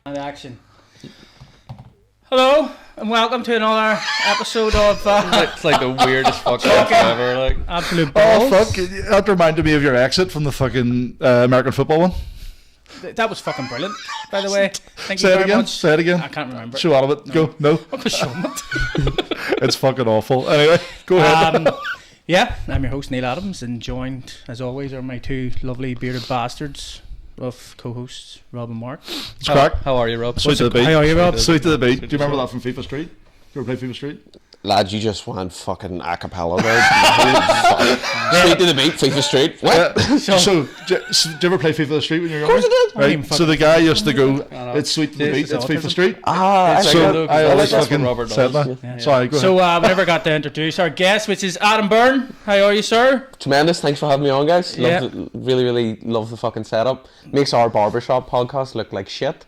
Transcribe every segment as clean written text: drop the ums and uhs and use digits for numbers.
Action. Hello and welcome to another episode of It's like the weirdest fucking ever, like Absolute Balls. Oh fuck, that reminded me of your exit from the fucking American football one. That was fucking brilliant, by the way. Thank you Say it very again, much. say it again. I can't remember. Show out of it, go, no. I'm gonna show it. It's fucking awful. Anyway, go ahead. Yeah, I'm your host Neil Adams, and joined as always are my two lovely bearded bastards of co-hosts Rob and Mark. It's crack. How are you, Rob? Sweet to the beat. How are you, Rob? Sweet to the beat. Do you remember that from FIFA Street? You ever play FIFA Street? Lads, you just went fucking a cappella there. Straight to the beat, FIFA Street. What? So, did you ever play FIFA Street when you were younger? Of course I did. Right. So the guy used to go, it's sweet to the beat, it's FIFA Street. Ah, So I always that's what fucking Robert said does. that. Sorry, go ahead. So we never got to introduce our guest, which is Adam Byrne. How are you, sir? tremendous. Thanks for having me on, guys. Yeah. Really love the fucking setup. Makes our barbershop podcast look like shit.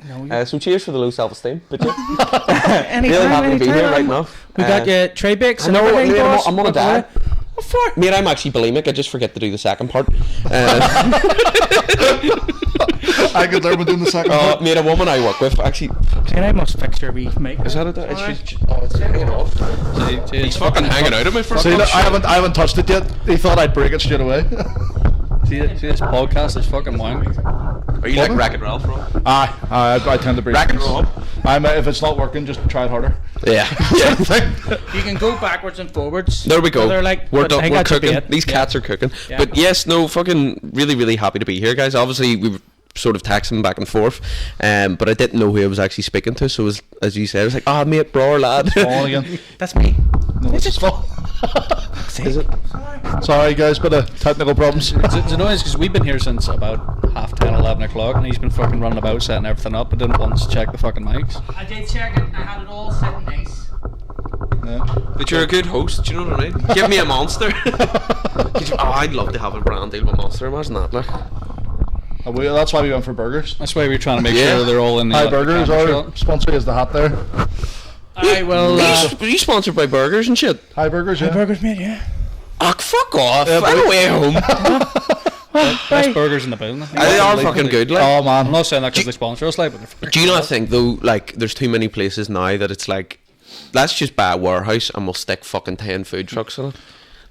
So cheers for the low self-esteem. But yeah, really happy to be here right now. We got your tray bakes and I know, everything, mate, boss. I'm on a diet. What for? Mate, I'm actually bulimic. I just forget to do the second part. I could learn with doing the second part. Mate, a woman I work with actually. And I must fix your wee make. Is that it? It's hanging off. He's fucking hanging out of me for See, look, I haven't touched it yet. He thought I'd break it straight away. See this podcast is fucking wank. Are you like Wreck-It Ralph, Rob? I tend to break Wreck-It things. Ralph. If it's not working, just try it harder. Yeah. You can go backwards and forwards. There we go. They're like, We're but I done. think We're that should be cooking. it. These cats are cooking. Yeah. But yes, no, fucking really happy to be here, guys. Obviously, we were sort of texting back and forth, but I didn't know who I was actually speaking to. So, as you said, I was like, "Ah, mate, bro, lad." On again. That's me. No, it's his fault. Is it? Sorry, guys, bit of technical problems. It's annoying because we've been here since about 10:30, 11 o'clock, and he's been fucking running about setting everything up, but didn't once check the fucking mics. I did check it. I had it all set nice. But you're a good host. Do you know what I mean? Give me a monster. I'd love to have a brand deal with Monster. Imagine that, like. That's why we went for burgers. That's why we're trying to make Yeah. sure they're all in the Hi Burgers, camera our shot. sponsor is the hat there. I will. Are you sponsored by burgers and shit? Hi Burgers, yeah. Burgers, mate. Yeah. Oh, fuck off! Yeah, I'm away home. Best burgers in the building. They are fucking good, like. Oh I'm man. not saying that because they sponsor us, like, but they're fucking Do you not think though, like, there's too many places now that it's like, let's just buy a warehouse and we'll stick fucking 10 food trucks in it.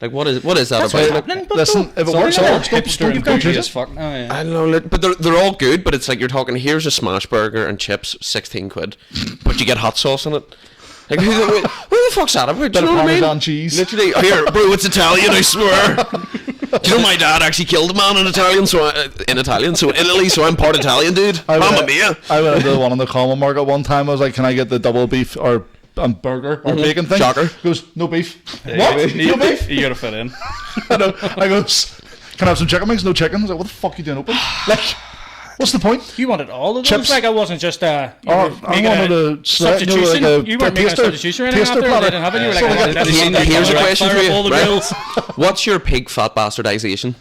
Like, what is that That's about? what's Like, happening. But Listen, if it Sorry, works, no, it works. hipster and Don't bougie use as it. fuck. Oh, yeah. I don't know, like, but they're all good. But it's like you're talking. Here's a smash burger and chips, 16 quid, but you get hot sauce in it. Like, who the fuck's that about? Do Bit you of know what I mean? Parmesan cheese. Literally, here, bro, it's Italian, I swear. Do you know my dad actually killed a man in Italy, so in Italy, so I'm part Italian, dude. Mamma mia. I went into the one on the common market one time. I was like, "Can I get the double beef or burger or bacon thing?" Shocker. He goes, "No beef." Yeah, What? you- No beef? You gotta fit in. I goes, "Can I have some chicken wings?" No chicken. I was like, "What the fuck are you doing open?" Like, what's the point? you wanted all of those. Chips. Like I wasn't just you I were making wanted a a substitution. You weren't making a taster- substitution or anything taster after. They platter. didn't have it. You were So like, like, that's Here's a right, question fire for up all the you. grills. What's your pig fat bastardization?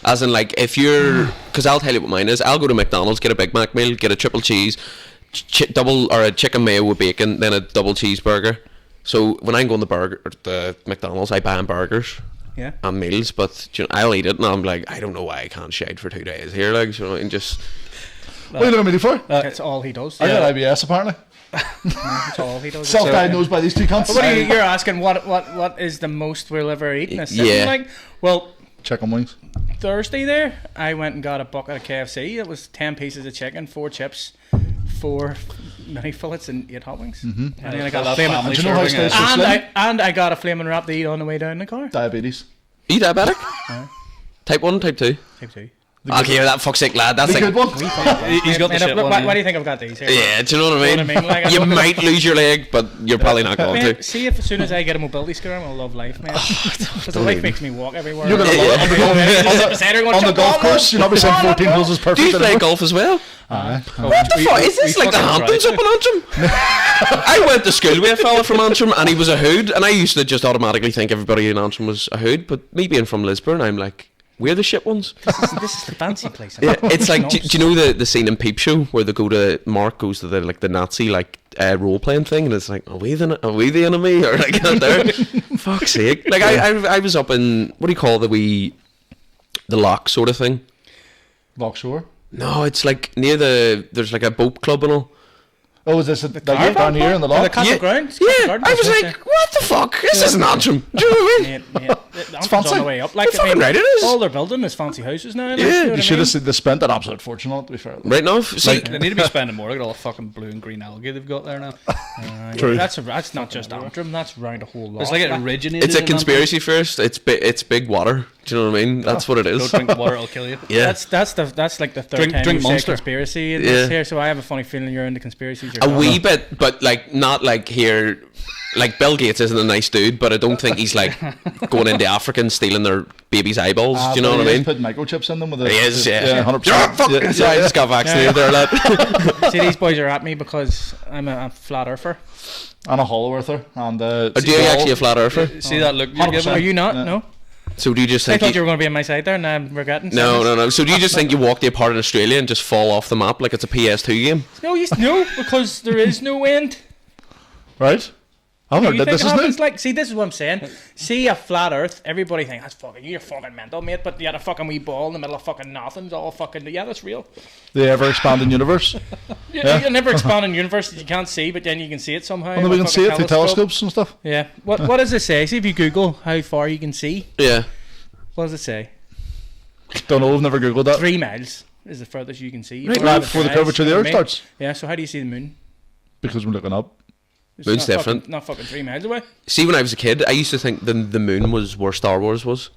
As in, like, if you're, because I'll tell you what mine is. I'll go to McDonald's, get a Big Mac meal, get a triple cheese, double or a chicken mayo with bacon, then a double cheeseburger. So when I'm going to the McDonald's, I buy burgers. Yeah. And meals, but you know, I'll eat it, and I'm like, I don't know why I can't shite for 2 days here, like, you know, and just. What are you looking at me for? That's all he does. I got IBS apparently. That's all he does. Self-diagnosed by these two cunts. What are you? You're asking what is the most we'll ever eat in a sitting? Yeah. Like, well, Chicken wings. Thursday there, I went and got a bucket of KFC. It was 10 pieces of chicken, 4 chips, 4 mini fillets, and 8 hot wings. And then I got a flaming, Do you know how serving it is. tastes? and I got a flaming wrap to eat on the way down the car. Diabetes. Are you diabetic? Type 1, type 2? Type 2. Okay, that fuck's sake, lad. That's The like. good one. He's got the shit one. Why do you think I've got these here? Yeah, do you know what I mean? Like, You might lose your leg, but you're probably not going Man, to. see if as soon as I get a mobility scooter, I'm gonna love life, man. Because the life makes me walk everywhere. You're gonna love it. On the golf course, you're not be saying 14 holes is Do perfect. you play anymore. golf as well? Aye. What the fuck? Is this like the Hamptons up in Antrim? I went to school with a fella from Antrim and he was a hood, and I used to just automatically think everybody in Antrim was a hood, but me being from Lisburn, I'm like, we're the shit ones. This is the fancy place. Yeah, it's like, do you know the scene in Peep Show where they go to, Mark goes to the Nazi role playing thing, and it's like, are we the enemy, or like there? Fuck's sake! Like I was up in, what do you call the lock sort of thing? Lockshore? No, it's like near there's like a boat club and all. Oh, is this down here in the lock? The Castle Grounds? Yeah, I was like, what the fuck? This is an Antrim. Do you know what I mean? It's fancy. on the way up. Like, fucking right it is. All they're building is fancy houses now. Yeah. You should have seen, they spent an absolute fortune on it, to be fair. Right now, see, They need to be spending more. Look at all the fucking blue and green algae they've got there now. True. That's not just Antrim. That's around a whole lot. It's like it originated. it's a in conspiracy first. It's big water. Do you know what I mean? That's what it Antrim. is. Don't drink water; it'll kill you. Yeah. That's like the third time drink you say Monster. conspiracy in Yeah. this here. So I have a funny feeling you're into conspiracies. A wee bit, but like not like here. Like Bill Gates isn't a nice dude, but I don't think he's like going into Africans stealing their babies' eyeballs. Do you know what I mean? Putting microchips in them with He is, yeah. 100%. Yeah, fuck. Yeah, So I just got vaccinated there, lad. See, these boys are at me because I'm a flat earther. And a hollow earther. And Are you actually a flat earther? See that look you're 100%. giving? Are you not? Yeah. No. So do you just I think thought you were going to be on my side there, and I'm regretting. saying this. No. So do you just think you walk the apart in Australia and just fall off the map like it's a PS2 game? No, because there is no end. Right? I've You heard that think this it is happens new. like, see, this is what I'm saying. See a flat Earth, everybody thinks that's fucking, you're fucking mental, mate. But you had a fucking wee ball in the middle of fucking nothing. It's all fucking, yeah, that's real. The ever expanding universe. Yeah. You never expand in universe that you can't see, but then you can see it somehow. And then we with can see it fucking through telescopes and stuff. Yeah. What does it say? See if you Google how far you can see. Yeah. What does it say? Don't know, I've never Googled that. 3 miles is the furthest you can see. Right, Right before the curvature of the Earth starts. Yeah. So how do you see the moon? Because we're looking up. It's Moon's not different. Fucking, not fucking 3 miles away. See, when I was a kid, I used to think the moon was where Star Wars was.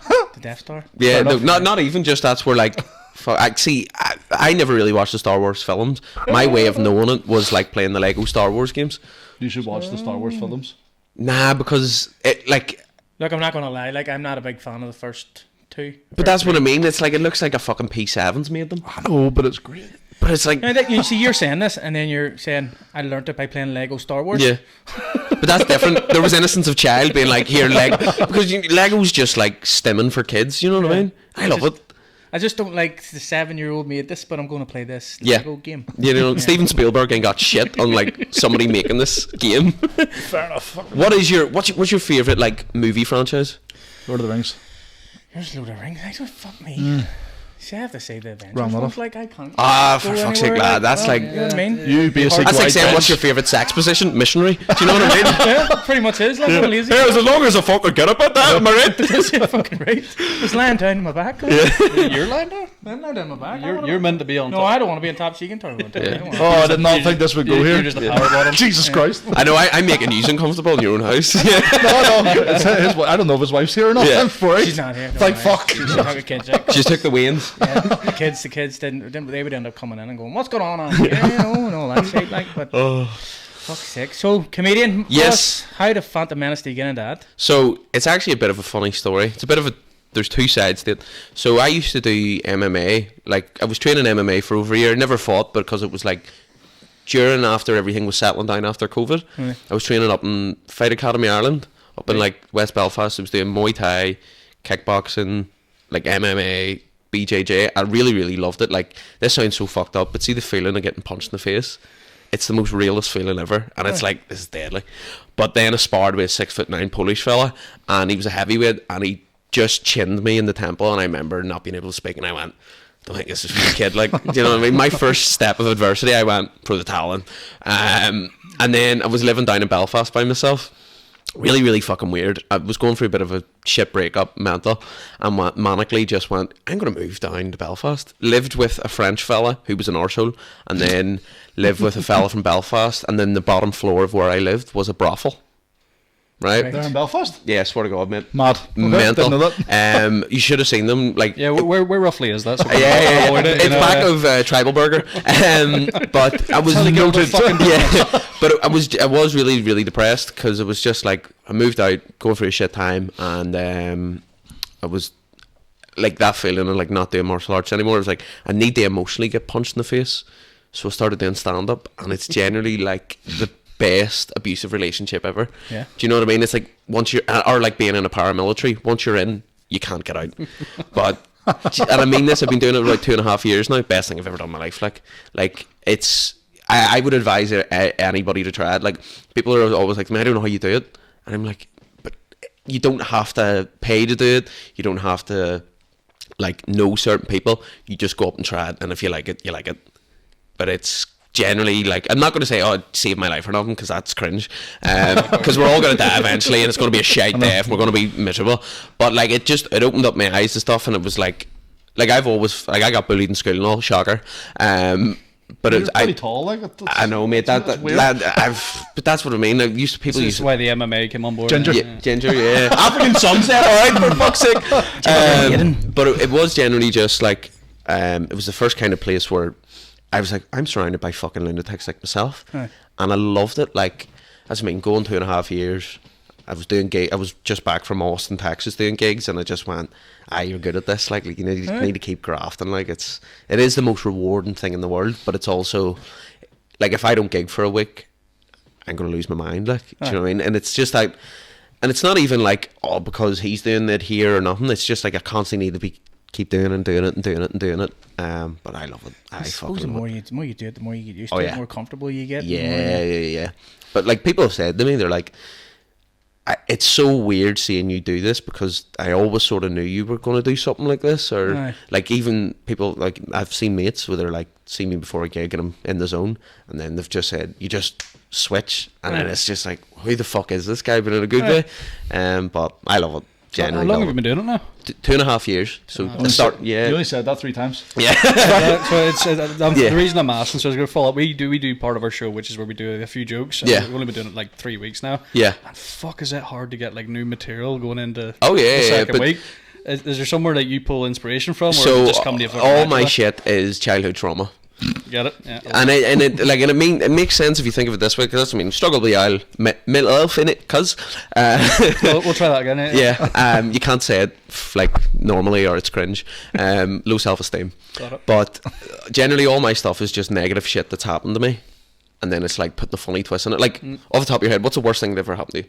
The Death Star. Yeah, Fair enough. not even just that's where like. I never really watched the Star Wars films. My way of knowing it was like playing the Lego Star Wars games. You should watch the Star Wars films. Nah, because it like. Look, I'm not gonna lie. Like, I'm not a big fan of the first two. But that's what I mean. It's like it looks like a fucking P7's made them. I know, but it's great. But it's like. Now that you see, you're saying this, and then you're saying I learnt it by playing Lego Star Wars. Yeah, but that's different. There was innocence of child being like, here, because Lego's just like stimming for kids. You know what I mean? I love it. I just don't like the 7-year-old made this, but I'm going to play this Yeah. Lego game. You know, Steven Spielberg ain't got shit on like somebody making this game. Fair enough. What's your favorite like movie franchise? Lord of the Rings. Here's Lord of the Rings. I don't fuck me. See, I have to say the Avengers Wrong ones. off. Like, I can't. Ah, go for fuck's anywhere, sake, lad. That's well, like you know what I mean? You basic that's like white saying bitch. what's your favorite sex position? Missionary. Do you know what I mean? Yeah, pretty much is. Like, I'm lazy. as long as I fucking get up at that, am I right? Yeah, fucking right. Just lying down on my back. You're lying down. I'm lying down on my back. You're meant to be on No, top. I don't want to be on top. She can turn on top. Oh, I did not think this would go You're here. just a power bottom. Jesus Christ. I know. I'm making you uncomfortable in your own house. Yeah. No, it's his, I don't know if his wife's here or not. Yeah. I'm sorry. She's not here. don't Like, worry. fuck. She took a kid check. Just took the wains. Yeah, the kids didn't. They would end up coming in and going, "What's going on here?" You know, and all that shit. Like, but fuck's sake. So, comedian. Yes. How the Phantom Menace do you get into that? So it's actually a bit of a funny story. It's a bit of a. There's two sides to it. So I used to do MMA. Like I was training MMA for over a year. Never fought, but because it was like during after everything was settling down after COVID. Right. I was training up in Fight Academy Ireland, up in like West Belfast. I was doing Muay Thai, kickboxing, like MMA, BJJ. I really, really loved it. Like this sounds so fucked up, but see the feeling of getting punched in the face. It's the most realest feeling ever, and it's like this is deadly. But then I sparred with a 6'9" Polish fella, and he was a heavyweight, and he just chinned me in the temple, and I remember not being able to speak, and I went, "Don't think this is for a kid." Like, do you know what I mean? My first step of adversity, I went for the Talon, and then I was living down in Belfast by myself. Really, really fucking weird. I was going through a bit of a shit breakup, mental, and manically just went, I'm going to move down to Belfast. Lived with a French fella who was an arsehole, and then lived with a fella from Belfast, and then the bottom floor of where I lived was a brothel. Right? There in Belfast? Yeah, I swear to God, mate. Mad. Okay, Mental. didn't know that. You should have seen them. Like, Yeah, where roughly is that? So we can yeah. avoid it, you It's know, back of Tribal Burger. But I was Noted. yeah. But I was really, really depressed because it was just like I moved out, going through a shit time, and I was like that feeling of like not doing martial arts anymore. It was like I need to emotionally get punched in the face, so I started doing stand up, and it's generally like the best abusive relationship ever. Yeah. Do you know what I mean? It's like once you're or like being in a paramilitary. Once you're in, you can't get out. But and I mean this, I've been doing it for like 2.5 years now. Best thing I've ever done in my life. Like it's I would advise anybody to try it. Like people are always like, I don't know how you do it, and I'm like, but you don't have to pay to do it. You don't have to like know certain people. You just go up and try it, and if you like it, you like it. But it's generally like, I'm not going to say, oh, it saved my life or nothing, because that's cringe, because we're all going to die eventually, and it's going to be a shite death, we're going to be miserable. But like it opened up my eyes to stuff, and it was like I've always, like, I got bullied in school and all, shocker. But You're pretty tall, like. I know, mate. But that's what I mean. Like, people This is why the MMA came on board. Ginger. Yeah. African sunset, alright, for fuck's sake. But it was generally just like, it was the first kind of place where I was like, I'm surrounded by fucking lunatics like myself, and I loved it. Like, as I mean, going 2.5 years, I was doing I was just back from Austin, Texas, doing gigs, and I just went, you're good at this. Like you need to keep grafting. Like it is the most rewarding thing in the world, but it's also like, if I don't gig for a week, I'm gonna lose my mind. Like, do you know what I mean? And it's just like, and it's not even like, oh, because he's doing it here or nothing. It's just like I constantly need to keep doing it and doing it and doing it and doing it. But I love it. I suppose fucking the love more it. you do it, the more you get used to it, the more comfortable you get. Yeah. But like, people have said to me, they're like, it's so weird seeing you do this, because I always sort of knew you were going to do something like this, or like, even people, like, I've seen mates where they're like, see me before a gig and I'm in the zone, and then they've just said, you just switch, and then it's just like, who the fuck is this guy, but in a good way. But I love it. How long have you been doing it now? 2.5 years. So You only said that 3 times. Yeah. The reason I'm asking, so I was going to follow up. We do part of our show, which is where we do a few jokes. Yeah. We've only been doing it like 3 weeks now. Yeah. And fuck, is it hard to get like new material going into the second week? Is there somewhere that you pull inspiration from, or so just come to you all my shit is childhood trauma. Get it? Yeah. And it makes sense if you think of it this way, because that's, struggle with the aisle, mental health in it, cuz we'll try that again. Yeah. You can't say it like normally, or it's cringe. Low self-esteem. But generally all my stuff is just negative shit that's happened to me, and then it's like putting a funny twist on it. Like, off the top of your head, what's the worst thing that ever happened to you?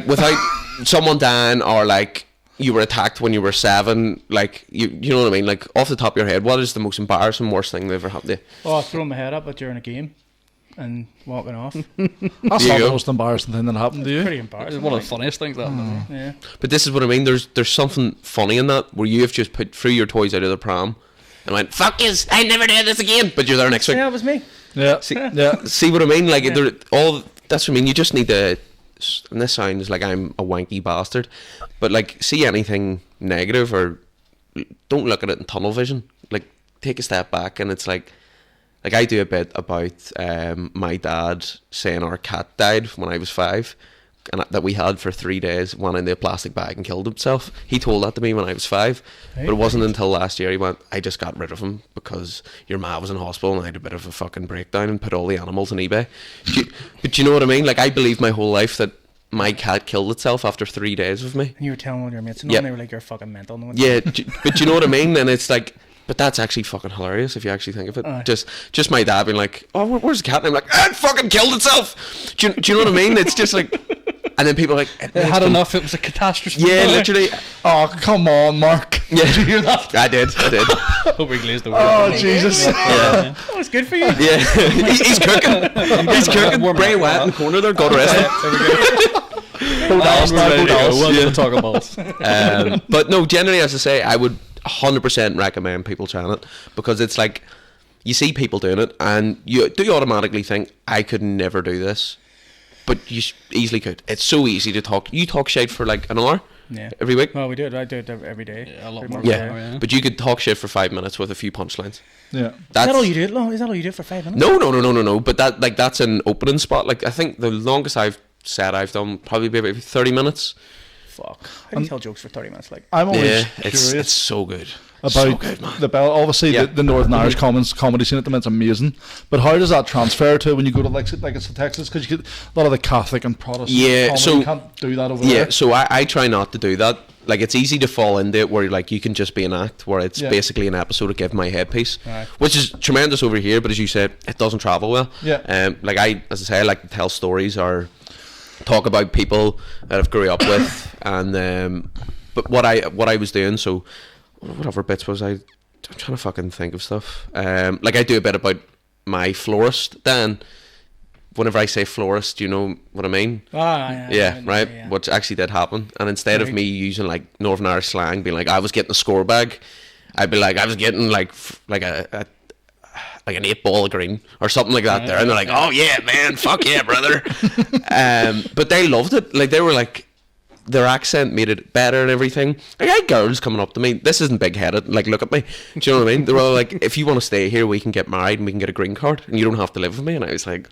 Without someone dying, or like you were attacked when you were 7, like, you know what I mean? Like, off the top of your head, what is the most embarrassing, worst thing that ever happened to you? Oh, throwing my head up during a game and walking off. That's not the most embarrassing thing that happened to you. Pretty embarrassing. It's one of the funniest things that happened to me. Yeah. But this is what I mean. There's something funny in that, where you have just threw your toys out of the pram and went, fuck yous, I never do this again. But you're there next week. Yeah, it was me. Yeah. See what I mean? Like, that's what I mean. You just need to, and this sounds like I'm a wanky bastard, but like, see anything negative, or don't look at it in tunnel vision. Like, take a step back, and it's like I do a bit about my dad saying our cat died when I was 5, and that we had for 3 days, went into a plastic bag and killed himself. He told that to me when I was 5, but it wasn't until last year he went, I just got rid of him because your ma was in hospital and I had a bit of a fucking breakdown and put all the animals on eBay. But you know what I mean? Like, I believed my whole life that my cat killed itself after 3 days with me. And you were telling all your mates, and they were like, you're fucking mental. Yeah, but you know what I mean? And it's like, but that's actually fucking hilarious if you actually think of it. Just my dad being like, oh, where's the cat? And I'm like, it fucking killed itself. Do you know what I mean? It's just like, and then people are like, it had enough, it was a catastrophe. Yeah, literally. Oh, come on, Mark. Yeah. Did you hear that? I did. Hope we glazed over. Oh, Jesus. Yeah. Oh, it's good for you. Yeah. He's cooking. He's cooking. Bray Wyatt in the corner there. God rest him. We'll talk about. But no, generally, as I say, I would 100% recommend people trying it, because it's like, you see people doing it and you automatically think, I could never do this, but you easily could. It's so easy to talk. You talk shit for like an hour every week. Well, we do it. I do it every day. Yeah, a lot more. Yeah, but you could talk shit for 5 minutes with a few punchlines. Yeah. Is that all you do? Is that all you do for 5 minutes? No. But that's an opening spot. Like, I think the longest I've done probably maybe 30 minutes. Fuck. How do you tell jokes for 30 minutes? Like, I'm always curious. It's so good. About so good, man. the obviously the Northern Irish comedy scene at the minute's amazing, but how does that transfer to when you go to like it's Texas, because you get a lot of the Catholic and Protestant comedy, so you can't do that over there. Yeah, so I try not to do that. Like, it's easy to fall into it where like you can just be an act, where it's basically an episode of Give My Headpiece, which is tremendous over here, but as you said, it doesn't travel well. Yeah. Like, as I say, I like to tell stories, or talk about people that I've grew up with, and but what I was doing. So whatever bits was I'm trying to fucking think of stuff. Like I do a bit about my florist. Then, whenever I say florist, you know what I mean? Yeah, right. Yeah. Which actually did happen. And instead of me using like Northern Irish slang, being like I was getting a score bag, I'd be like I was getting like an 8-ball of green or something like that. And they're like, oh yeah, man, fuck yeah, brother. But they loved it. Like they were like, their accent made it better and everything. Like I had girls coming up to me. This isn't big headed. Like look at me. Do you know what I mean? They were all like, if you want to stay here, we can get married and we can get a green card and you don't have to live with me. And I was like,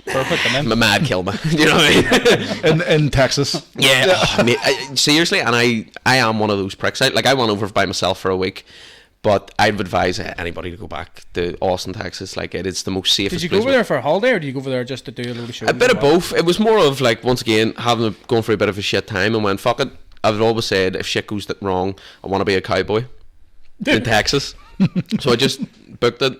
perfect. I'm a mad kill me. You know what I mean? in Texas. Yeah. Mate, seriously, and I am one of those pricks. I went over by myself for a week. But I would advise anybody to go back to Austin, Texas. Like it is the most safest. Did you go over there for a holiday, or did you go over there just to do a load of shows? A bit of both. It was more of like once again going through a bit of a shit time, and went fuck it. I've always said if shit goes wrong, I want to be a cowboy in Texas. So I just booked it,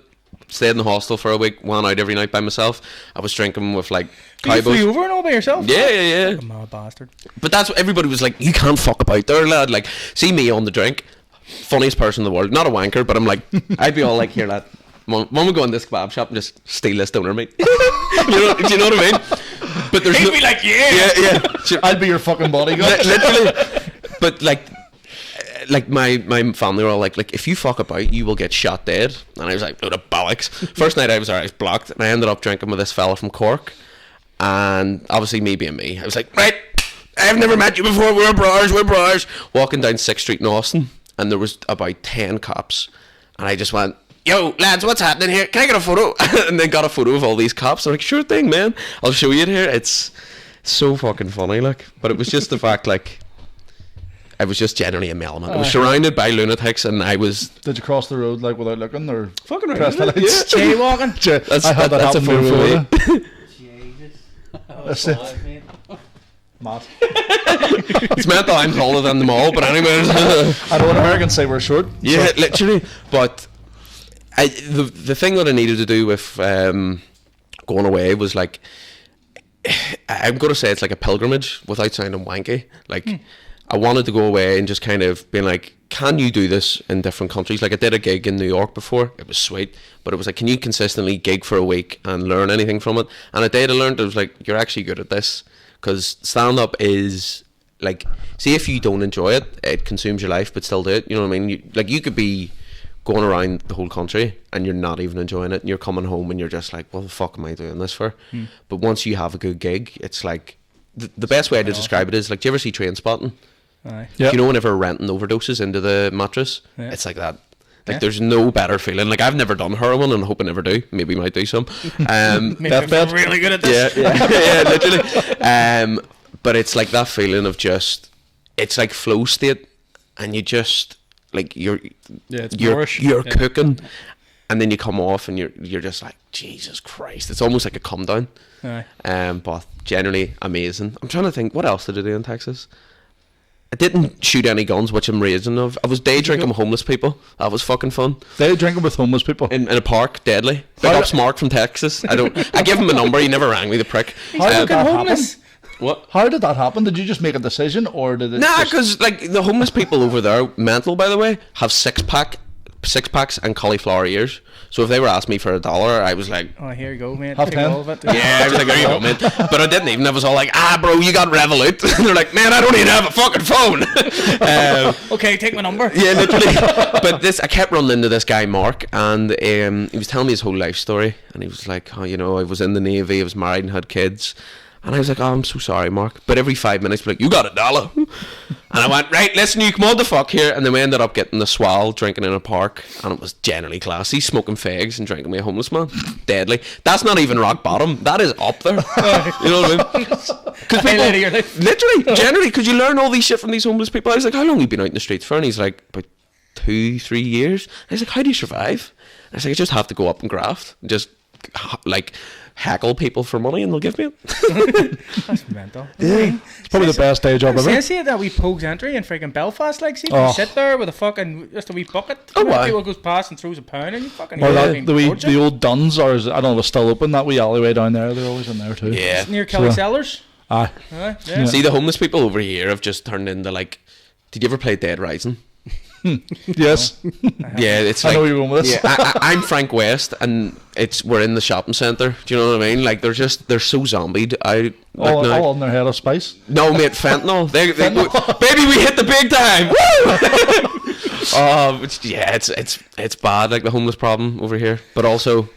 stayed in the hostel for a week, went out every night by myself. I was drinking with like cowboys. You flew over and all by yourself? Yeah. Like a mad bastard. But that's what everybody was like. You can't fuck about there, lad. Like see me on the drink. Funniest person in the world, not a wanker, but I'm like, I'd be all like, here, lad, when we go in this kebab shop and just steal this donor meat. Do you know what I mean? But there's he'd be like, yeah. Sure. I'd be your fucking bodyguard. Literally. But like my family were all like, if you fuck about, you will get shot dead. And I was like, load of bollocks. First night I was blocked, and I ended up drinking with this fella from Cork, and obviously me being me, I was like, right, I've never met you before, we're brothers. Walking down 6th Street in Austin, and there was about 10 cops, and I just went, yo lads, what's happening here, can I get a photo? And then got a photo of all these cops. I'm like, sure thing, man, I'll show you it here. It's so fucking funny, like. But it was just the fact, like, I was just generally a element. I was surrounded by lunatics, and I was. Did you cross the road like without looking, or fucking press the lights? Jaywalking. That's a move. Jesus. That's it. Mad. It's mental. I'm taller than them all, but anyways. I know what Americans say, we're short. Yeah, so. Literally. But the thing that I needed to do with going away was like, I'm going to say it's like a pilgrimage without sounding wanky. Like, I wanted to go away and just kind of being like, can you do this in different countries? Like I did a gig in New York before. It was sweet. But it was like, can you consistently gig for a week and learn anything from it? And a day I learned, it was like, you're actually good at this. Because stand-up is, like, see if you don't enjoy it, it consumes your life, but still do it. You know what I mean? You could be going around the whole country and you're not even enjoying it. And you're coming home and you're just like, what the fuck am I doing this for? But once you have a good gig, it's like, the best way to describe it is, like, do you ever see Train Spotting? Aye. Yep. You know whenever renting overdoses into the mattress? Yeah. It's like that. Like there's no better feeling. Like I've never done heroin and I hope I never do. Maybe might do some. Maybe I'm really good at this. Yeah, literally. But it's like that feeling of just, it's like flow state, and you just like you're cooking, and then you come off and you're just like, Jesus Christ. It's almost like a come down. Aye. But generally amazing. I'm trying to think, what else did I do in Texas? I didn't shoot any guns, which I'm raging of. I was day drinking with homeless people. That was fucking fun. Day drinking with homeless people in a park, deadly. Big ups Mark from Texas. I give him a number. He never rang me, the prick. He's fucking homeless. What? How did that happen? Did you just make a decision, or did it? Nah, because like the homeless people over there, mental by the way, have six packs and cauliflower ears. So if they were asking me for $1, I was like, oh, here you go, mate. Half Take 10. all of it. Yeah, I was like, there you go, mate. But I didn't even. I was all like, bro, you got Revolut. And they're like, man, I don't even have a fucking phone. Okay, take my number. Yeah, literally. But I kept running into this guy Mark, and he was telling me his whole life story, and he was like, oh, you know, I was in the Navy, I was married and had kids. And I was like, oh, I'm so sorry, Mark. But every 5 minutes, he'd be like, you got $1. And I went, right, listen, you come on the fuck here. And then we ended up getting the swell, drinking in a park. And it was generally classy, smoking fags and drinking with a homeless man. Deadly. That's not even rock bottom. That is up there. You know what I mean? Because people, literally, generally, because you learn all these shit from these homeless people. I was like, how long have you been out in the streets for? And he's like, about 2-3 years. I was like, how do you survive? I was like, I just have to go up and graft. Just, like, hackle people for money and they'll give me it. That's mental. Yeah. It's probably the best day job ever. See that wee Pogues entry in freaking Belfast, like, see, you sit there with a fucking, just a wee bucket. People goes past and throws a pound and you fucking... Or the old Duns, or is it, I don't know if it's still open, that wee alleyway down there, they're always in there too. Yeah. It's near Kelly Sellers. Aye. Yeah. See, the homeless people over here have just turned into like. Did you ever play Dead Rising? Yes. Yeah, it's I like. know where you're going with this. Yeah, I'm Frank West, and we're in the shopping centre. Do you know what I mean? Like they're so zombied. All on their head of spice. No, mate, fentanyl. Baby, we hit the big time. Woo! It's bad. Like the homeless problem over here, but also.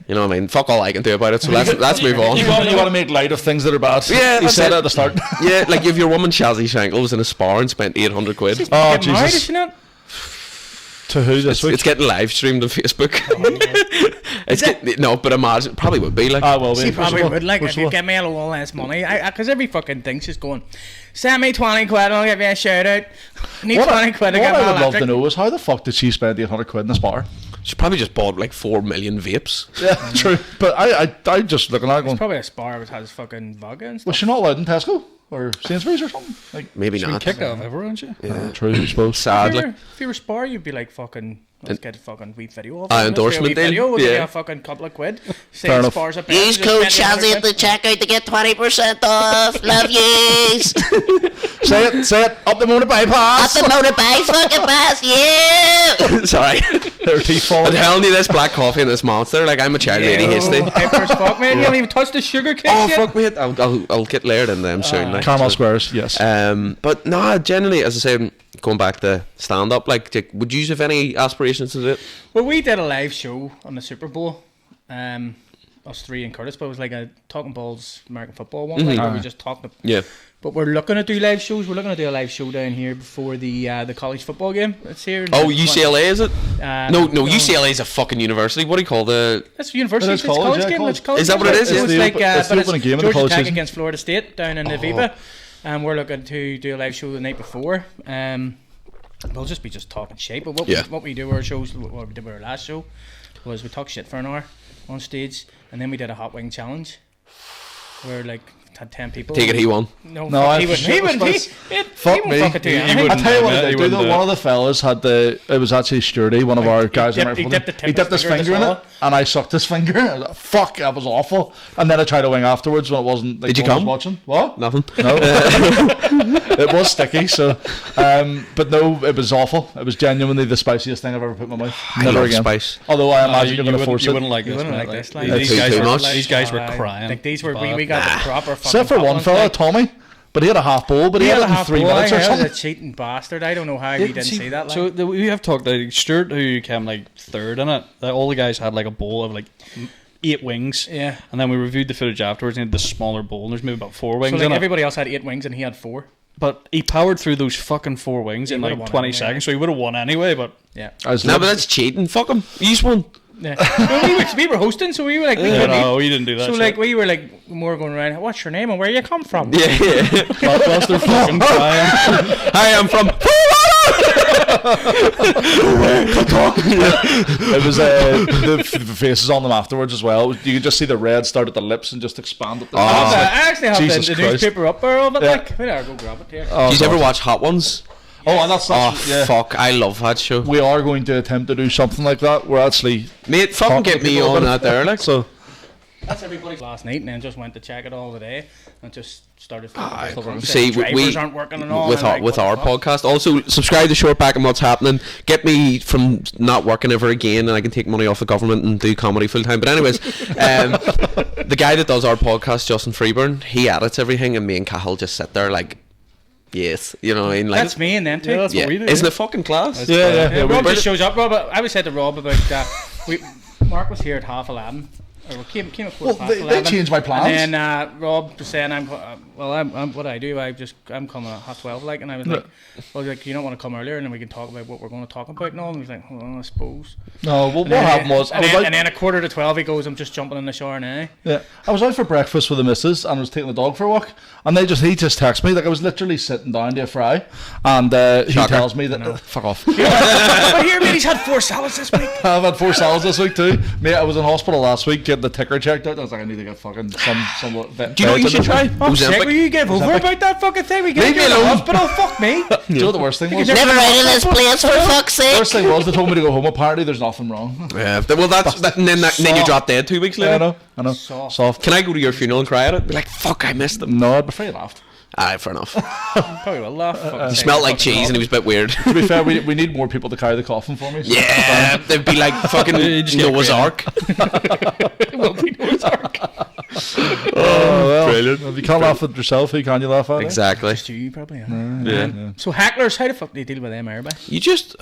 You know what I mean? Fuck all I can do about it. So let's move on. You want to make light of things that are bad. Yeah, he said it at the start. Yeah, like if your woman Shazzy Shankle was in a spa and spent 800 quid. She's Oh, getting married, Jesus. is she not? To who this week? It's getting live streamed on Facebook. No, but imagine probably would be like. Well, She probably would, like, if you give me a little less money. Because every fucking thing she's going, send me 20 quid, I'll give you a shout out. I need 20 quid to get What my I would love to electric. know is how the fuck did she spend 800 quid in this bar? She probably just bought like 4 million vapes. Yeah, true. But I just looking at it It's going, probably a spar that has fucking vodka and stuff. was she not allowed in Tesco or Sainsbury's or something? Like, Maybe She's been not. kicked out of everywhere, hasn't she? Yeah. true, I suppose. Sadly. If you were spar, you'd be like fucking. Let's get a fucking wee video of Endorsement deal, Video, we'll give you yeah. a fucking couple of quid. Fair Say enough. spars up. Use code Shazzy at the checkout to get 20% off. Love yous. Say it. Up the motor At bypass. the motorbike fucking pass you. Sorry. Their teeth I'm falling. telling you, this black coffee and this monster, like I'm a child lady hasty. Peppers, fuck man, you haven't even touched the sugar cake Oh yet. fuck me! I'll get layered in them soon. Like, Caramel squares, yes. But no, generally, as I say, going back to stand up, like, would you have any aspirations to do it? Well, we did a live show on the Super Bowl. Us three and Curtis, but it was like a Talking Balls American football one, like, where we just talked. Yeah. But we're looking to do live shows. We're looking to do a live show down here before the college football game. It's here. Oh, UCLA is it? No, UCLA is a fucking university. What do you call the? That's university. It It's is college, college yeah, game. college. It's college Is that game. what it is? So It's it's the like op- it's the but opening game of the Georgia college Tech season. against Florida State down in the Viva, and we're looking to do a live show the night before. We'll just be talking shit. But what we do our shows, what we did with our last show, was we talk shit for an hour on stage, and then we did a hot wing challenge, where like had 10 people. Take it, he won. No, No, fuck, I he wouldn't. He wouldn't. Fuck He me. wouldn't fucking do He anything. wouldn't. I tell you what Yeah, I he did do wouldn't though. do One it. of the fellas had it was actually Sturdy, one of our guys. he dipped his finger in it, and I sucked his finger. I was like, fuck, that was awful. And then I tried a wing afterwards when it wasn't. Like, Did you no one come? was watching? What? Nothing. No, it was sticky. So, but no, it was awful. It was genuinely the spiciest thing I've ever put in my mouth. I Never love again. spice. Although I imagine you you're going to force you it. wouldn't like You this, wouldn't mate. like this, Like, like- these That's guys too were much. these guys were Aye. crying. Like these were Bad. we got the proper fucking. Except for one Scotland fella, style. Tommy, but he had a half bowl, but he had it in 3 minutes or He was a something. cheating bastard. I don't know how he didn't see that. Like. So we have talked like Stuart, who came like third in it. Like, all the guys had like a bowl of like 8 wings. Yeah. And then we reviewed the footage afterwards, and he had the smaller bowl. And there's maybe about 4 wings So like in it. everybody else had 8 wings and he had 4. But he powered through those fucking 4 wings in would've like won 20 anyway, seconds, so he would have won anyway. But Yeah. No, but that's cheating. Fuck him. Use one. Yeah. Well, we were hosting, so we were like, we yeah, couldn't eat. no, he didn't do that. So shit. like we were like more going around. What's your name and where you come from? Yeah. whilst they're fucking crying. Hi, I'm from. It was the faces on them afterwards as well. You could just see the red start at the lips and just expand at the I mouth. actually have Jesus the Christ. newspaper up there of it. Yeah. Like, we better go grab it here. Oh, Did you ever God. watch Hot Ones? Oh, and that's Oh yeah. fuck! I love that show. We are going to attempt to do something like that. We're actually Mate, fucking get me on that there, like. so. That's everybody last night, and then just went to check it all today, and just started. See, drivers aren't working and all. with and our like, with what our the fuck? podcast. Also, subscribe to Shortback and What's Happening. Get me from not working ever again, and I can take money off the government and do comedy full time. But anyways, the guy that does our podcast, Justin Freeburn, he edits everything, and me and Cahill just sit there like, yes, you know what I mean? Like, That's me and them two. Yeah, that's yeah, what we do. isn't it fucking class? Yeah. Rob just shows up. Rob, I was said to Rob about Mark was here at 11:30. Or we came at Well, 11:15. they changed my plans. And then Rob was saying, I'm what I do. I'm coming at 12:30, like, and I was like, well, like, you don't want to come earlier, and then we can talk about what we're going to talk about and all. And he was like, well, I suppose. No, well, what happened was I was and out, then 11:45, he goes, I'm just jumping in the shower now. yeah, I was out for breakfast with the missus and I was taking the dog for a walk, and he just texted me, like I was literally sitting down to a fry, and he tells me that fuck off. But here, mate, he's had 4 salads this week. I've had 4 salads this week too, mate. I was in hospital last week get the ticker checked out. I was like, I need to get fucking some. Do you know what you should try? Fuck's sake, will you give over about that fucking thing? We get in the hospital. Fuck me. Do you know what the worst thing was? Never out of this place for fuck's sake. Worst thing was they told me to go home. Apparently, there's nothing wrong. Yeah. Well, then you drop dead 2 weeks later. I know. Soft. Can I go to your funeral and cry at it? Be like, fuck, I missed them. No, I'd be afraid laughed. Aye, fair enough. Probably will laugh. He smelled like cheese and he was a bit weird. To be fair, we need more people to carry the coffin for me. So Yeah, they'd be like fucking Noah's Ark. It will be Noah's Ark. Oh, well, brilliant. If you can't laugh at yourself, who can you laugh at? Exactly. Just you, probably. Yeah. So hecklers, how the fuck do you deal with them, everybody? You just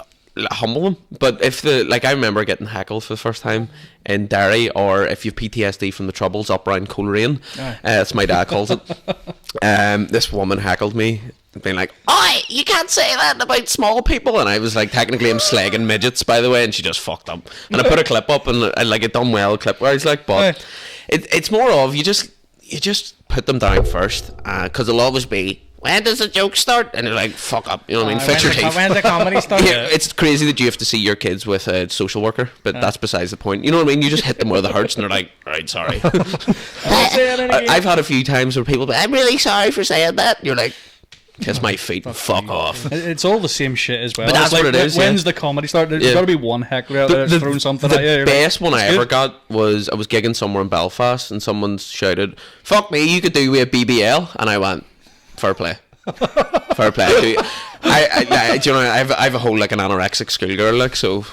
humble them. But if I remember getting heckled for the first time in Derry, or if you've PTSD from the Troubles up around Coleraine, that's my dad calls it. This woman heckled me, being like, Oi, you can't say that about small people, and I was like, technically I'm slagging midgets, by the way, and she just fucked up. And I put a clip up, and like a done well clip where I was like, but it's more of you just put them down first, because they'll always be, when does the joke start? And they're like, fuck up, you know what I mean? Fix your teeth. When's the comedy start? Yeah, it's crazy that you have to see your kids with a social worker, but that's besides the point. You know what I mean? You just hit them where it hurts, and they're like, right, sorry. I've had a few times where people, I'm really sorry for saying that. And you're like, kiss my feet and fuck off. It's all the same shit as well. But that's like, what it is. When's the comedy start? There's got to be one heckler out there throwing something at you. The best one I ever got was I was gigging somewhere in Belfast, and someone shouted, "Fuck me, you could do with a BBL," and I went, "Fair play." Fair play. Do you know, I have a whole like an anorexic schoolgirl, like, so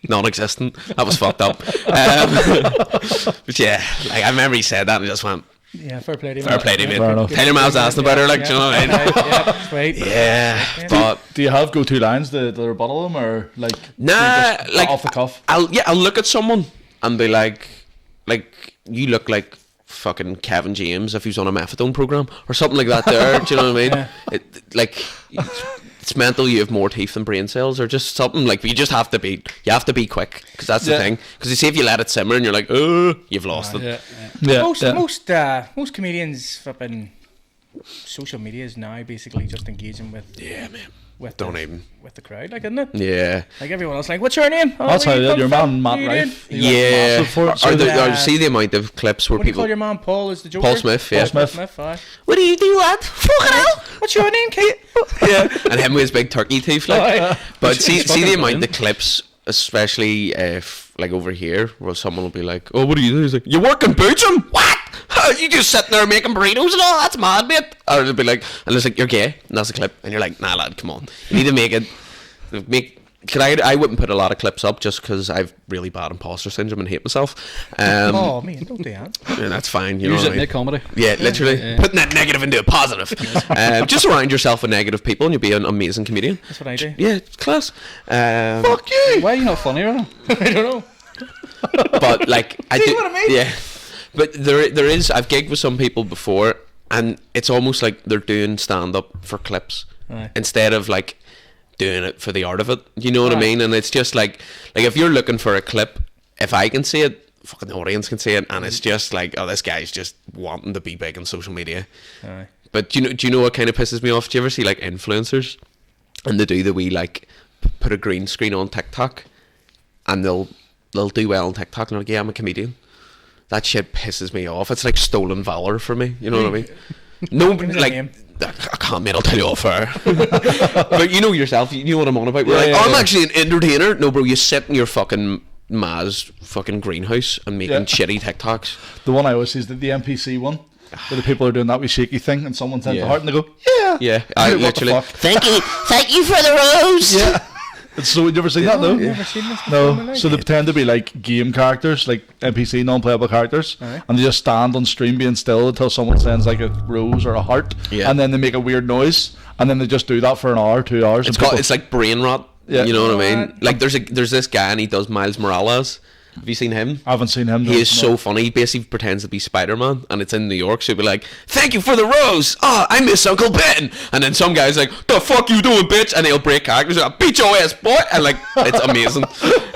non-existent. That was fucked up. But yeah, like I remember he said that and I just went, yeah, fair play to him. Fair play to him. Tell your man was asking about her, like, do you know what I mean? Yeah, that's right. Yeah, but do you have go-to lines to rebuttal them, or like like off the cuff? I'll look at someone and be like you look like fucking Kevin James if he was on a methadone program or something like that there. Do you know what I mean? It's mental. You have more teeth than brain cells, or just something like. You just have to be quick, because that's the thing. Because you see, if you let it simmer and you're like, oh, you've lost it. Most comedians flipping social media is now basically just engaging with with the crowd, like, isn't it? Yeah. Like everyone else, like, what's your name? That's how your man Matt Rife. Yeah. See the amount of clips where what do you people. call your man? Paul is the Joker. Paul Smith. Yeah. Paul Smith. What do you do, lad? Fucking hell. What's your name, Kate? Yeah. And him with his big turkey teeth, like. But see the amount of clips, especially if like over here, where someone will be like, "Oh, what do you do?" He's like, "You work in Boojum? What? You just sitting there making burritos and all? That's mad, mate." Or it'll be like, and it's like, "You're gay," and that's a clip, and you're like, "Nah, lad, come on. You need to make it." I wouldn't put a lot of clips up just because I've really bad imposter syndrome and hate myself. Oh man, don't do that. Yeah, that's fine. You Use know it in comedy. Yeah, literally putting that negative into a positive. Just surround yourself with negative people, and you'll be an amazing comedian. That's what I do. Yeah, it's class. Fuck you. Why are you not funny or not? I don't know. But like, I do. What I mean? Yeah, but there is. I've gigged with some people before, and it's almost like they're doing stand up for clips instead of like doing it for the art of it. You know what I mean? And it's just like if you're looking for a clip, if I can see it, fucking the audience can see it, and it's just like, oh, this guy's just wanting to be big on social media. But do you know what kind of pisses me off? Do you ever see like influencers, and they do the wee like put a green screen on TikTok, and they'll do well on TikTok, and they're like, yeah, I'm a comedian. That shit pisses me off. It's like stolen valor for me. You know what I mean? No, like, I can't, mate, I'll tell you off air. But you know yourself, you know what I'm on about. I'm actually an entertainer. No, bro, you sit in your fucking Maz fucking greenhouse and making shitty TikToks. The one I always see is the NPC one, where the people are doing that wee shaky thing, and someone sends the heart, and they go, yeah. I What literally. the fuck? Thank you for the rose. Yeah. So you ever seen that though? Never seen this before in my No. life. So they pretend to be like game characters, like NPC non-playable characters, and they just stand on stream being still until someone sends like a rose or a heart, and then they make a weird noise, and then they just do that for an hour, 2 hours. It's like brain rot. Yeah. You know what I mean? Like there's this guy, and he does Miles Morales. Have you seen him? I haven't seen him. He is so funny. He basically pretends to be Spider-Man, and it's in New York, so he'll be like, "Thank you for the rose. Oh, I miss Uncle Ben." And then some guy's like, "The fuck you doing, bitch?" And he'll break characters. Like, "Beat your ass, boy!" And like, it's amazing.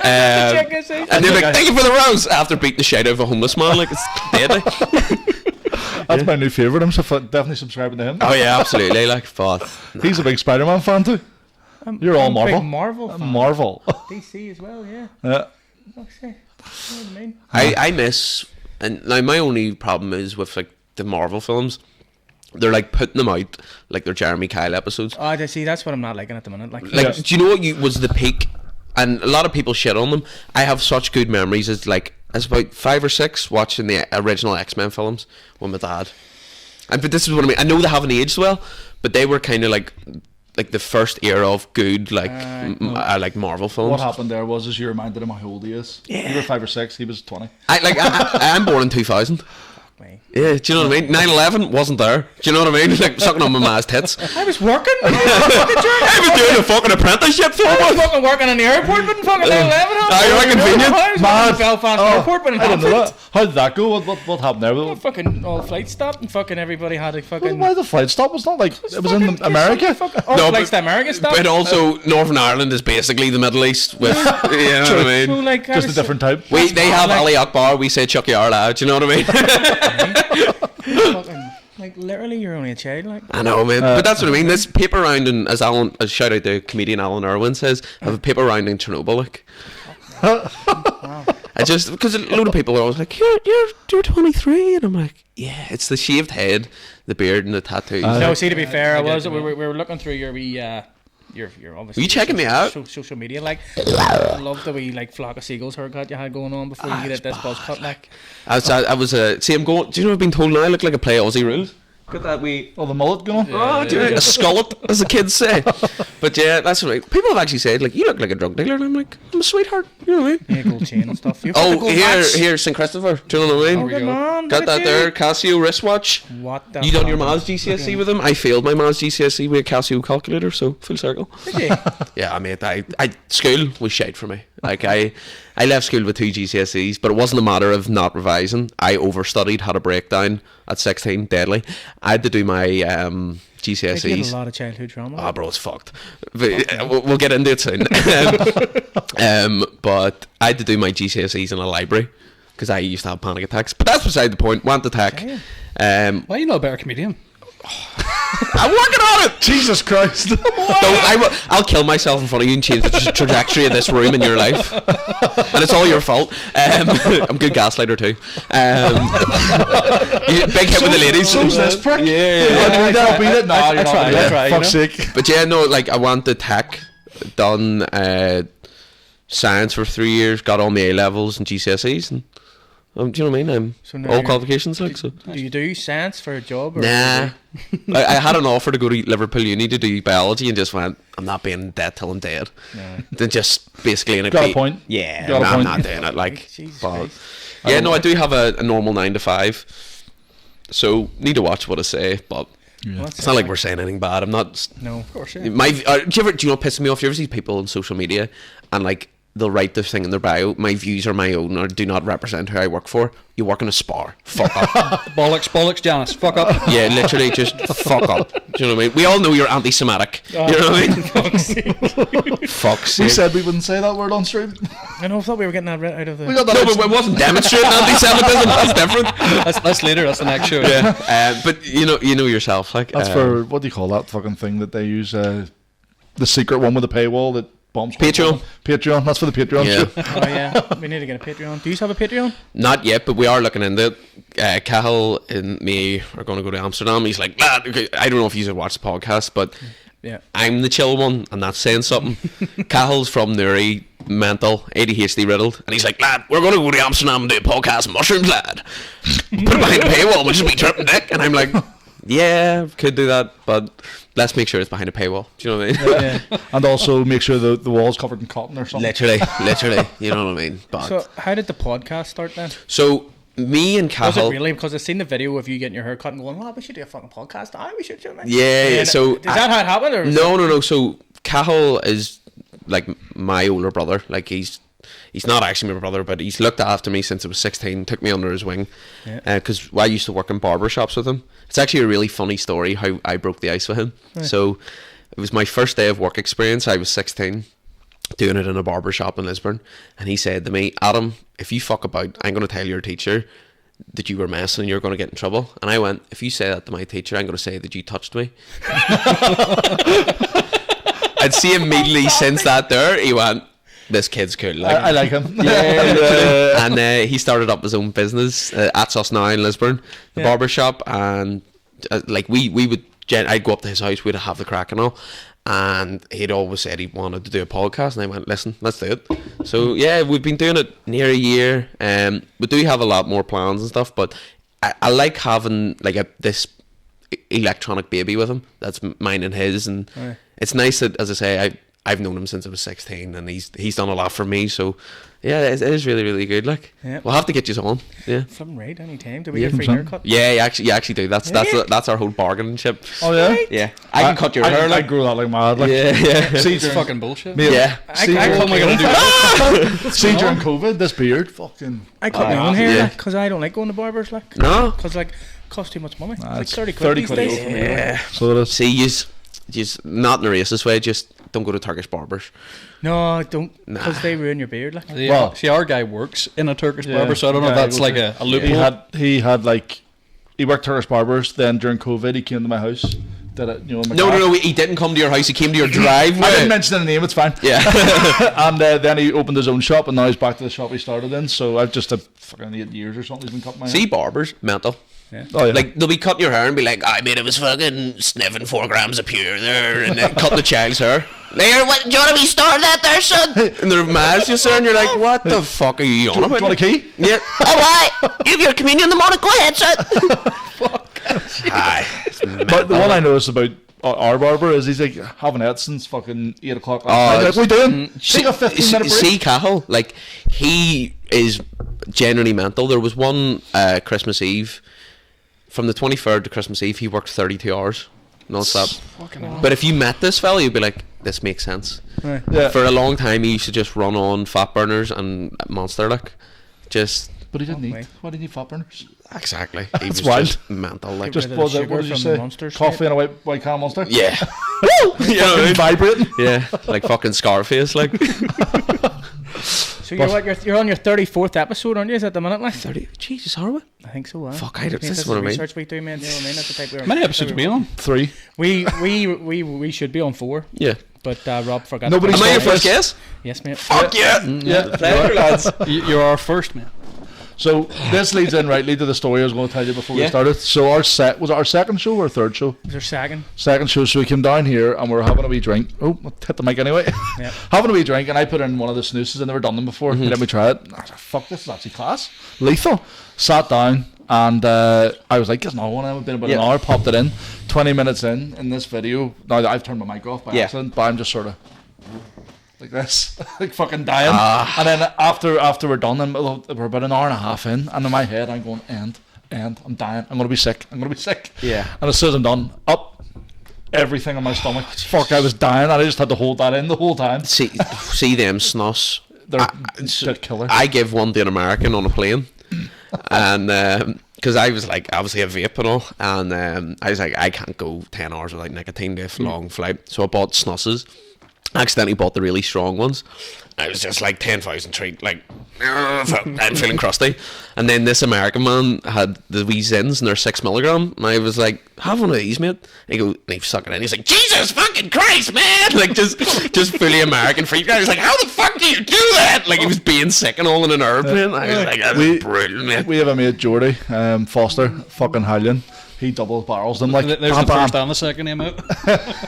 And they're like, "Thank you for the rose," after beating the shit out of a homeless man. Like, it's deadly. That's my new favourite. I'm definitely subscribing to him. Oh yeah, absolutely. Like, fuck. He's a big Spider-Man fan too. You're all I'm a Marvel. big Marvel fan. Marvel. DC as well, yeah. Yeah. Okay. What do you mean? I miss, and now my only problem is with like the Marvel films. They're like putting them out like they're Jeremy Kyle episodes. Oh, I see. That's what I'm not liking at the minute. Like, Like, do you know what was the peak? And a lot of people shit on them. I have such good memories. It's like as about 5 or 6 watching the original X-Men films with my dad. And but this is what I mean. I know they haven't aged well, but they were kind of like the first era of good like Marvel films. What happened there was you reminded him how old he is. Yeah. You were 5 or 6. He was 20. I'm born in 2000. me. Yeah, do you know what I mean? 9/11 wasn't there. Do you know what I mean? Like sucking on my ma's tits. I was working. I was doing a fucking apprenticeship for I was it. fucking working in the airport, but fucking 9/11. You're convenient. I was working in Belfast airport, but in I don't know Belfast. that. How did that go? What happened there? Fucking all flights stopped and fucking everybody had a fucking. Why the flight stop? Was not like it was in America. All No, flights to America stopped. But also, Northern Ireland is basically the Middle East with, you know what I So, mean? like, I Just a was- different type. They have Ali Akbar, we say Chucky Arla, do you know what I mean? fucking, like literally, you're only a child. Like, I know, man. But that's what I mean. This paper rounding, as shout out to comedian Alan Irwin says, I have a paper rounding Chernobyl, like. I just, because a load of people are always like, you're 23, and I'm like, yeah, it's the shaved head, the beard, and the tattoos. no, see, to be fair, we were looking through your wee. You're obviously. Were you checking me out? Social media, like, I love the wee like flock of seagulls haircut you had going on before you get this buzz cut, like. I was see, I'm going. Do you know what I've been told now? I look like I play Aussie rules. Got that wee. Oh, the mullet going. Oh, dude, a skullet, as the kids say. But yeah, that's right. People have actually said, like, you look like a drug dealer, and I'm like, I'm a sweetheart. You know what I mean? Yeah, gold chain and stuff. You've got the Oh, gold here, watch. St. Christopher. Do you know what I mean? Oh, good man. Got look that at there, you. Casio wristwatch. What the? You done your fuck? maths GCSE with him? I failed my maths GCSE with a Casio calculator, so full circle. Did you? Yeah, I mean, school was shite for me. Like, I left school with 2 GCSEs, but it wasn't a matter of not revising. I overstudied, had a breakdown at 16, deadly. I had to do my You had a GCSEs. lot of childhood trauma. Ah, bro, it's fucked. But, we'll get into it soon. But I had to do my GCSEs in a library because I used to have panic attacks. But that's beside the point. Want to attack. Damn. Why are you not a better comedian? I'm working on it. Jesus Christ! I'll kill myself in front of you and change the trajectory of this room in your life, and it's all your fault. I'm a good gaslighter too. Big hit with the ladies. So's this prick. I try, Fuck's sake. But yeah, no, like I wanted tech, done science for 3 years, got all my A levels and GCSEs, and do you know what I mean? So now all you're- qualifications, like so. Do you do science for a job? Or Nah, I had an offer to go to Liverpool Uni to do biology, and just went, I'm not being in debt till I'm dead. No. Then just basically in a Got a point. Yeah, Got a I'm point. not doing it. Like, Jesus but- Christ. yeah, no, I do have a normal 9 to 5, so need to watch what I say. But Well, it's not like we're saying anything bad. I'm not. No, of course. Yeah. Do you know what pisses me off? Do you ever see people on social media and like they'll write this thing in their bio, my views are my own or do not represent who I work for? You work in a spar. Fuck up. Bollocks, Janice. Fuck up. Yeah, literally just fuck up. Do you know what I mean? We all know you're anti-Semitic. You know what I mean? Fuck's sake. We said we wouldn't say that word on stream. I know. I thought we were getting that out of the. We got No, that. but it wasn't demonstrating anti-Semitism. That's different. That's later. That's the next show. Yeah, but you know yourself. Like That's for what do you call that fucking thing that they use? The secret one with the paywall that bombs. Patreon. Patreon. That's for the Patreon. Yeah. show. Oh yeah, we need to get a Patreon. Do you have a Patreon? Not yet, but we are looking into it. Cahill and me are going to go to Amsterdam. He's like, lad, okay, I don't know if you should watch the podcast, but Yeah. I'm the chill one, and that's saying something. Cahill's from Newry, mental, ADHD riddled, and he's like, lad, we're going to go to Amsterdam and do a podcast, mushrooms, lad. Put it behind a paywall, we'll just be tripping dick. And I'm like, yeah, could do that, but let's make sure it's behind a paywall. Do you know what I mean? Yeah. And also make sure the wall's covered in cotton or something. Literally, you know what I mean? But So how did the podcast start then? so me and Was Cahill. it really? Because I've seen the video of you getting your hair cut and going, "Oh, we should do a fucking podcast." We should do it. Yeah, so is that how it happened? Or No. So Cahill is like my older brother. Like he's not actually my brother, but he's looked after me since I was 16. Took me under his wing because I used to work in barber shops with him. It's actually a really funny story how I broke the ice with him. So it was my first day of work experience. I was 16, doing it in a barber shop in Lisburn, and he said to me, Adam, if you fuck about, I'm going to tell your teacher that you were messing and you're going to get in trouble. And I went, if you say that to my teacher, I'm going to say that you touched me. And see immediately since that there, he went, this kid's cool. I like him. And he started up his own business at us now in Lisburn, the barber shop, and like we would. I'd go up to his house, we'd have the crack and all, and he'd always said he wanted to do a podcast, and I went, listen, let's do it. So yeah, we've been doing it near a year. We do have a lot more plans and stuff, but I like having like this electronic baby with him that's mine and his, and it's nice that, as I say, I've known him since I was 16, and he's done a lot for me. So yeah, it is really, really good. Like, we'll have to get you on. Yeah, from right any time. Do we get free haircut? Yeah, you actually do. That's our whole bargaining chip. Oh yeah, yeah. I can cut your hair. I grew that like mad. Like, yeah. See, it's fucking bullshit. Yeah. How am I gonna do that? See, during COVID, this beard, fucking. I cut my own hair because I don't like going to barbers. Like, no, because like, it costs too much money. It's like 30 30 quid these quid. days. Yeah. So it is. See, just not in a racist way. Just don't go to Turkish barbers. No, don't, because they ruin your beard. Like, Well, see, our guy works in a Turkish barber, so I don't know if that's like a loophole. He worked Turkish barbers. Then during COVID, he came to my house. Did it, you know? No, he didn't come to your house. He came to your driveway. I didn't mention the name. It's fine. Yeah. And then he opened his own shop, and now he's back to the shop he started in. So I've just had fucking 8 years or something. He's been cutting my hair. See, barbers mental. Yeah. Oh, yeah. Like, they'll be cutting your hair and be like, I made it was fucking sniffing 4 grams of pure there, and then cutting the child's hair. There, what, do you want to be starting that there, son? And they're mad just there, and you're like, what the fuck are you on Do you about? want a key? Yeah. Alright, you have your communion in the morning, go ahead, son. Aye. But the one I noticed about our barber is he's like having Edson's fucking 8 o'clock last night. Like, what are we doing? Take a 15-minute break. See, Cahill, like, he is genuinely mental. There was one Christmas Eve, from the 23rd to Christmas Eve, he worked 32 hours non-stop. But if you met this fella, you'd be like, this makes sense. Right. Yeah. For a long time, he used to just run on fat burners and Monster, like, just... But he didn't eat. Why did he eat fat burners? Exactly. He was wild. just mental, like... Get Just rid of the what did you sugar from say? the Monsters, Coffee and a white can Monster? Yeah. Woo! You know what I mean? Vibrating. Yeah, like fucking Scarface, like... So you're on your 34th episode, aren't you? Is that the minute, like? 30... Jesus, are we? I think so. Fuck, this is what I mean. Research we do, man. You know what I mean? That's the type How many episodes are we on? 3. We should be on 4, Yeah. but Rob forgot. Nobody's Am I your Yes. first guest? Yes, mate. Fuck yeah! Yeah. Pleasure, lads. You're our first man. So this leads in rightly to the story I was going to tell you before we started. So was it our second show or third show? They're sagging. Second show. So we came down here and we were having a wee drink. Oh, I hit the mic anyway. Yeah. Having a wee drink, and I put in one of the snoozes. I've never done them before. Let me try it. I was like, fuck, this is actually class. Lethal. Sat down and I was like, there's another one. I've been about an hour. Popped it in. 20 minutes in this video. Now that I've turned my mic off by accident, but I'm just sort of like this, like fucking dying. And then after we're done, and we're about an hour and a half in, and in my head I'm going, end, I'm dying, I'm gonna be sick. Yeah. And as soon as I'm done, up everything on my stomach. Fuck, I was dying, and I just had to hold that in the whole time. See them snuss. They're killer. I give one to an American on a plane, and because I was like obviously a vape and all, and I was like, I can't go 10 hours without nicotine to a long flight, so I bought snusses. I accidentally bought the really strong ones. I was just like 10,000 treat, like I'm feeling crusty. And then this American man had the wee Zins and they're 6 milligram, and I was like, have one of these, mate. And he was sucking it in. He's like, Jesus fucking Christ, man! Like just fully American freak. I was like, how the fuck do you do that? Like he was being sick and all in an airplane. I was like, that's brutal, man. We have a mate, Geordie Foster, fucking Hallion. He double barrels them like. There's the first and the second name out.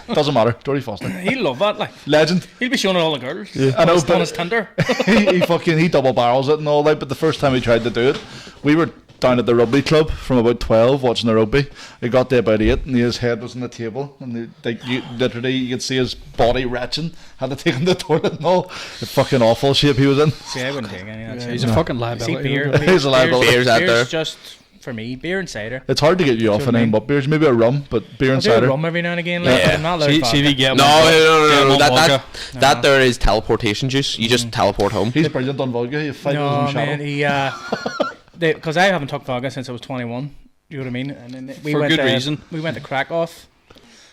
Doesn't matter. Geordie Foster. He'll love that, like. Legend. He'll be showing it all the girls. Yeah. I know, on his Tinder. he double barrels it and all that. But the first time we tried to do it, we were down at the rugby club from about 12 watching the rugby. He got to about 8 and his head was on the table, and you could see his body retching. Had to take him to the toilet and all. The fucking awful shape he was in. See, I wouldn't take any of that shit. He's a fucking See, liability. beer. He's a liability. Beer's out there. Beer's just, for me, beer and cider. It's hard to get you off what an I name mean? up beers. Maybe a rum, but beer and I'll do cider. a rum every now and again. Like, Yeah. I'm not allowed See vodka. if you get No, vodka. that there is teleportation juice. You just teleport home. He's brilliant on vodka. You fight with his No, own shadow. man, because I haven't took vodka since I was 21. Do you know what I mean? And then For good reason. We went to Krakow,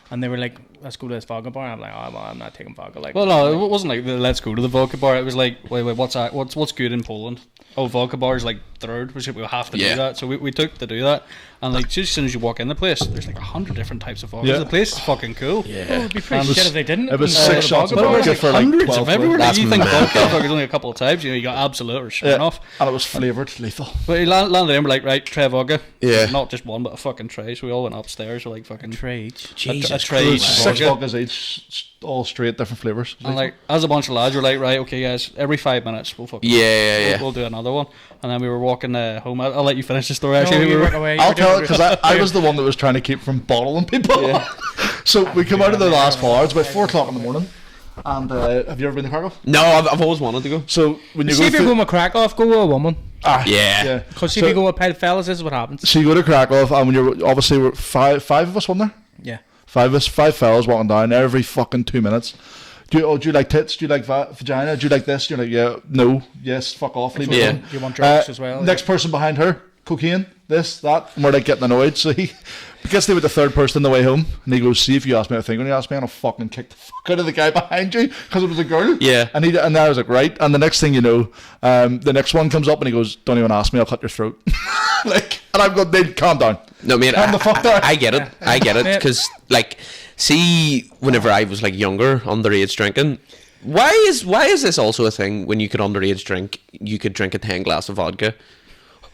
and they were like, let's go to this vodka bar. I'm like, oh, well, I'm not taking vodka. Like, Well, no, it wasn't like let's go to the vodka bar. It was like, wait, what's good in Poland? Oh, vodka bar is like third. We have to do that. So we took to do that. And like, just as soon as you walk in the place, there's like 100 different types of vodkas. The place is fucking cool. Yeah. Oh, it'd be pretty shit if they didn't. It was 6 shots of But it was vodka like for like hundreds 12 of everywhere. That's You think mad. vodka fucking only a couple of types. You got Absolute or Smirnoff. And it was flavoured lethal. But he landed in, we're like, right, tray vodka. Yeah. Not just one, but a fucking tray. So we all went upstairs with like fucking Trades. a Jesus tray It each was of 6 vodka. vodkas each, all straight, different flavours. And like, as a bunch of lads, we're like, right, okay, guys, every 5 minutes we'll fucking we'll do another one. And then we were walking home. I'll let you finish the story. Actually, we were, I'll tell it because I was the one that was trying to keep from bottling people. So we come out of the last bar. It's about 4 o'clock in the morning. And have you ever been to Hackles? No, I've always wanted to go. So when you See go if you're going with Krakow, go with a woman. Yeah. Because if you go with pale fellas, this is what happens. So you go to Krakow, and when you're obviously we're five of us, wasn't there? Yeah. 5 of us, 5 fellas walking down every fucking 2 minutes. Do you like tits? Do you like vagina? Do you like this? You're like, yeah, no, yes, fuck off, leave me Yeah. alone. You want drugs as well. Next person behind her, cocaine, this, that, and we're like getting annoyed. So he gets there with the third person on the way home, and he goes, "See if you ask me a thing when you ask me, and I'll fucking kick the fuck out of the guy behind you because it was a girl." Yeah. And then I was like, right. And the next thing you know, the next one comes up and he goes, "Don't even ask me, I'll cut your throat." Like, and I'm going, "Dude, calm down." No, mate, Calm the fuck down. I get it. I get it. Because, like, see, whenever I was, like, younger, underage drinking, why is this also a thing when you could underage drink, you could drink a 10 glass of vodka?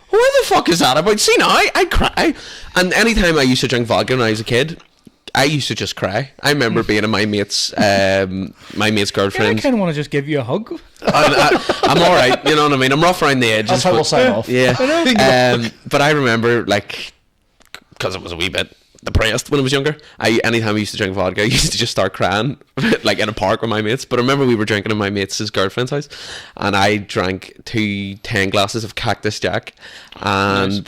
Why the fuck is that about? See, now, I cry. And anytime I used to drink vodka when I was a kid, I used to just cry. I remember being in my mate's girlfriend. I kind of want to just give you a hug. I'm all right, you know what I mean. I'm rough around the edges. That's how we'll sign off. Yeah, but I remember, like, because I was a wee bit depressed when I was younger. Anytime I used to drink vodka, I used to just start crying, like in a park with my mates. But I remember we were drinking in my mate's girlfriend's house, and I drank 10 glasses of Cactus Jack, and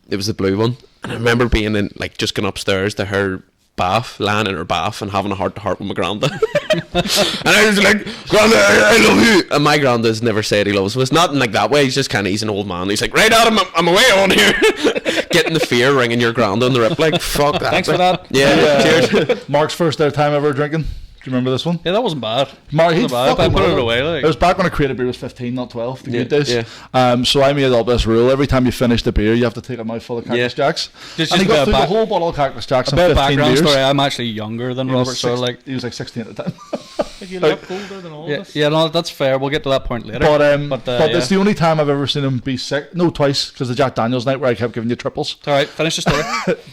it was the blue one. And I remember being in, like, just going upstairs to her bath, lying in her bath and having a heart-to-heart with my granda. And I was like, "Granda, I love you." And my granda's never said he loves me. It's not in like that way. He's just kind of, he's an old man. He's like, "Right, Adam, I'm away on here." Getting the fear, ringing your granda on the rip. Like, fuck that. Thanks for that. Yeah, cheers. Mark's first time ever drinking. Do you remember this one? Yeah, that wasn't bad. Mark, It wasn't bad. I put it away. Like. It was back when I created beer was 15, not 12. The good days. yeah. So I made up this rule: every time you finish the beer, you have to take a mouthful of Cactus Jacks. Just And he a bit got of through the whole bottle of Cactus Jacks in bit 15 of background beers. story. I'm actually younger than Robert, so like he was like 16 at the time. But you look older than all of us. yeah, no, that's fair. We'll get to that point later. But it's the only time I've ever seen him be sick. No, twice, because the Jack Daniels night where I kept giving you triples. All right, finish the story.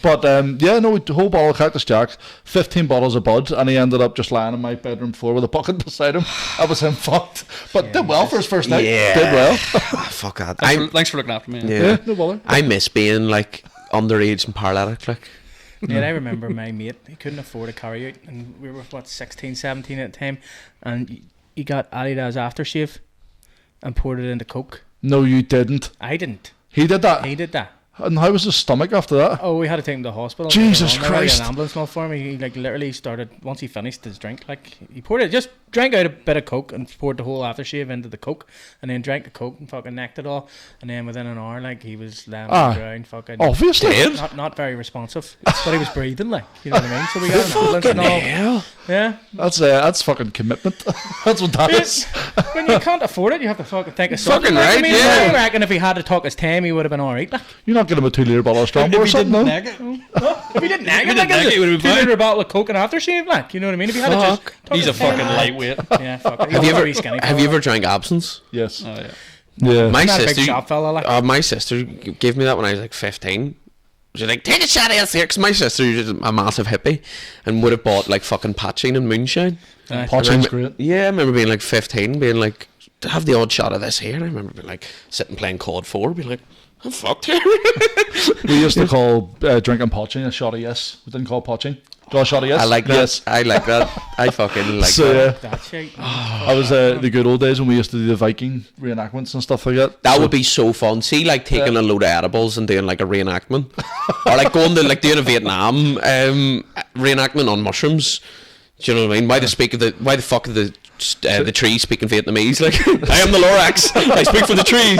But the whole bottle of Cactus Jacks, 15 bottles of Bud, and he ended up just lying on my bedroom floor with a bucket beside him. That was him fucked, but did well for his first night. Yeah. Did well. Fuck that. Thanks for looking after me. Yeah. No bother. I miss being, like, underage and paralytic. Like, Yeah, I remember my mate, he couldn't afford a carry out, and we were, 16, 17 at the time, and he got Adidas aftershave and poured it into Coke. No, you didn't. I didn't. He did that. He did that. And how was his stomach after that? Oh, we had to take him to the hospital. Jesus Later on, Christ. an ambulance call for him. He like literally started, once he finished his drink, like he poured it, just drank out a bit of Coke and poured the whole aftershave into the Coke, and then drank the Coke and fucking necked it all, and then within an hour, like, he was laying on the ground, fucking Obviously. not very responsive, but he was breathing, like, you know what I mean? So we got an ambulance and all. hell. Yeah. That's fucking commitment. That's what that is. When you can't afford it, you have to fucking take a Fucking something. right, I mean, yeah. I reckon if he had to talk his time, he would have been alright. Like. You're not getting him a 2 litre bottle of Strongbow or something, no? If he didn't nag it, didn't like, nag it, he would have been 2 fine. litre bottle of Coke and aftershave, like, you know what I mean? If he had to just talk He's a his time, fucking like. lightweight. Yeah, fuck it. Have you ever drank absinthe? Yes. Oh yeah. Yeah. My Not a big sister, shop fella, like. my sister gave me that when I was like 15. She's like, "Take a shot of this here," because my sister is a massive hippie and would have bought like fucking Patching and moonshine. Potching's great. Yeah, I remember being like 15, being like, "To have the odd shot of this here." And I remember being like sitting playing COD 4, being like, "I'm fucked here." We used to call drinking Potching a shot of yes. We didn't call Potching. Do a shot of yes? I like that. Yes. I like that. I fucking like So, that. yeah. That shit. I was the good old days when we used to do the Viking reenactments and stuff like that. That would be so fun. See, like taking a load of edibles and doing like a reenactment, or like going to like doing a Vietnam reenactment on mushrooms. Do you know what I mean? Why the fuck are the the trees speaking Vietnamese. Like, I am the Lorax. I speak for the trees.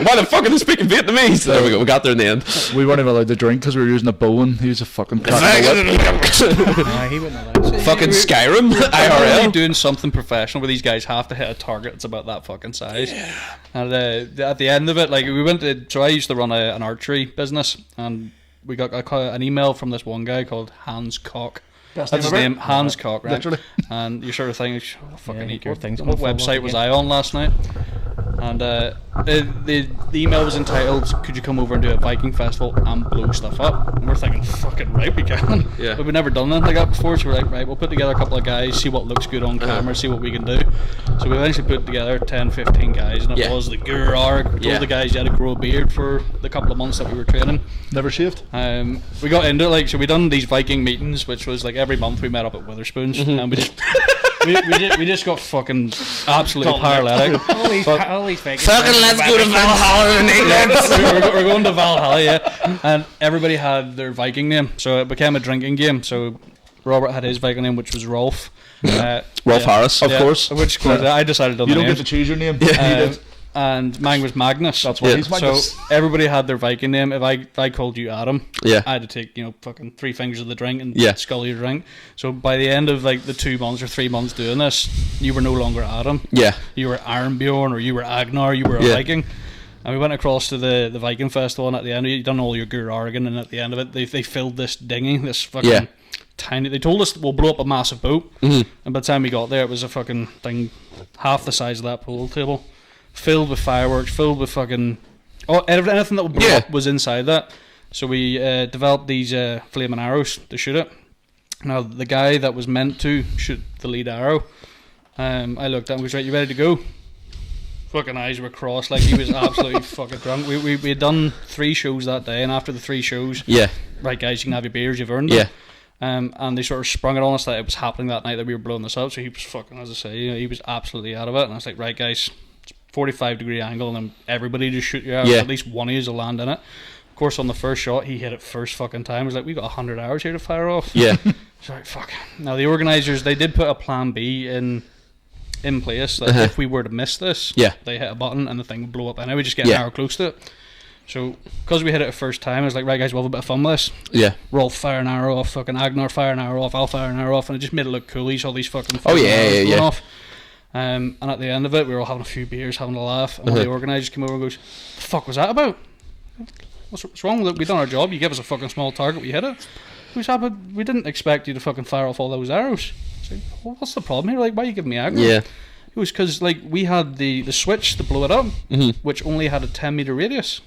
Why the fuck are they speaking Vietnamese? There we go. We got there in the end. We weren't even allowed to drink because we were using a bow, and he was a fucking He wouldn't allow it. Fucking Skyrim. Really IRL. doing something professional where these guys have to hit a target that's about that fucking size. Yeah. And at the end of it, like, we went to. So I used to run an archery business, and we got an email from this one guy called Hans Cock. That's his name, Hans Cock, right? Literally. And you're sort of thinking, fucking what website was I on last night? And the email was entitled, "Could you come over and do a Viking Festival and blow stuff up?" And we're thinking, fucking right, we can. Yeah. But we've never done anything like that before, so we're like, right, we'll put together a couple of guys, see what looks good on camera, see what we can do. So we eventually put together 10, 15 guys, and it was the Gur Arg. We told the guys you had to grow a beard for the couple of months that we were training. Never shaved. We got into it, like, so we done these Viking meetings, which was like every month we met up at Witherspoon's, and we just we just got fucking absolutely paralytic. All these Vikings. Fucking let's go to Valhalla in England. We're going to Valhalla, yeah. And everybody had their Viking name, so it became a drinking game. So Robert had his Viking name, which was Rolf. Rolf Harris, of course. Which I decided on You the don't name. get to choose your name. Yeah, you did. And mine was Magnus. That's why he's Magnus. So everybody had their Viking name. If I called you Adam, Yeah. I had to take, fucking 3 fingers of the drink and Yeah. scull your drink. So by the end of like the 2 months or 3 months doing this, you were no longer Adam. Yeah. You were Arnbjorn, or you were Agnar, you were a Viking. And we went across to the Viking Festival, and at the end, you done all your Gur Argan, and at the end of it, they filled this dinghy, this fucking tiny. They told us we'll blow up a massive boat, and by the time we got there, it was a fucking thing half the size of that pool table, filled with fireworks, filled with fucking anything that would blow up was inside that. So we developed these flaming arrows to shoot it. Now the guy that was meant to shoot the lead arrow, I looked at him and was right, you ready to go? Fucking eyes were crossed, like he was absolutely fucking drunk. We had done 3 shows that day, and after the 3 shows, right guys, you can have your beers, you've earned it. And they sort of sprung it on us that it was happening that night that we were blowing this up. So he was fucking, as I say, he was absolutely out of it. And I was like, right guys, it's 45-degree angle, and then everybody just shoot your arrows. At least one of you will land in it. Of course, on the first shot, he hit it first fucking time. I was like, we got 100 hours here to fire off. Yeah. So like, fuck. Now the organisers, they did put a plan B in place that if we were to miss this, they hit a button and the thing would blow up anyway, just get an arrow close to it. So because we hit it the first time, I was like, right guys, we'll have a bit of fun with this. Yeah. Rolf fire an arrow off, fucking Agnar fire an arrow off, I'll fire an arrow off, and it just made it look cool. You saw these fucking arrows going off. And at the end of it, we were all having a few beers, having a laugh, and one of the organisers came over and goes, the fuck was that about? What's wrong with it? We done our job, you gave us a fucking small target, we hit it. We didn't expect you to fucking fire off all those arrows. Like, well, what's the problem here? Like, why are you giving me aggro? Yeah. It was because, like, we had the switch to blow it up, which only had a 10-metre radius.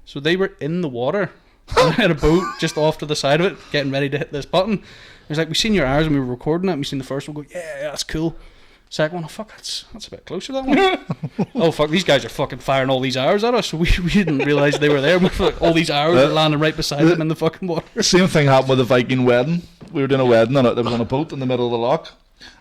So they were in the water and had a boat just off to the side of it, getting ready to hit this button. It was like, we seen your arrows and we were recording it, and we seen the first one go, yeah, that's cool. Second one, oh fuck, that's a bit closer, that one. Oh fuck, these guys are fucking firing all these arrows at us. So we didn't realise they were there. We like, all these arrows were landing right beside them in the fucking water. Same thing happened with the Viking wedding. We were doing a wedding and it was on a boat in the middle of the loch,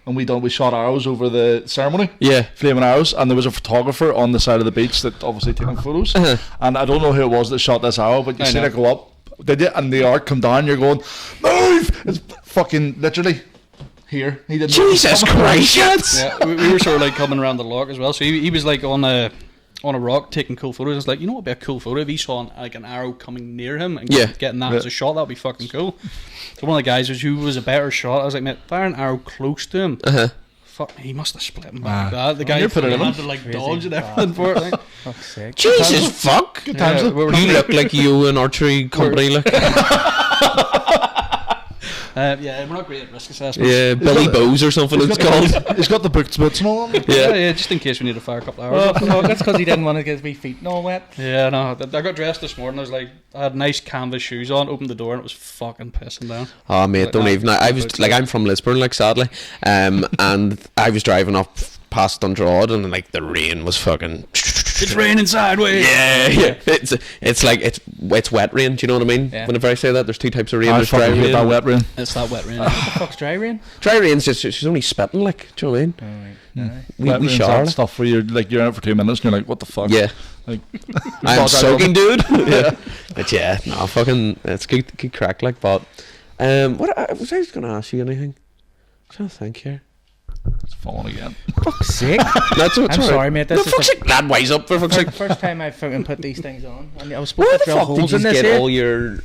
and we shot arrows over the ceremony. Yeah, flaming arrows, and there was a photographer on the side of the beach that obviously taking photos. And I don't know who it was that shot this arrow, but you see it go up. They did, and the arc come down. You're going, move! It's fucking literally. Here, he didn't. Jesus Christ! Yeah, we were sort of like coming around the lock as well. So he was like on a rock taking cool photos. It's like, you know what would be a cool photo if he saw like an arrow coming near him and getting that as a shot. That'd be fucking cool. So one of the guys who was a better shot, I was like, mate, fire an arrow close to him. Fuck me, he must have split him back like that. The guy had to like dodge and everything for it. Like, fuck's sake. Jesus fuck! Good times. You look like you an archery company, like. Yeah, we're not great at risk assessment. Yeah, Billy Bowes or something it's called. He's got the boots and all. Yeah, just in case we need to fire a couple of hours. Oh, that's because he didn't want to get his feet all wet. Yeah, no, I got dressed this morning. I had nice canvas shoes on, opened the door, and it was fucking pissing down. Oh mate, don't even. I was like, I'm from Lisburn, like, sadly, and I was driving up past Dundrod, and like the rain was fucking. It's raining sideways. Yeah. It's like it's wet rain. Do you know what I mean? Yeah. Whenever I say that, there's 2 types of rain. There's dry rain. That wet rain. It's that wet rain. What the fuck's dry rain? Dry rain's just she's only spitting, like. Do you know what I mean? We shower stuff where you're in it for 2 minutes and you're like, what the fuck? Yeah. Like, I'm soaking, dude. Yeah. But yeah, no, fucking, it's good crack, like. But what was I just gonna ask you anything? I'm trying to think here. It's falling again. Fuck's sake. That's what. I'm sorry, mate. No, This is fuck's the sake, lad, wise up for fuck's sake. first time I fucking put these things on. And I was supposed Where to the drill fuck did holes you in this get here. all your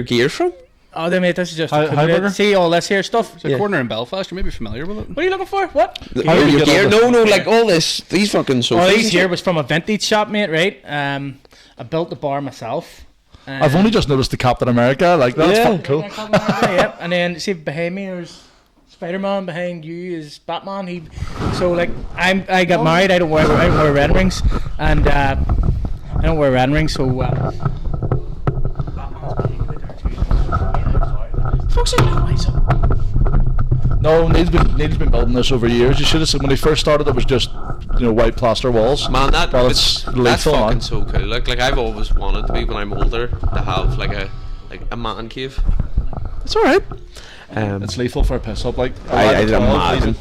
gear from? Oh, then, mate, this is just Hi- a cool Hamburger? bit. See all this here stuff? It's a corner in Belfast. You may be familiar with it. What are you looking for? What? How did you Your get gear? all No, this? like all this. These fucking sofas. Oh, and these shit. here was from a vintage shop, mate, right? I built the bar myself. I've only just noticed the Captain America. Like that's Yeah. fucking cool. Yep. And then, see, behind me there's Spider-Man, behind you is Batman. So like I got married. I don't wear wedding rings, and I don't wear wedding rings. So Batman's behind me there too. Fuck's sake, no, eyes up. No, Neil's been building this over years. You should have seen when he first started. It was just white plaster walls. Man, Well, that's lethal, fucking man. so cool. Like I've always wanted to be when I'm older to have like a man cave. It's all right. It's lethal for a piss up. Like I'd 12, imagine.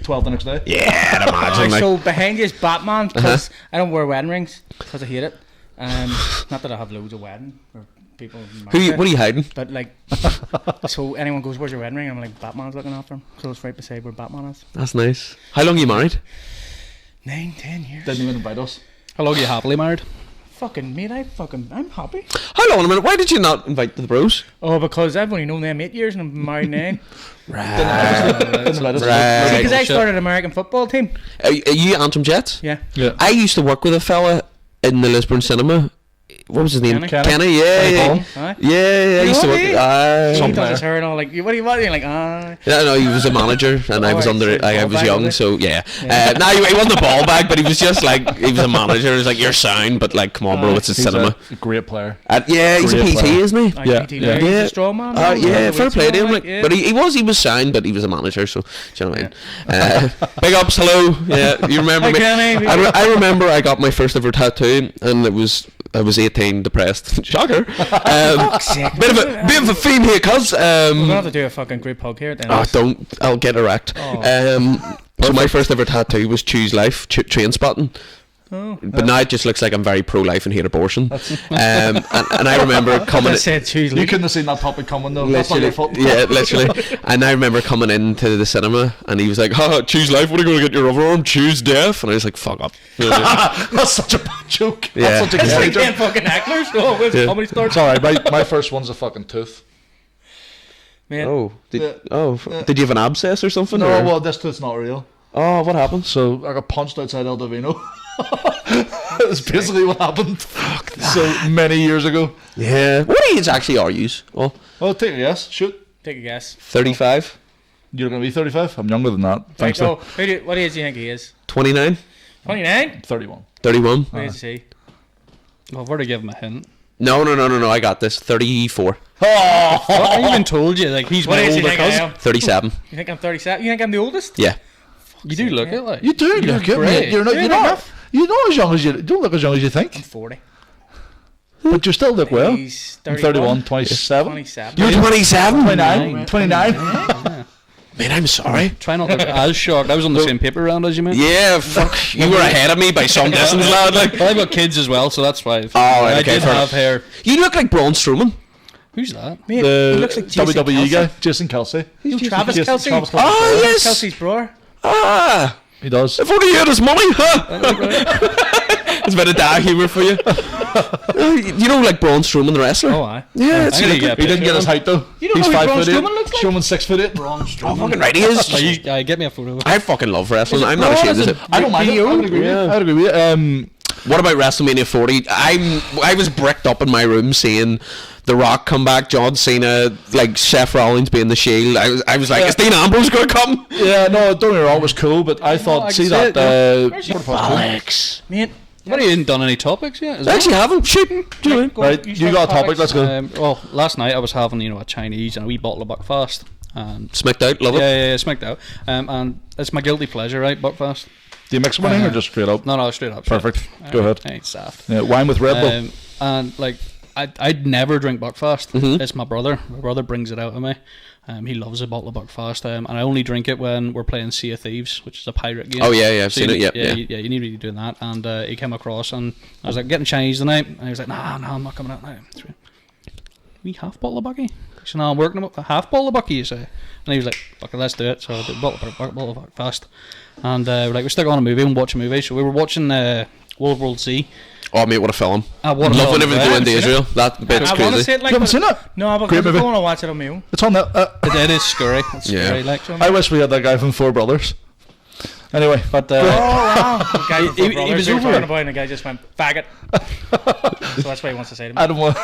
12 the next day. Yeah, I'd imagine. Like, So behind you is Batman because I don't wear wedding rings because I hate it. Not that I have loads of wedding or people. what are you hiding? But like, so anyone goes, "Where's your wedding ring?" I'm like, "Batman's looking after him." So it's right beside where Batman is. That's nice. How long are you married? 9-10 years. Didn't even invite us. How long are you happily married? Fucking mate, I'm happy. Hold on a minute. Why did you not invite the bros? Oh, because I've only known them 8 years and I'm married 9. Didn't invite us. Right. Because I bullshit. started an American football team. Are you Antrim Jets? Yeah. Yeah. I used to work with a fella in the Lisburn cinema. What was his name? Kenny? Kenny? Yeah, yeah. Paul? Aye. Yeah, I used to work. He does his hair and all like, what do you want? You're like, ah. No, he was a manager, and I was Alright, under. so I ball was bag, young, was it? so yeah. No, he wasn't a ball bag, but he was just like he was a manager. He was like, "You're sound, but like, come on, bro, it's a He's cinema." a great player. Yeah, he's a Great PT, player. isn't he? Yeah. Yeah. Yeah. He's a strong man. Yeah, fair play to him. Like, yeah. but he was sound, but he was a manager. So, do you know what I mean? Big ups, hello. Yeah, you remember Hi, me? Kenny. I remember I got my first ever tattoo, and I was 18, depressed. Shocker. sake. Bit of a theme here, cuz. We're gonna have to do a fucking group hug here then. I'll get erect. So my first ever tattoo was choose life, train spotting. Oh. But now it just looks like I'm very pro-life and hate abortion. And I remember coming. I said choose You life. couldn't have seen that topic coming though. That's not your fault. Yeah, literally. And I remember coming into the cinema, and he was like, "Oh, choose life. What are you going to get your other arm? Choose death." And I was like, "Fuck up." That's such a bad joke. Yeah. That's such a It's like good them joke. fucking hecklers. Oh, where's Yeah. comedy starts? It's alright. My first one's a fucking tooth. Man. Oh, Yeah. did you have an abscess or something? No, or? well, this tooth's not real. Oh, what happened? So I got punched outside El Davino. That's basically what happened. Fuck that. So many years ago. Yeah. What age actually are you? Oh, Oh, take a guess. Shoot. Take a guess. 35, You're going to be 35? I'm younger than that. Thanks Right, to what age do you think he is? 29, 29? 31. 31. What age is he? Well, I've already given him a hint. No. I got this. 34, I even told you, like, he's What my age do you older think I cousin. am? 37. You think I'm 37? You think I'm the oldest? Yeah. You do look it like. You do look it, great. mate. You're not. Yeah, You're not. enough. You know as young as you don't look as young as you think, 40. but you still look well. He's I'm 31. 31, 27, 27. You're 27. 29, 29. Man, I'm sorry. Try not to look as shocked. I was on the same paper round as you, mate. Yeah, fuck. You were ahead of me by some distance, lad. Like. Well, I've got kids as well, so that's why. right, I okay, did fair have enough. hair. You look like Braun Strowman. Who's that? Mate, The he looks like Jason WWE Kelce. guy, Jason Kelsey. He's Travis Jason- Kelce. Travis Kelce. Oh, yes. Kelsey's brother. Ah. He does. If only you had his money, huh? It's a bit of dark humour for you. You know, like Braun Strowman, the wrestler. Oh, aye. Yeah, it's I'm gonna like, get a He didn't picture get of his him. height though. You don't He's know who Braun 5'8". Strowman looks like? Strowman's 6'8". oh, fucking right, he is. Get me a photo. I fucking love wrestling. I'm not ashamed of it. I don't mind it. I would agree with you. I would agree with you. What about WrestleMania 40? I was bricked up in my room seeing The Rock come back, John Cena, like Seth Rollins being the Shield. I was like, is Dean Ambrose going to come? Yeah, no, don't get me wrong, it was cool, but I thought, I see can that, see it, Bollocks. Mate. What, you ain't done any topics yet? Is I it? actually haven't. Shooting. Do you know? right, you got a topic, let's go. Well, last night I was having, a Chinese and a wee bottle of Buckfast. And Smacked out, love it. yeah, smacked out. And it's my guilty pleasure, right, Buckfast? Do you mix one in or just straight up? No, straight up. Perfect, go ahead. Ain't soft. Yeah, wine with Red Bull. And like, I'd never drink Buckfast. Mm-hmm. It's my brother. My brother brings it out of me. He loves a bottle of Buckfast, and I only drink it when we're playing Sea of Thieves, which is a pirate game. Oh, yeah, I've seen it, yeah. You need to be doing that. And he came across, and I was like, getting Chinese tonight. And he was like, nah, I'm not coming out now. We half bottle of Bucky. He said, no, I'm working a half bottle of Bucky, you say. And he was like, fuck it, let's do it. So I did a bottle of fast. And we're like, we stick on a movie and watch a movie. So we were watching World War Z. Oh mate, what a film! Love whenever they go into Israel. That bit's I want to crazy. see it. Like, You haven't seen it? No, but Great I movie. want to watch it on my own. It's on that. It is scary. It's Yeah. scary. Like, I wish we had that guy from Four Brothers. Anyway, but Oh wow! The guy from He Brothers was they were over. talking about, and the guy just went faggot. So that's what he wants to say to me. I don't want.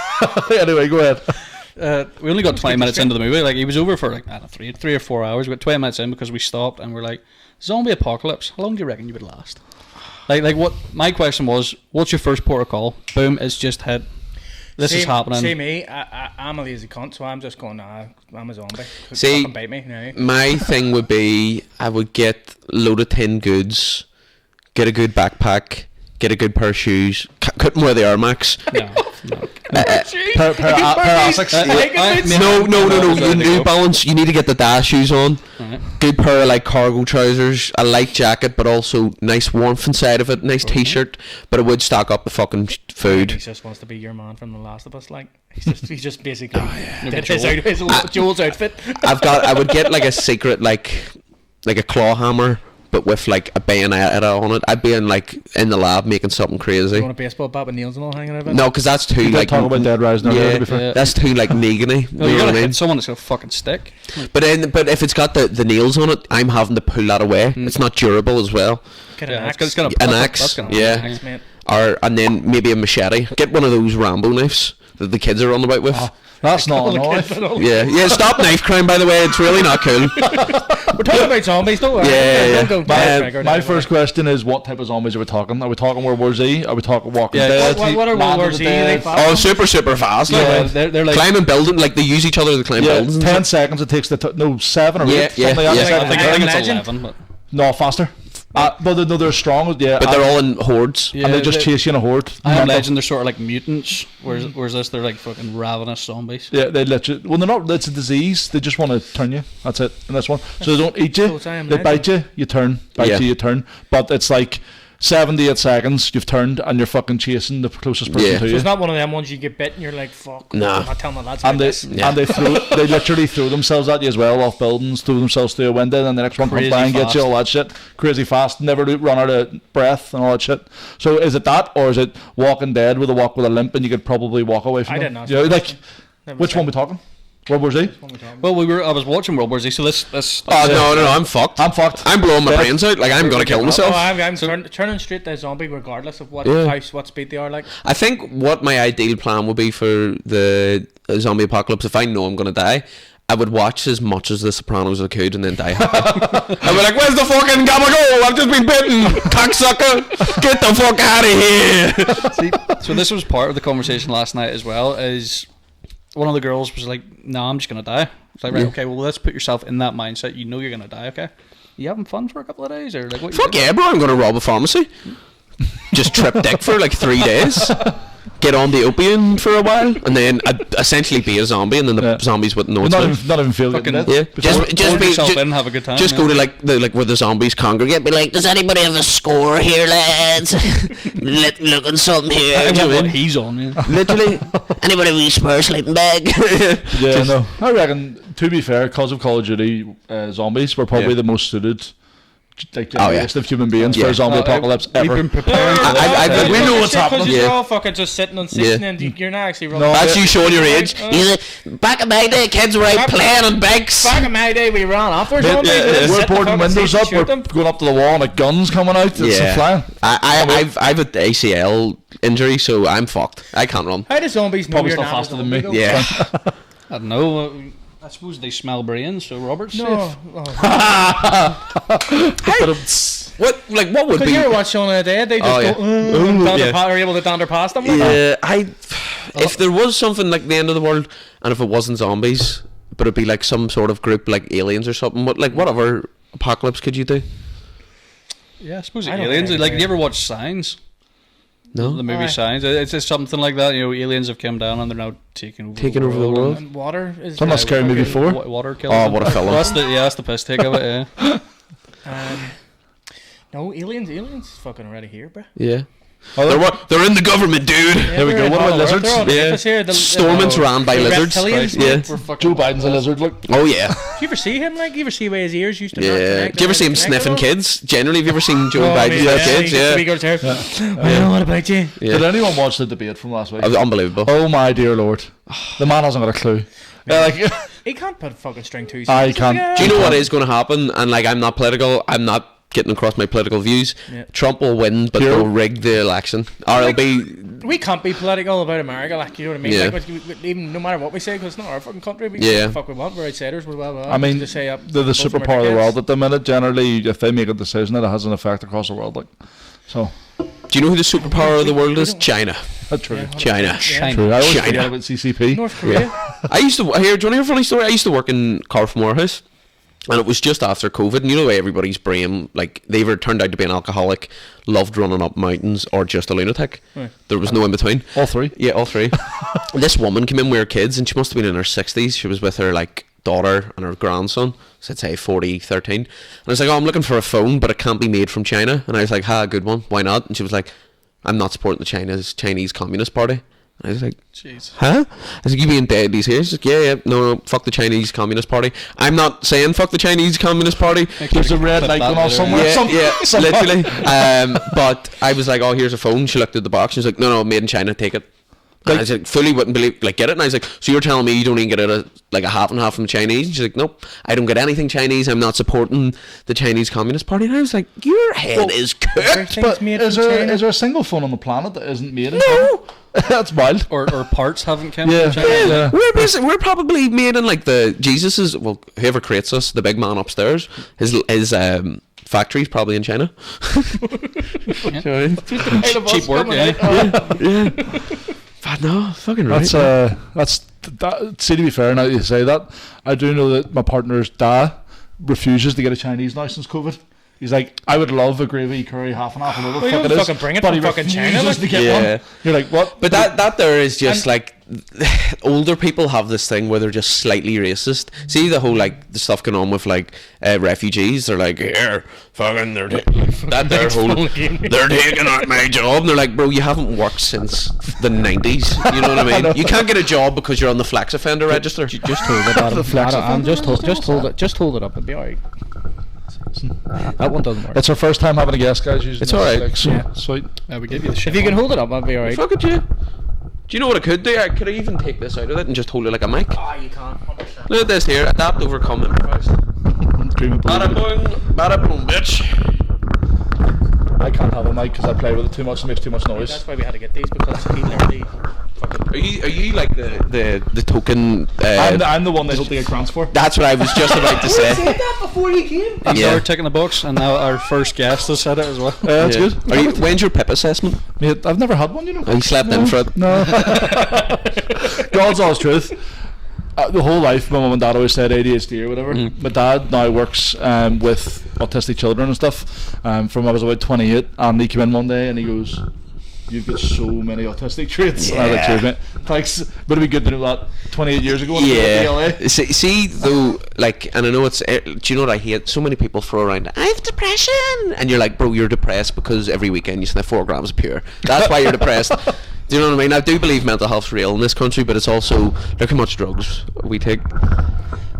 Anyway, go ahead. we only got 20 minutes into the movie. Like, he was over for like, I don't know, 3 or 4 hours. We got 20 minutes in because we stopped and we're like, zombie apocalypse, how long do you reckon you would last? Like what my question was, what's your first port of call? Boom, it's just hit. This is happening. See me, I'm a lazy cunt, so I'm just going, nah, I'm a zombie. See, Fucking bite me now. my thing would be, I would get a load of tinned goods, get a good backpack, get a good pair of shoes, cut them where they are, Max. No. Parasics. No, you New Balance. You need to get the dash shoes on. Right. Good pair of like cargo trousers, a light jacket, but also nice warmth inside of it. Nice t-shirt, but it would stock up the fucking He food. just wants to be your man from The Last of Us. Like he's just basically did his Joel's outfit. I would get like a secret like a claw hammer, but with like a bayonet on it. I'd be in the lab making something crazy. You want a baseball bat with nails and all hanging out of it? No, because that's too You like talk about Dead Rising earlier, to be fair. that's too like negan-y. No, You you know what gotta I mean? hit someone that's gonna fucking stick. But if it's got the nails on it, I'm having to pull that away. It's not durable as well. Get an Yeah, axe. it's gonna An that's axe, gonna yeah. hang. Axe, mate. And then maybe a machete. Get one of those Rambo knives that the kids are running about with. That's not a knife. Yeah. Stop knife crime, by the way. It's really not cool. We're talking about zombies, don't we? Yeah. Don't My first question is, what type of zombies are we talking? Are we talking World War Z? Are we talking Walking Yeah, Dead? What are World Land War of the Z? Dead? Oh, super fast. Like, Yeah, they're like climbing building, like they use each other to climb Yeah, buildings. and 10 shit. seconds it takes to 7 or 8. Yeah, something yeah, like that. yeah. Seven. I think it's Legend. 11, but No, faster. But no, they're strong. Yeah, But they're all in hordes. yeah, and they just chase you in a horde. I am Mental. Legend, they're sort of like mutants, whereas this, they're like fucking ravenous zombies. Yeah, they literally. Well, they're not. It's a disease. They just want to turn you. That's it. In this one, so they don't eat you. So it's I Am They Legend. bite you. You turn. Bite Yeah. you turn. But it's like 78 seconds. You've turned, and you're fucking chasing the closest person Yeah. to So you. it's not one of them ones you get bit and you're like, fuck. Nah. I'm not telling my lads And about they this. Yeah. and they literally throw themselves at you as well off buildings, throw themselves through a window, and the next one comes Crazy by and gets you, fast. all that shit. Crazy fast, never run out of breath and all that shit. So is it that, or is it Walking Dead with a limp and you could probably walk away from I it? didn't ask Yeah, that like question. Never which said. one we talking? World War Z? Well, I was watching World War Z, so this Oh no, I'm fucked. I'm fucked. I'm blowing my Dead. brains out. Like I'm gonna kill Oh, myself. I'm turning straight to a zombie regardless of what Yeah. what speed they are like. I think what my ideal plan would be for the zombie apocalypse, if I know I'm gonna die, I would watch as much as The Sopranos as I could and then die happy. I'd be like, where's the fucking gabagool? I've just been bitten, cocksucker. Get the fuck out of here. So this was part of the conversation last night as well. Is one of the girls was like, "No, I'm just gonna die." It's like, right, okay, well, let's put yourself in that mindset. You know you're gonna die. Okay, you having fun for a couple of days, or like what? Fuck yeah, bro, I'm gonna rob a pharmacy. Just trip dick for like 3 days. Get on the opium for a while, and then essentially be a zombie, and then the Yeah. zombies wouldn't know it's Not me. even, not even feel Fucking- it. Yeah, Just be yourself in, have a good time. just go to like where the zombies congregate. Be like, Does anybody have a score here, lads? Looking something here. I Do you know know what what he's on. Yeah. literally. Anybody have a wee spare sleeping bag? Yeah, no. I reckon, to be fair, because of Call of Duty, zombies were probably Yeah. the most suited like Oh, yeah. generation of human beings for Yeah. a zombie apocalypse We've ever. been preparing for I- that. we know what's happening. Because you're Yeah. all fucking just sitting and sitting, and you're not actually running. No, That's you showing your age. Back in my day, kids were out playing on bikes. Back in my day, we ran after Mate, zombies. we're boarding windows up, we're Them. going up to the wall, and a gun's coming out. It's Yeah. flying. I've an ACL injury, so I'm fucked. I can't run. How do zombies know Probably you're still not a faster than zombie, me. though? Yeah. I don't know. I suppose they smell brains, so Robert's No. safe. What would Because be? you ever watch Shaun of the Dead, they just Oh, yeah. are able to dander past them. Yeah, if there was something like the end of the world, and if it wasn't zombies, but it'd be like some sort of group like aliens or something. What other apocalypse could you do? Yeah, I suppose I don't aliens. think Like, they- you ever watch Signs? No. The movie Aye. Signs. It's just something like that. You know, aliens have come down and they're now taking over Taking over the and- world? And water is. Done that scary movie before. Water kills Oh, them. what a film. Well, that's the piss take of it. Yeah. No, aliens is fucking already here, bro. Yeah. They're in the government, dude. There we go. What about lizards? Stormins ran by lizards. Joe Biden's a lizard. Look. Oh yeah. Do you ever see him? Like, you ever see where his ears used to? Yeah. Do you ever see him sniffing kids? Generally, have you ever seen Joe Biden kids? Yeah. What about you? Yeah. Did anyone watch the debate from last week? Unbelievable. Oh my dear lord, the man hasn't got a clue. He can't put a fucking string to his I can't. Do you know what is going to happen? And like, I'm not political. I'm not getting across my political views. Trump will win, but they'll rig the election, or it'll be. We can't be political about America, like, you know what I mean? Yeah. Like, even no matter what we say, because it's not our fucking country. We can do what the fuck we want. We're outsiders. I mean, they're the superpower of the world at the minute. Generally, if they make a decision, it has an effect across the world. Like, so. Do you know who the superpower of the world is? China. That's true. China. True. I always forget about CCP. North Korea. I used to hear. Do you want to hear a funny story? I used to work in Cardiff Moorhouse. And it was just after COVID, and you know the way everybody's brain, like, they either turned out to be an alcoholic, loved running up mountains, or just a lunatic. Right. There was no in between. All three? Yeah, all three. This woman came in, we were kids, and she must have been in her 60s. She was with her, like, daughter and her grandson, so I'd say 13. And I was like, oh, I'm looking for a phone, but it can't be made from China. And I was like, good one, why not? And she was like, I'm not supporting the Chinese Communist Party. I was like, jeez. Huh? I was like, you being dead these here? She's like, yeah, no, fuck the Chinese Communist Party. I'm not saying fuck the Chinese Communist Party. There's a red light going off somewhere. Yeah, literally. But I was like, oh, here's a phone. She looked at the box. She was like, no, made in China, take it. And I was like, fully wouldn't believe, like, get it. And I was like, so you're telling me you don't even get it a half and half from the Chinese? And she's like, nope, I don't get anything Chinese. I'm not supporting the Chinese Communist Party. And I was like, your head is cooked. But is there a single phone on the planet that isn't made in China? That's wild. Or parts haven't come from China. Yeah. We're probably made in, like, the GCSEs. Well, whoever creates us, the big man upstairs, his factory's probably in China. Cheap work, yeah. But no, fucking right. See, to be fair, now that you say that, I do know that my partner's dad refuses to get a Chinese now since COVID. He's like, I would love a gravy curry half and half, whatever the fuck it is. Fucking bring it from fucking China to get one. You're like, what? But that there is just like, older people have this thing where they're just slightly racist. See the whole, like, the stuff going on with, like, refugees. They're like, here, fucking, they're taking out my job. And they're like, bro, you haven't worked since the 90s. You know what I mean? You can't get a job because you're on the flex offender register. Just hold it, Adam. Just hold it up. It'll be alright. That one doesn't work. It's our first time having a guest, guys. It's alright. Sweet. We gave you the shit. If you can hold it up, that'll be alright. Fuck it, yeah. Do you know what I could do? Could I even take this out of it and just hold it like a mic? Oh, you can't. 100%. Look at this here. Adapt, overcome, improvise. Bada boom, bitch. I can't have a mic because I play with it too much and makes too much noise. That's why we had to get these, because he literally fucking... Are you like the token? I'm the one they don't get grants for. That's what I was just about to say. You said that before you came. I started ticking the box, and now our first guest has said it as well. That's good. When's your PIP assessment? Mate, I've never had one, you know. Oh, you slept in for it? No. God's honest truth. The whole life, my mum and dad always said ADHD or whatever. My dad now works with autistic children and stuff from I was about 28, and he came in one day and he goes, you've got so many autistic traits. Yeah. And I was like, cheers, mate. Thanks. But it'd be good to know that 28 years ago. Yeah. See, though, like, and I know it's, do you know what I hate? So many people throw around, I have depression. And you're like, bro, you're depressed because every weekend you sniff 4 grams of pure. That's why you're depressed. Do you know what I mean? I do believe mental health's real in this country, but it's also, look how much drugs we take.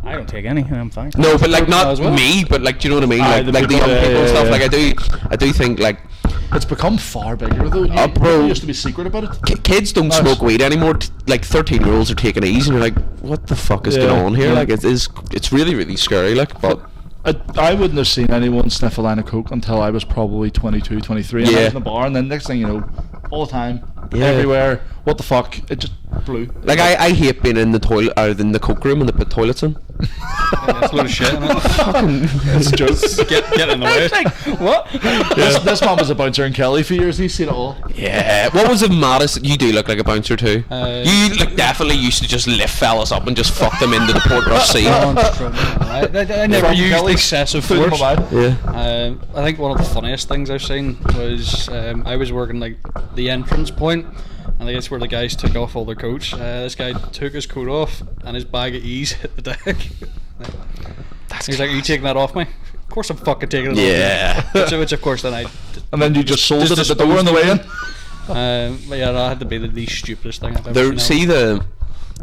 I don't take any, and I'm fine. No, but like not me, but like, do you know what I mean? Like the young people and stuff. Like I do think like it's become far bigger though. You used to be secret about it. Kids don't smoke weed anymore. Like 13-year-olds are taking it easy, and you're like, what the fuck is going on here? Yeah. Like it's really, really scary. Like, but I wouldn't have seen anyone sniff a line of coke until I was probably 22, 23, and I was in the bar, and then next thing you know, all the time, everywhere. What the fuck? It just blew. Like I hate being in the toilet or in the coke room and they put toilets in. That's a load of shit, isn't it? It's jokes. Get in the way. Like, what? This man was a bouncer in Kelly for years. He's seen it all. Yeah. What was the maddest? You do look like a bouncer too. You like definitely used to just lift fellas up and just fuck them into the Portrush Sea. I never used excessive force. Yeah. I think one of the funniest things I've seen was I was working like the entrance point, and I guess where the guys took off all their coats. This guy took his coat off and his bag of E's hit the deck. He's like, are you taking that off me? Of course I'm fucking taking it off. Yeah. Which of course then I... And then you just sold it at the door on the way in? But yeah, that had to be the stupidest thing I've ever seen.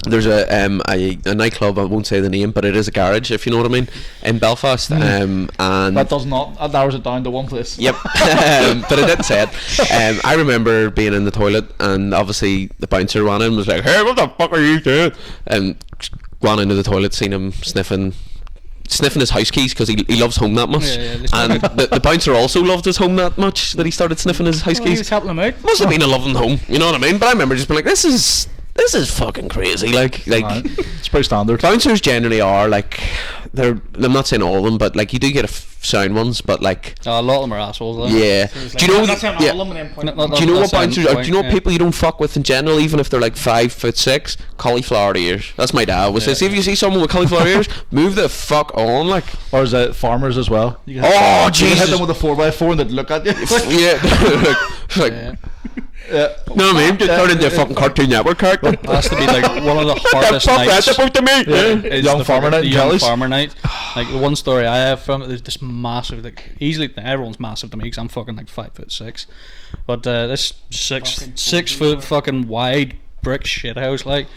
There's a nightclub, I won't say the name, but it is a garage, if you know what I mean, in Belfast. And that does not, that narrows it down to one place. Yep. But I didn't say it. I remember being in the toilet, and obviously the bouncer ran in and was like, "Hey, what the fuck are you doing?" And ran into the toilet, seen him sniffing his house keys because he loves home that much. And the bouncer also loved his home that much that he started sniffing his house keys. He was helping him out. Must have been a loving home, you know what I mean? But I remember just being like, this is fucking crazy. Like it's pretty standard. Bouncers generally are like, I'm not saying all of them, but like you do get sound ones, but like a lot of them are assholes. Though. Yeah. Do you know? Do you know what bouncers are? Do you know what people you don't fuck with in general, even if they're like 5'6"? Cauliflower ears. That's my dad would say. See, if you see someone with cauliflower ears, move the fuck on, like. Or is it farmers as well? Oh Jesus! You hit them with a 4x4 and they'd look at you. Yeah. Yeah. No, I mean, just turn into a fucking Cartoon Network character. It has to be like one of the hardest nights. That's about to me. It's Young farmer night. Young farmer night. Like the one story I have from it is this massive, like easily everyone's massive to me because I'm fucking like 5'6", but this 6 foot fucking wide brick shit house. Like,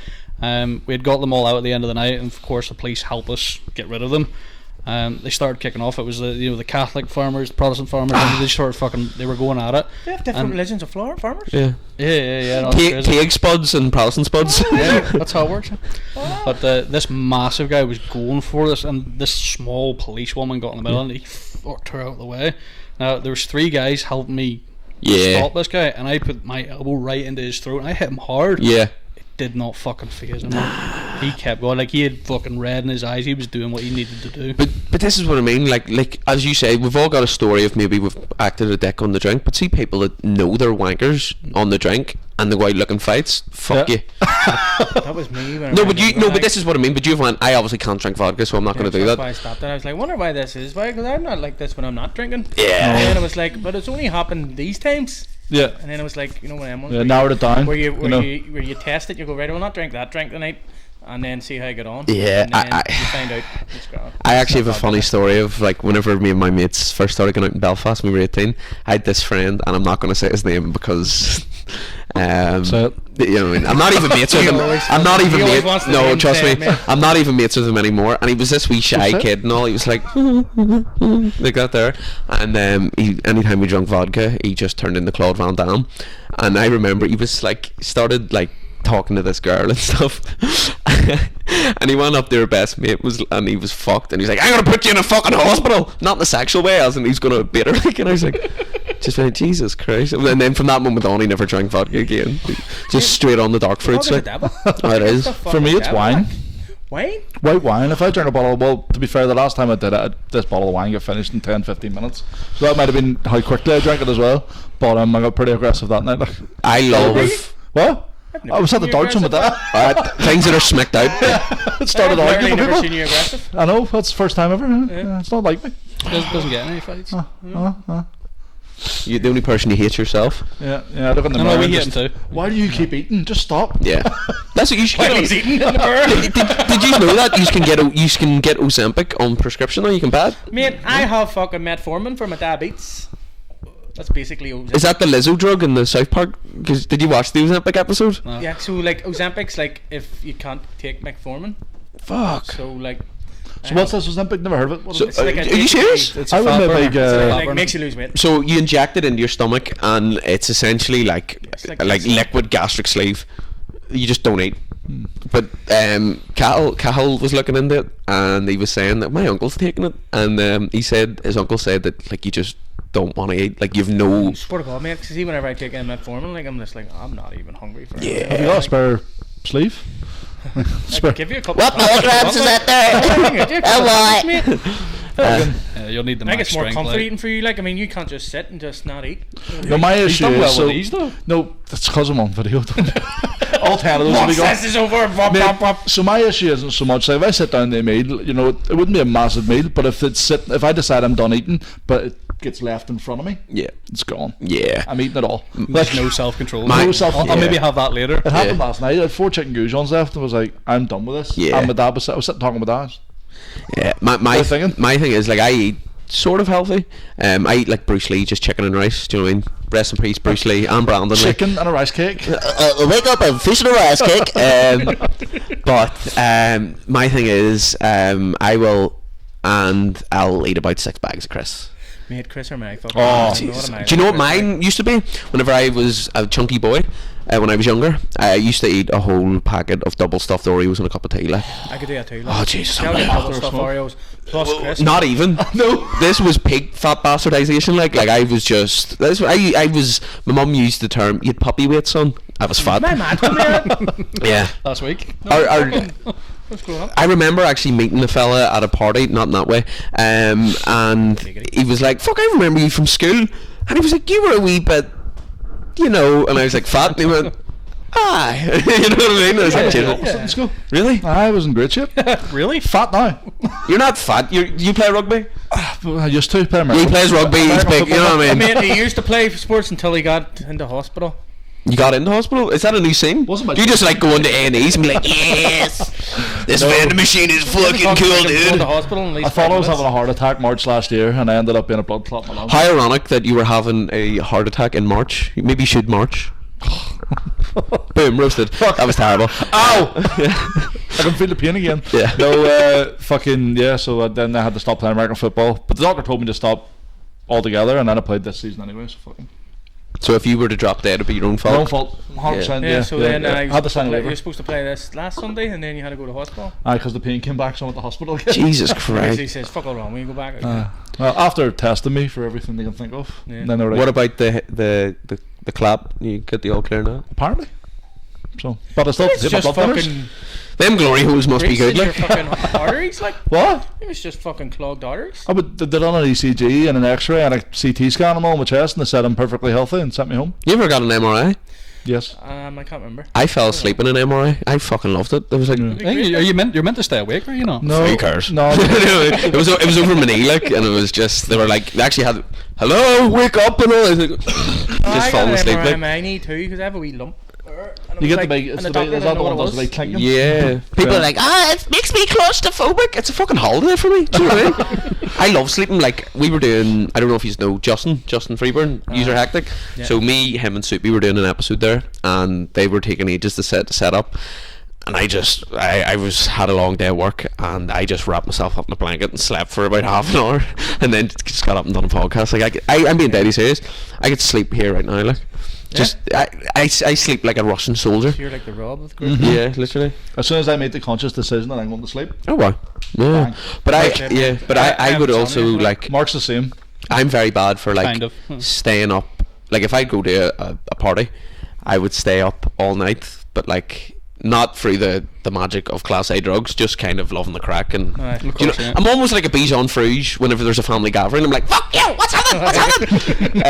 we had got them all out at the end of the night, and of course the police helped us get rid of them. They started kicking off. It was the Catholic farmers, the Protestant farmers. And they started they were going at it. They have different religions of farmers. Yeah. No, Cake spuds and Protestant spuds. Yeah, that's how it works. But this massive guy was going for this, and this small policewoman got in the middle, and he fucked her out of the way. Now there was 3 guys helping me stop this guy, and I put my elbow right into his throat, and I hit him hard. Yeah. Did not fucking phase him. He kept going, like he had fucking red in his eyes. He was doing what he needed to do. But this is what I mean, like as you say, we've all got a story of maybe we've acted a dick on the drink, but see people that know they're wankers on the drink and they go out looking fights, fuck you. That was me. But this is what I mean. But you've went, I obviously can't drink vodka, so I'm not going to do that. That's why I stopped it. I was like, wonder why this is. Why? Because I'm not like this when I'm not drinking. Yeah. And then I was like, but it's only happened these times. Yeah. And then it was like, you know, when I'm narrowed it down. Where you test it, you go, right, I will not drink that drink tonight, and then see how you get on. Yeah, and then you find out it's gone. I actually have a funny story of like whenever me and my mates first started going out in Belfast when we were 18, I had this friend, and I'm not going to say his name because you know what I mean? I'm not even mates with him. I'm not even mates. No, trust me, I'm not even mates with him anymore. And he was this wee shy kid and all. He was like like that there. And anytime we drank vodka, he just turned into Claude Van Damme. And I remember he was like started like talking to this girl and stuff. And he went up to her best mate and he was fucked, and he's like, I'm gonna put you in a fucking hospital, not in a sexual way, as in he's gonna beat her. Like, and I was like, just like, Jesus Christ. And then from that moment on he never drank vodka again, just straight on the dark fruits. Like, oh, it is. For me it's wine. Wine? White wine. If I drink a bottle well, to be fair, the last time I did it, this bottle of wine got finished in 10-15 minutes, so that might have been how quickly I drank it as well. But I got pretty aggressive that night. Like, I love what? I was at the darts with that. Things that are smacked out. It started arguing with people. Seen you aggressive. I know, that's the first time ever. Yeah, it's not like me. Doesn't get any fights. You're the only person who hates yourself. Yeah, look in the mirror. We hate him too. Why do you keep eating? Just stop. Yeah. That's what you should get. He's eating in the mirror. Did you know that you can get Ozempic on prescription now? You can buy it. Mate, I have fucking metformin for my diabetes. That's basically Ozempic. Is that the Lizzo drug in the South Park? Because did you watch the Ozempic episode? No. Yeah, so like Ozempic's like if you can't take metformin. Fuck. So like. So what's this Ozempic? Never heard of it. So, are you serious? I would make like makes you lose weight. So you inject it into your stomach, and it's essentially like liquid gastric sleeve. You just don't eat. But Cahill was looking into it, and he was saying that my uncle's taking it, and he said his uncle said that like you just don't want to eat, like you've no. Swear to God, mate, because see whenever I take metformin, like I'm just like I'm not even hungry for it. Yeah. Have you got a spare sleeve? I could give you a couple. What bollocks is that there? You'll need the I think max it's more strength. comfort eating for you. Like I mean, you can't just sit and just not eat. No, my issue done well is so. with these, though. No, that's because I'm on video. All 10 of those will be gone. This is over. So my issue isn't so much like if I sit down to a meal, you know, it wouldn't be a massive meal, but if I decide I'm done eating, but it gets left in front of me, Yeah. it's gone. Yeah. I'm eating it all. There's no self-control. I'll maybe have that later. It happened last night. I had 4 chicken goujons left and was like, I'm done with this. Yeah. And my dad I was sitting talking with dad. Yeah. My thing is like I eat sort of healthy. I eat like Bruce Lee, just chicken and rice. Do you know what I mean? Rest in peace, Bruce Lee and Brandon Lee. Chicken and a rice cake. Wake up and fish and a rice cake. But my thing is, I'll eat about 6 bags of crisps. Mate, Chris or Meg? Do you know what mine used to be? Whenever I was a chunky boy, when I was younger, I used to eat a whole packet of double stuffed Oreos and a cup of tea. Like. I could do that too. Oh Jesus! I'll get double stuffed Oreos plus Chris. Not even. No. This was peak fat bastardization. Like I was just. I was. My mum used the term. You had puppy weight, son. I was fat. My man told me that. Yeah. Last week. I remember actually meeting a fella at a party, not in that way, and he was like, "Fuck, I remember you from school," and he was like, "You were a wee bit, you know," and I was like, "Fat," and he went, "Ah," you know what I mean? I was like, In school. "Really? I was in great shape. Really? Fat now. You're not fat. You play rugby? I used to play He American. plays rugby. He's big. You know what I mean? Mate, he used to play sports until he got into hospital. You got into hospital? Is that a new scene? Wasn't my Do you just like go into A&Es and be like, "Yes, this vending machine is fucking cool, Go to dude." hospital in I thought I was having a heart attack March last year, and I ended up being a blood clot in my lungs. How ironic that you were having a heart attack in March. Maybe you should march. Boom, roasted. That was terrible. Ow! I can feel the pain again. Yeah. No, fucking yeah. So then I had to stop playing American football, but the doctor told me to stop altogether, and then I played this season anyway. So fucking. So if you were to drop dead, it'd be your own fault. My own fault. 100%. Yeah, so then I had to sign a you waiver. were supposed to play this last Sunday, and then you had to go to hospital. Because the pain came back, so I went to hospital again. Jesus He Christ. says, "Fuck all wrong, we go back." Well, after testing me for everything they can think of, Yeah. then they were like, What about the clap? You get the all clear now. apparently. So, but I still It's hit my just blood thinners. fucking Them glory holes must be grease good. in your Like. fucking arteries, like. What? It was just fucking clogged arteries. I would, they did on an ECG and an X-ray and a CT scan and all on my chest, and they said I'm perfectly healthy and sent me home. You ever got an MRI? Yes. I can't remember. I fell asleep in an MRI. I fucking loved it. It was like. I think you're meant to stay awake, are you not? No. Who cares? No. it was over my knee, like, and it was just they were like they actually had hello, wake up and all. I was like, just falling asleep. I Like. need too because I have a wee lump. You get the big. It's the big. Is that the one that does the big clinking? Yeah, people are like, it makes me claustrophobic. It's a fucking holiday for me. Do you know what I mean? I love sleeping. Like we were doing, I don't know if you know Justin Freeburn, User Hectic. Yeah. So me, him, and Soupy were doing an episode there, and they were taking ages to set up. And I had a long day at work, and I just wrapped myself up in a blanket and slept for about half an hour, and then just got up and done a podcast. Like I'm being deadly serious. I could sleep here right now, like. Just I sleep like a Russian soldier. You're like the Rob of the group. Yeah, literally. As soon as I made the conscious decision that I'm going to sleep, Oh wow. Yeah. But I would also like. Mark's the same. I'm very bad for like Kind of. staying up. Like if I go to a party, I would stay up all night, but like not through the magic of class A drugs, just kind of loving the crack and Aye. Of you know, course, yeah. I'm almost like a Bichon Fruge whenever there's a family gathering. I'm like, fuck you, what's happening? What's happening?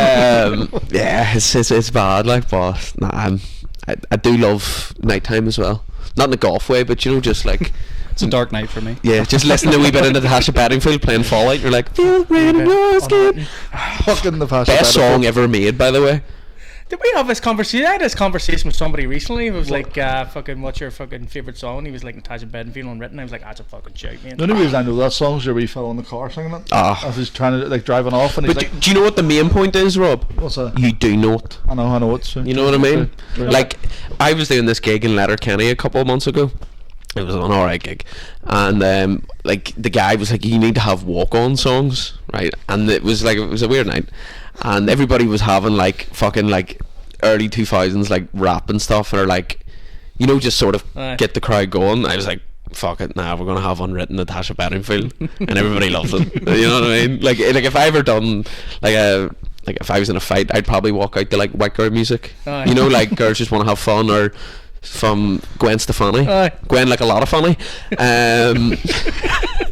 Yeah, it's bad, like, but nah, I do love nighttime as well. Not in a golf way, but you know, just like It's a dark night for me. yeah, just listening to a wee bit of Natasha Bedingfield playing Fallout. You're like, feel rain and your skin. Fucking the past. Best song ever made, by the way. Did we have this conversation? I had this conversation with somebody recently. It was like, fucking, what's your fucking favourite song? And he was like, Natasha Bedingfield Unwritten. I was like, that's a fucking joke, man. The only reason I know that song is your wee fella in the car singing it. Ah. As he's trying to like driving off, and he's But like, do you know what the main point is, Rob? "What's that?" You do know it. I know it's. You know what I mean? True. Like, I was doing this gig in Letterkenny a couple of months ago. It was an alright gig, and like the guy was like, "You need to have walk-on songs, right?" And it was a weird night, and everybody was having like fucking like early 2000s like rap and stuff, or like, you know, just sort of Aye. get the crowd going. I was like, "Fuck it, nah, we're gonna have Unwritten Natasha Bedingfield," and everybody loved it. You know what I mean? Like if I ever done like if I was in a fight, I'd probably walk out to like white girl music. Aye. You know, like girls just want to have fun, or from Gwen Stefani. Aye. Gwen like a lot of funny.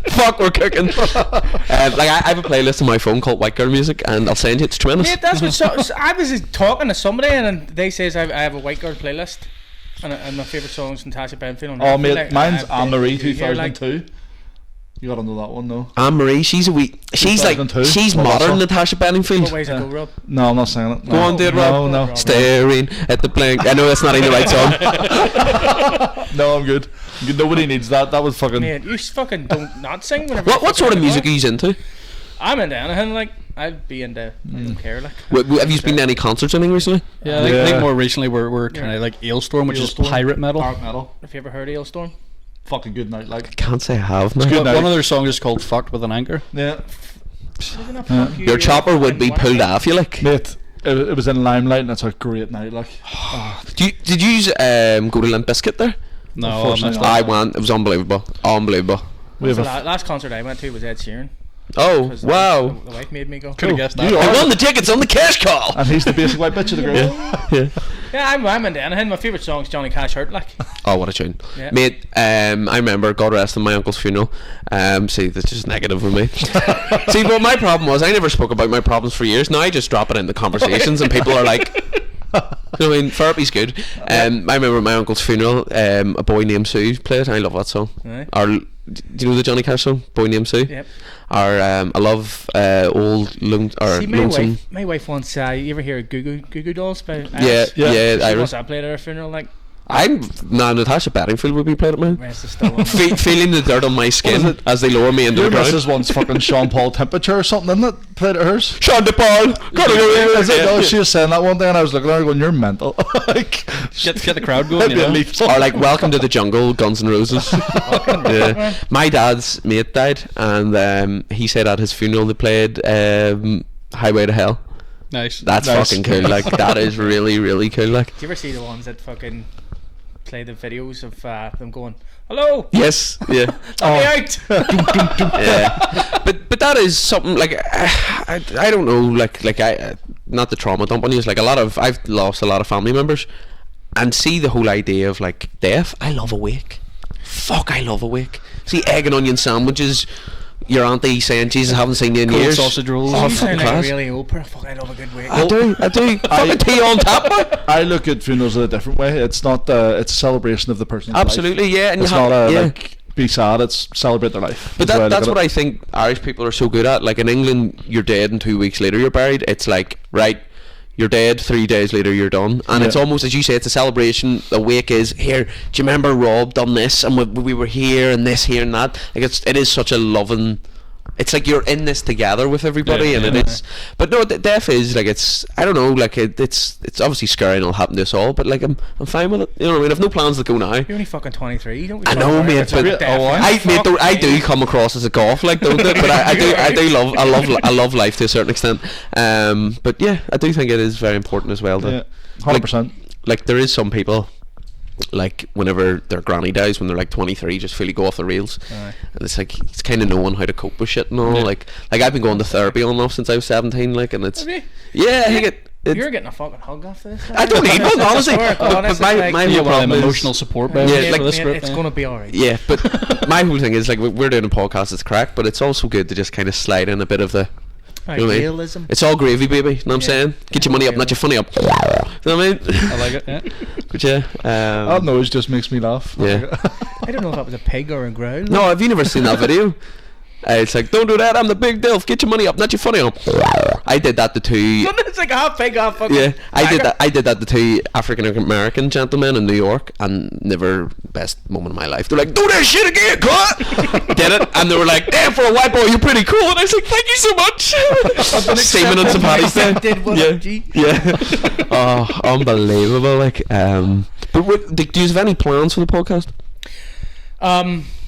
Fuck, we're cooking. Like I have a playlist on my phone called White Girl Music, and I'll send you. It's tremendous. Mate, that's what. So I was talking to somebody, and they says I have a white girl playlist, and my favourite song is Natasha Bedingfield. Oh mate, Like, mine's I- Anne Marie you hear, like- 2002. You gotta know that one though. Anne Marie, she's like 2002. she's Melissa. modern Natasha What Bedingfield. ways it go, Rob? No, I'm not saying it. No. Go on, do it, Rob. No, Staring at the blank. I know that's not even the right song. no, I'm good. Nobody needs that. That was fucking. Mate, you fucking don't not sing whenever. What sort of music are you into? I'm into anything. Like I'd be into. I don't care. Like. Have you been to any concerts or anything recently? Yeah, I think more recently we're kind of like Ailstorm, which is pirate metal. Dark metal. Have you ever heard of Ailstorm? Fucking good night, like. Can't say I have. No. One of their songs is called "Fucked with an Anchor." Yeah. Your chopper would be pulled off you, like. Mate, it was in Limelight, and it's a great night, like. Did you go to Limp Bizkit there? No, I went. It was unbelievable. Unbelievable. We have The last concert I went to was Ed Sheeran. Oh, wow. The wife made me go. Could have guessed that. I won the tickets on the cash call. And he's the basic white bitch of the group. Yeah, I'm into anything. My favourite song is Johnny Cash Hurt, like. Oh, what a tune. Yeah. Mate, I remember, God rest him, my uncle's funeral. See, that's just negative with me. See, well, my problem was I never spoke about my problems for years. Now I just drop it into conversations and people are like, you know what I mean? Therapy's good. I remember at my uncle's funeral, a boy named Sue played. I love that song. Right. Do you know the Johnny Cash song, Boy Named Sue? Yep. I love old See, Lonesome. my wife wants. You ever hear Goo Goo Dolls by Yeah, Iris? She Iris. wants that played at her funeral, like. Natasha Bedingfield would be played at mine. Rest is still on. Feeling the dirt on my skin as they lower me into Your the ground. missus wants fucking Sean Paul Temperature or something, isn't it? Played at hers. Sean Paul, gotta go in. Is it? No, she was saying that one day, and I was looking at her going, "You're mental." Like, Get the crowd going, you know? Or like Welcome to the Jungle, Guns N' Roses. Yeah. My dad's mate died, and he said at his funeral they played Highway to Hell. Nice. That's fucking cool. Like that is really, really cool. Like. Do you ever see the ones that fucking play the videos of them going, "Hello, Yes. Yeah. let me out"? Yeah. But that is something like I don't know, like I not the trauma dumping is like I've lost a lot of family members, and see the whole idea of like death. I love a wake. Fuck, I love a wake. See egg and onion sandwiches. Your auntie saying, "Jesus, I haven't seen you in Cold years." sausage rolls. You Oh, sound fucking like a class. really old person. Fuck, I love a good wake. I do. Fucking tea on tap, man. I look at funerals in a different way. It's not. It's a celebration of the person's Absolutely, life. yeah. And It's you have, not a yeah. like be sad. It's celebrate their life. But is the way I look that's at what it. I think Irish people are so good at. Like in England, you're dead and 2 weeks later you're buried. It's like, right, you're dead, 3 days later you're done. And it's almost, as you say, it's a celebration. The wake is, here, do you remember Rob done this? And we were here and this, here and that. Like it is such a loving... It's like you're in this together with everybody, and it is. But no, death is like it's. I don't know, like it's obviously scary and it'll happen to us all. But like I'm fine with it. You know what I mean? I've no plans to go now. You're only fucking 23. Don't be I fucking know, worried mate, about but death. I do come across as a golf, like don't I? But I love life to a certain extent. But yeah, I do think it is very important as well. To, 100%. like there is some people. Like whenever their granny dies when they're like 23, just feel go off the rails. Aye. And it's like it's kind of knowing how to cope with shit and all. Like I've been going to therapy on and off since I was 17. Like, and it's Have you? yeah, I think You're getting a fucking hug off this. I don't need one, honestly. But my whole problem is emotional support by Yeah, like, it's gonna be alright. yeah. But my whole thing is like we're doing a podcast. It's crack, but it's also good to just kind of slide in a bit of the. You know what I mean? Idealism. It's all gravy, baby. You know what I'm saying? Get your money up, not your funny up. You know what I mean? I like it. Yeah. But yeah. That noise just makes me laugh. Yeah. I don't know if that was a pig or a growl. No, have you never seen that video? It's like, don't do that, I'm the big Dilf, get your money up, not your funny up. I did that to two. It's like half pig, half fucking. Yeah, I did that to two African American gentlemen in New York, and never best moment of my life. They're like, do that shit again, cut. Did it, and they were like, damn, for a white boy, you're pretty cool. And I was like, thank you so much. Seaman and some patties there. Yeah. Oh, unbelievable. Like, but do you have any plans for the podcast?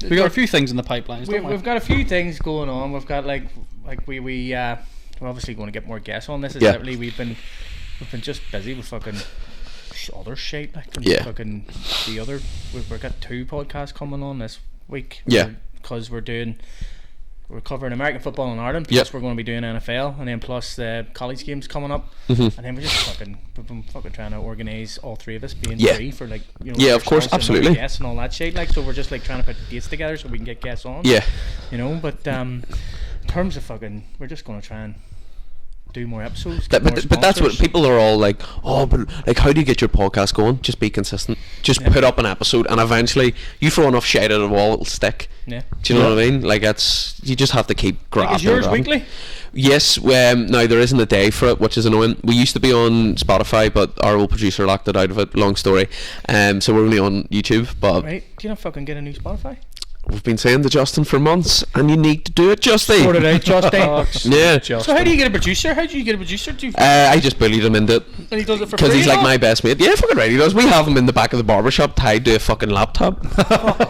We got a few things in the pipelines. We've got a few things going on. We've got like we're obviously going to get more guests on this. It's literally we've been just busy with fucking other shit like fucking the other. We've got 2 podcasts coming on this week. Yeah, because we're covering American football in Ireland. Plus we're going to be doing NFL, and then plus the college games coming up. And then we've been fucking trying to organise all 3 of us being free for like of course, absolutely, guests and all that shit. Like, so we're just like trying to put dates together so we can get guests on. Yeah, but in terms of fucking, we're just going to try and do more episodes. But that's what people are all like. Oh, but like, how do you get your podcast going? Just be consistent. Just put up an episode, and eventually you throw enough shit at a wall, it'll stick. Yeah. Do you know what I mean? Like, you just have to keep grafting. Is yours weekly? Yes. Now there isn't a day for it, which is annoying. We used to be on Spotify, but our old producer locked it out of it. Long story. So we're only on YouTube. But right. Do you not fucking get a new Spotify? we've been saying to Justin for months, and you need to do it, Justin. Sort it out, Justin. Yeah. So how do you get a producer? How do you get a producer? Do you I just bullied him into it. and he does it for Because free? he's like my best mate. Yeah, fucking right, he does. We have him in the back of the barber shop tied to a fucking laptop.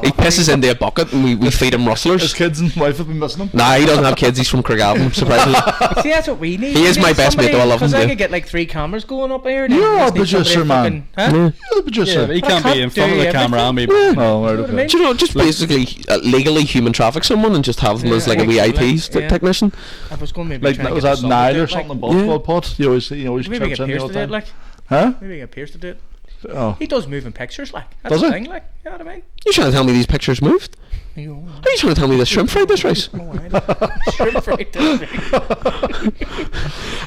He pisses into a bucket and we feed him rustlers. His kids and wife have been missing him. Nah, he doesn't have kids. He's from Craigavon, surprisingly. See, that's what we need. He is my best mate, though. I love him, Because I too. could get like 3 cameras going up here. You're a a producer, man. Huh? You're the producer. Yeah, but he But I can't be can't in front of do the camera and be. Oh, right, what I okay. mean? Do you know, just basically legally human traffic someone and just have them Yeah, as like a actually, VIP yeah. technician. I was going maybe Like, try and was get that the Nile song to or do it, something? like, The Ball Pod? He always maybe chips get in the Pierce all to the do it, time. like. Huh? Maybe get Pierce to do it. Oh. He does moving pictures, like. That's Does the he? thing, like. You know what I mean? You trying to tell me these pictures moved? You know, Are you trying to tell me this shrimp fried this rice? Shrimp fried this week.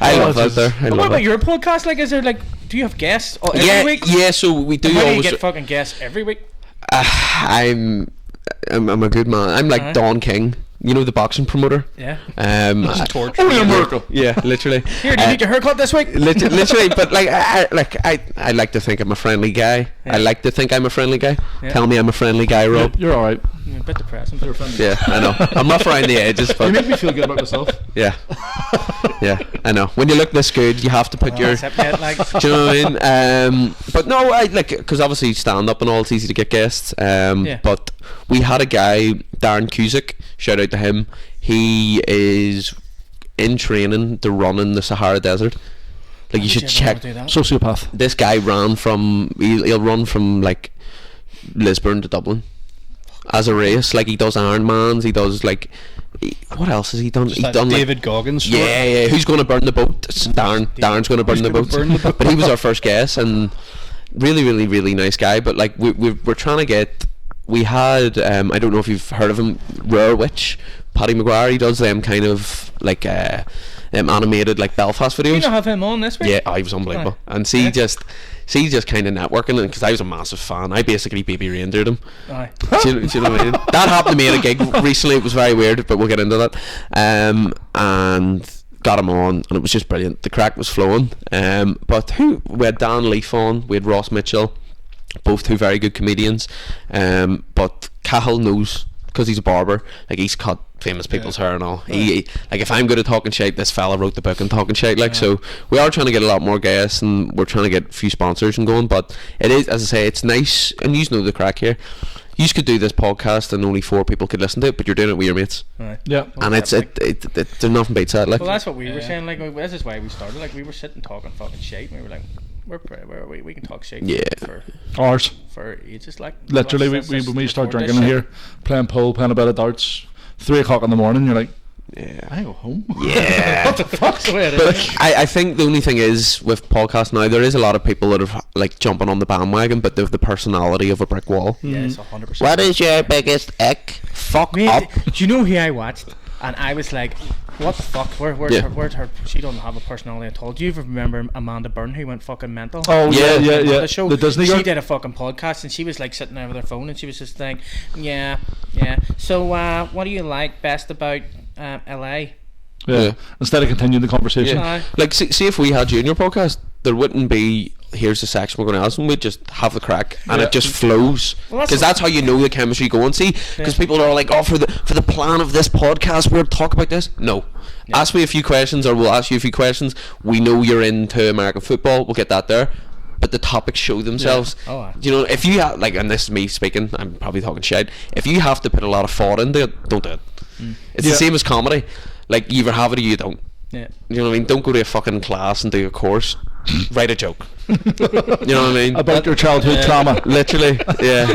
I love that there. I But what love about it. your podcast? Like, is there like, do you have guests every Yeah, week? yeah. So we do How do you always. get fucking guests every week? I'm a good man. I'm like Don King. You know, the boxing promoter. Yeah. Torture. Only in America. Yeah, literally. Here, do you need your haircut this week? Literally, but like I like to think I'm a friendly guy. Yeah. I like to think I'm a friendly guy. Yeah. Tell me I'm a friendly guy, Rob. You're alright. A bit depressing. Yeah, I know. I'm rough around the edges, You but make me feel good about myself. yeah, yeah, I know. When you look this good, you have to put your. Except that, like, Do you know what I mean? But no, I like because obviously stand up and all. It's easy to get guests. Yeah. But we had a guy, Darren Cusick. Shout out to him. He is in training to run in the Sahara Desert. Like you should check. Sociopath. This guy ran from. He'll run from like Lisburn to Dublin as a race. Like he does Ironmans. He does like. What else has he done? He's done David Goggins. yeah, yeah. Who's going to burn the boat? It's Darren. Darren's going to burn the boat. But he was our first guest, and really nice guy. But like we're trying to get. We had I don't know if you've heard of him, Rare Witch, Paddy McGuire. He does them kind of like animated like Belfast you videos. don't have him on this week? Yeah, he was unbelievable. Aye. And see just kind of networking, because I was a massive fan. I basically baby reindeered him. Aye. Do you know what I mean? That happened to me at a gig recently. It was very weird, but we'll get into that. And got him on, and it was just brilliant. The crack was flowing. But we had Dan Leaf on, we had Ross Mitchell, both two very good comedians. But Cahill knows, because he's a barber, like he's cut famous people's hair and all. He like, if I'm good at talking shite, this fella wrote the book on talking shite. Like, so we are trying to get a lot more guests, and we're trying to get a few sponsors and going. But it is, as I say, it's nice, and you know the crack here. You could do this podcast and only 4 people could listen to it, but you're doing it with your mates. Aye. Yeah. Well, And there's nothing beats that. Like, Well, that's what we were saying. Like, this is why we started. Like, we were sitting talking fucking shit. And we were like, we can talk shit. Yeah. Ours. For ages, like. Literally, let's when we start record drinking in this here, playing pool, playing a bit of darts, 3 o'clock in the morning, you're like, yeah. I go home. Yeah. What the fuck's the way it But is? I think the only thing is with podcasts now, there is a lot of people that are like jumping on the bandwagon, but they have the personality of a brick wall. Yes, 100%. What is your biggest ick? Fuck Mate, up. do you know who I watched? And I was like, what the fuck? Where's her? She doesn't have a personality at all. Do you ever remember Amanda Byrne, who went fucking mental? Oh, Yeah. yeah. The show. The Disney She girl. did a fucking podcast, and she was like sitting there with her phone, and she was just like, yeah. So, what do you like best about LA? Yeah. Instead of continuing the conversation. Aye. Like, see if we had you in your podcast, there wouldn't be, here's the section we're going to ask them, we'd just have the crack, and Yeah. it just flows. Well, that's Because what- that's how you know the chemistry going. See, because people are like, oh, for the plan of this podcast, we're talk about this. No. Ask me a few questions, or we'll ask you a few questions. We know you're into American football, we'll get that there. But the topics show themselves. Oh, aye. You know, if you have, like, and this is me speaking, I'm probably talking shit. If you have to put a lot of thought into it, don't do it. It's the Yeah. same as comedy. Like, you either have it or you don't. Yeah. You know what I mean? Don't go to a fucking class and do a course. Write a joke. You know what I mean? About your childhood trauma. Literally, yeah.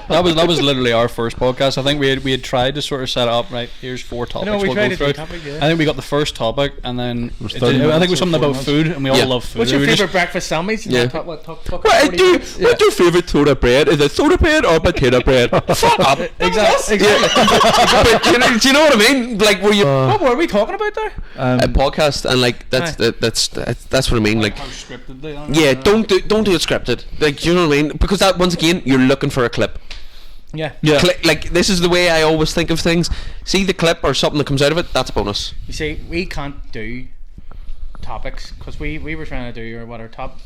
That was literally our first podcast. I think we had tried to sort of set it up, right, here's 4 topics No, we we'll tried go to do through. topic, yeah. I think we got the first topic, and then I 30 think it minutes was or something 40 about food, and we all Yeah. love food. What's your We were just- favourite breakfast sandwich? Yeah. What's What's your favourite soda bread? Is it soda bread or potato bread? Fuck up. Exactly. But do you know what I mean? Like, were you What were we talking about there? a podcast, and like that's what I mean. Like, How scripted they are. yeah, don't do it scripted. Like, do you know what I mean? Because that, once again, you're looking for a clip. Yeah. Yeah. Like, this is the way I always think of things. See the clip or something that comes out of it, that's a bonus. You see, we can't do topics because we were trying to do our top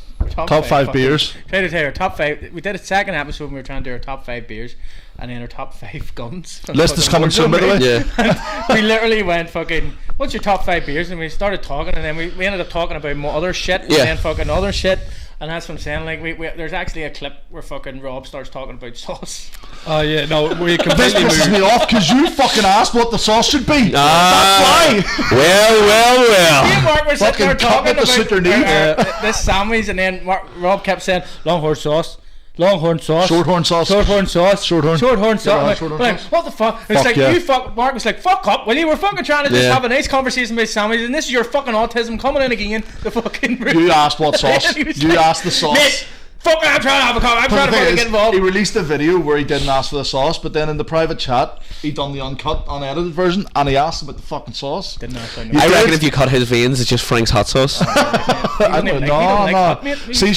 five beers. Try to tell our top 5. We did a second episode when we were trying to do our top 5 beers and then our top 5 guns. List is coming soon, by the way. Yeah. We literally went fucking, what's your top 5 beers? And we started talking and then we ended up talking about more other shit and then fucking other shit. And that's what I'm saying. Like, we there's actually a clip where fucking Rob starts talking about sauce. Oh yeah, no, we This completely pisses moved. me off because you fucking asked what the sauce should be. That's why. Me and Mark were sitting Fucking there talking cut it to suit their about needs. this sandwich, and then Rob kept saying Longhorn sauce. Longhorn sauce. Shorthorn sauce. Shorthorn sauce. Shorthorn. Shorthorn sauce. Yeah, Like, shorthorn like, sauce. what the fuck? It's Fuck like yeah. Mark was like, fuck up. Well, you were fucking trying to just Yeah. have a nice conversation about sandwiches, and this is your fucking autism coming in again. The fucking. You asked what sauce. He was You like, asked the sauce. Mate, fucking, I'm trying to have a comment. I'm But trying the to thing fucking is, get involved. he released a video where he didn't ask for the sauce, but then in the private chat, he done the uncut, unedited version, and he asked about the fucking sauce. Didn't ask for I reckon if you cut his veins, it's just Frank's hot sauce. I don't don't like- know. he don't like No. cut meat. He's See, big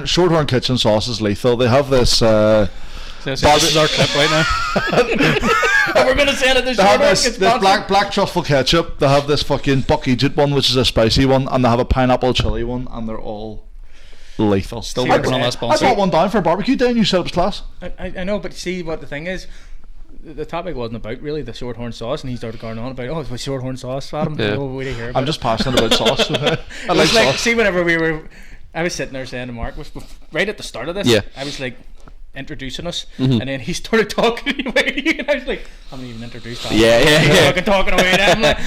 Shorthorn Kitchen sauce is lethal. They have this. This is our clip right now. We're gonna send it to They have Shorthorn. this, It's this sponsored. black truffle ketchup. They have this fucking Buck Egypt one, which is a spicy one, and they have a pineapple chili one, and they're all lethal. Still See, working on I- that I sponsor. brought one down for a barbecue day, and you said it was class. I know, but see what the thing is. The topic wasn't about really the shorthorn sauce, and he started going on about it's shorthorn sauce, Adam. Yeah. Oh, we didn't hear about I'm just passionate about sauce. I it. like It's like, sauce. see, whenever I was sitting there saying to Mark, right at the start of this, Yeah. I was like introducing us, and then he started talking away, and I was like, I haven't even introduced Adam. Yeah, yeah, He's yeah. fucking talking away. And I'm like,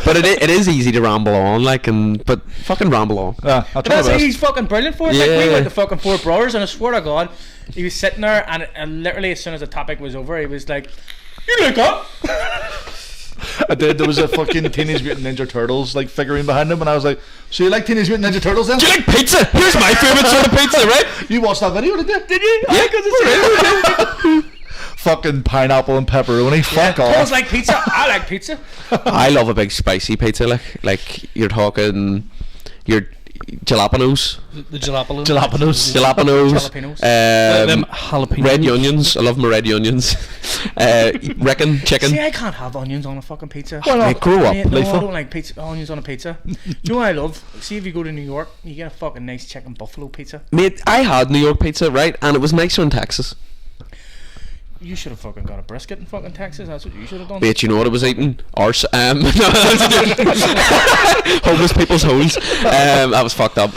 But it is easy to ramble on, like, but fucking ramble on. Yeah, I'll But try that's my what best. he's fucking brilliant for. It's like we Yeah. went to fucking Four Brothers, and I swear to God, he was sitting there, and literally as soon as the topic was over, he was like, "You like that?" I did. There was a fucking Teenage Mutant Ninja Turtles like figurine behind him, and I was like, "So you like Teenage Mutant Ninja Turtles then?" Do you like pizza? Here's my favorite sort of pizza, right? You watched that video, did you? Did you? Yeah, because it's Fucking pineapple and pepperoni. Fuck Paul's off. like pizza. I like pizza. I love a big spicy pizza, like you're talking your jalapenos, The jalapenos. Jalapenos. Them jalapeno. red onions. I love my red onions. Reckon chicken. See, I can't have onions on a fucking pizza. Why not? Hey, grow up, Mate, no, I lethal. don't like pizza. Onions on a pizza. Do you know what I love? See, if you go to New York, you get a fucking nice chicken buffalo pizza. Mate, I had New York pizza, right, and it was nicer in Texas. You should have fucking got a brisket in fucking Texas. That's what you should have done. Mate, you know what I was eating? Arse. Homeless people's holes. That was fucked up.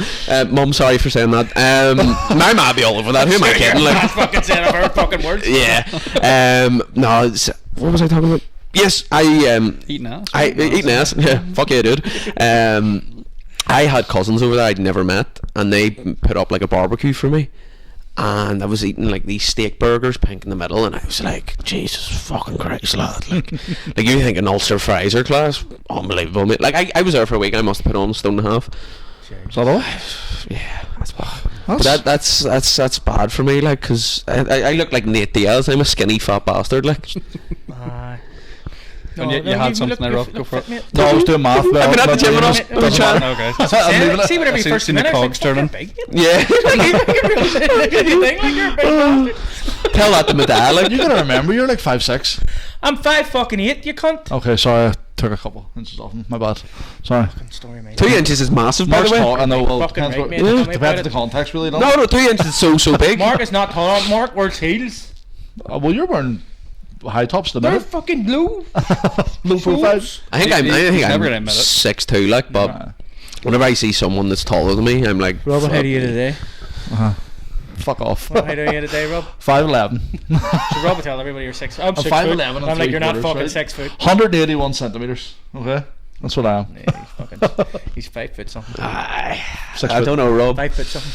Mum, sorry for saying that. My ma be all over that. Who am I kidding? I Like, fucking said I've heard fucking words. yeah. No. What was I talking about? Yes, Eating ass. eating ass. Yeah, fuck yeah, dude. I had cousins over there I'd never met, and they put up like a barbecue for me. And I was eating like these steak burgers, pink in the middle, and I was like, Jesus fucking Christ, lad! Like you think an Ulster fries are class? Unbelievable, mate. Like I was there for a week. I must have put on a stone and a half. Is that all? Yeah, that's bad. But that's bad for me, like, cause I look like Nate Diaz. I'm a skinny fat bastard, like. When you had something there, Rob, go for it. No, I was doing math. I've been at the gym enough. Doesn't matter. Okay. I'm leaving it. See, whenever you I've first seen the met, cogs turning. Yeah. Tell that to my dad, like. You gotta remember, you're like 5'6". I'm 5'8", you cunt. Okay, sorry, I took a couple inches off him. My bad. Sorry. Story, mate. 2 inches is massive, by Mark's the way. tall. I know. Well, Fucking depends right, what. mate. Tell me about Depends it. the context, really. No, 2 inches is so big. Mark is not tall. Mark wears heels. Well, you're wearing high tops at the They're minute. fucking low. Low profiles. I think He's never gonna I'm admit it. 6'2", like, but whenever I see someone that's taller than me, I'm like, Rob, how do you today? Fuck off. How do you today, Rob? 5'11". So Rob will tell everybody you're 6 foot. I'm 6 5'11" foot. and I'm like, you're not 3/4, fucking right? 6 foot. 181 centimeters. Okay, that's what I am. Yeah, he's 5 foot something. I 6 foot. don't know, Rob. 5 foot something.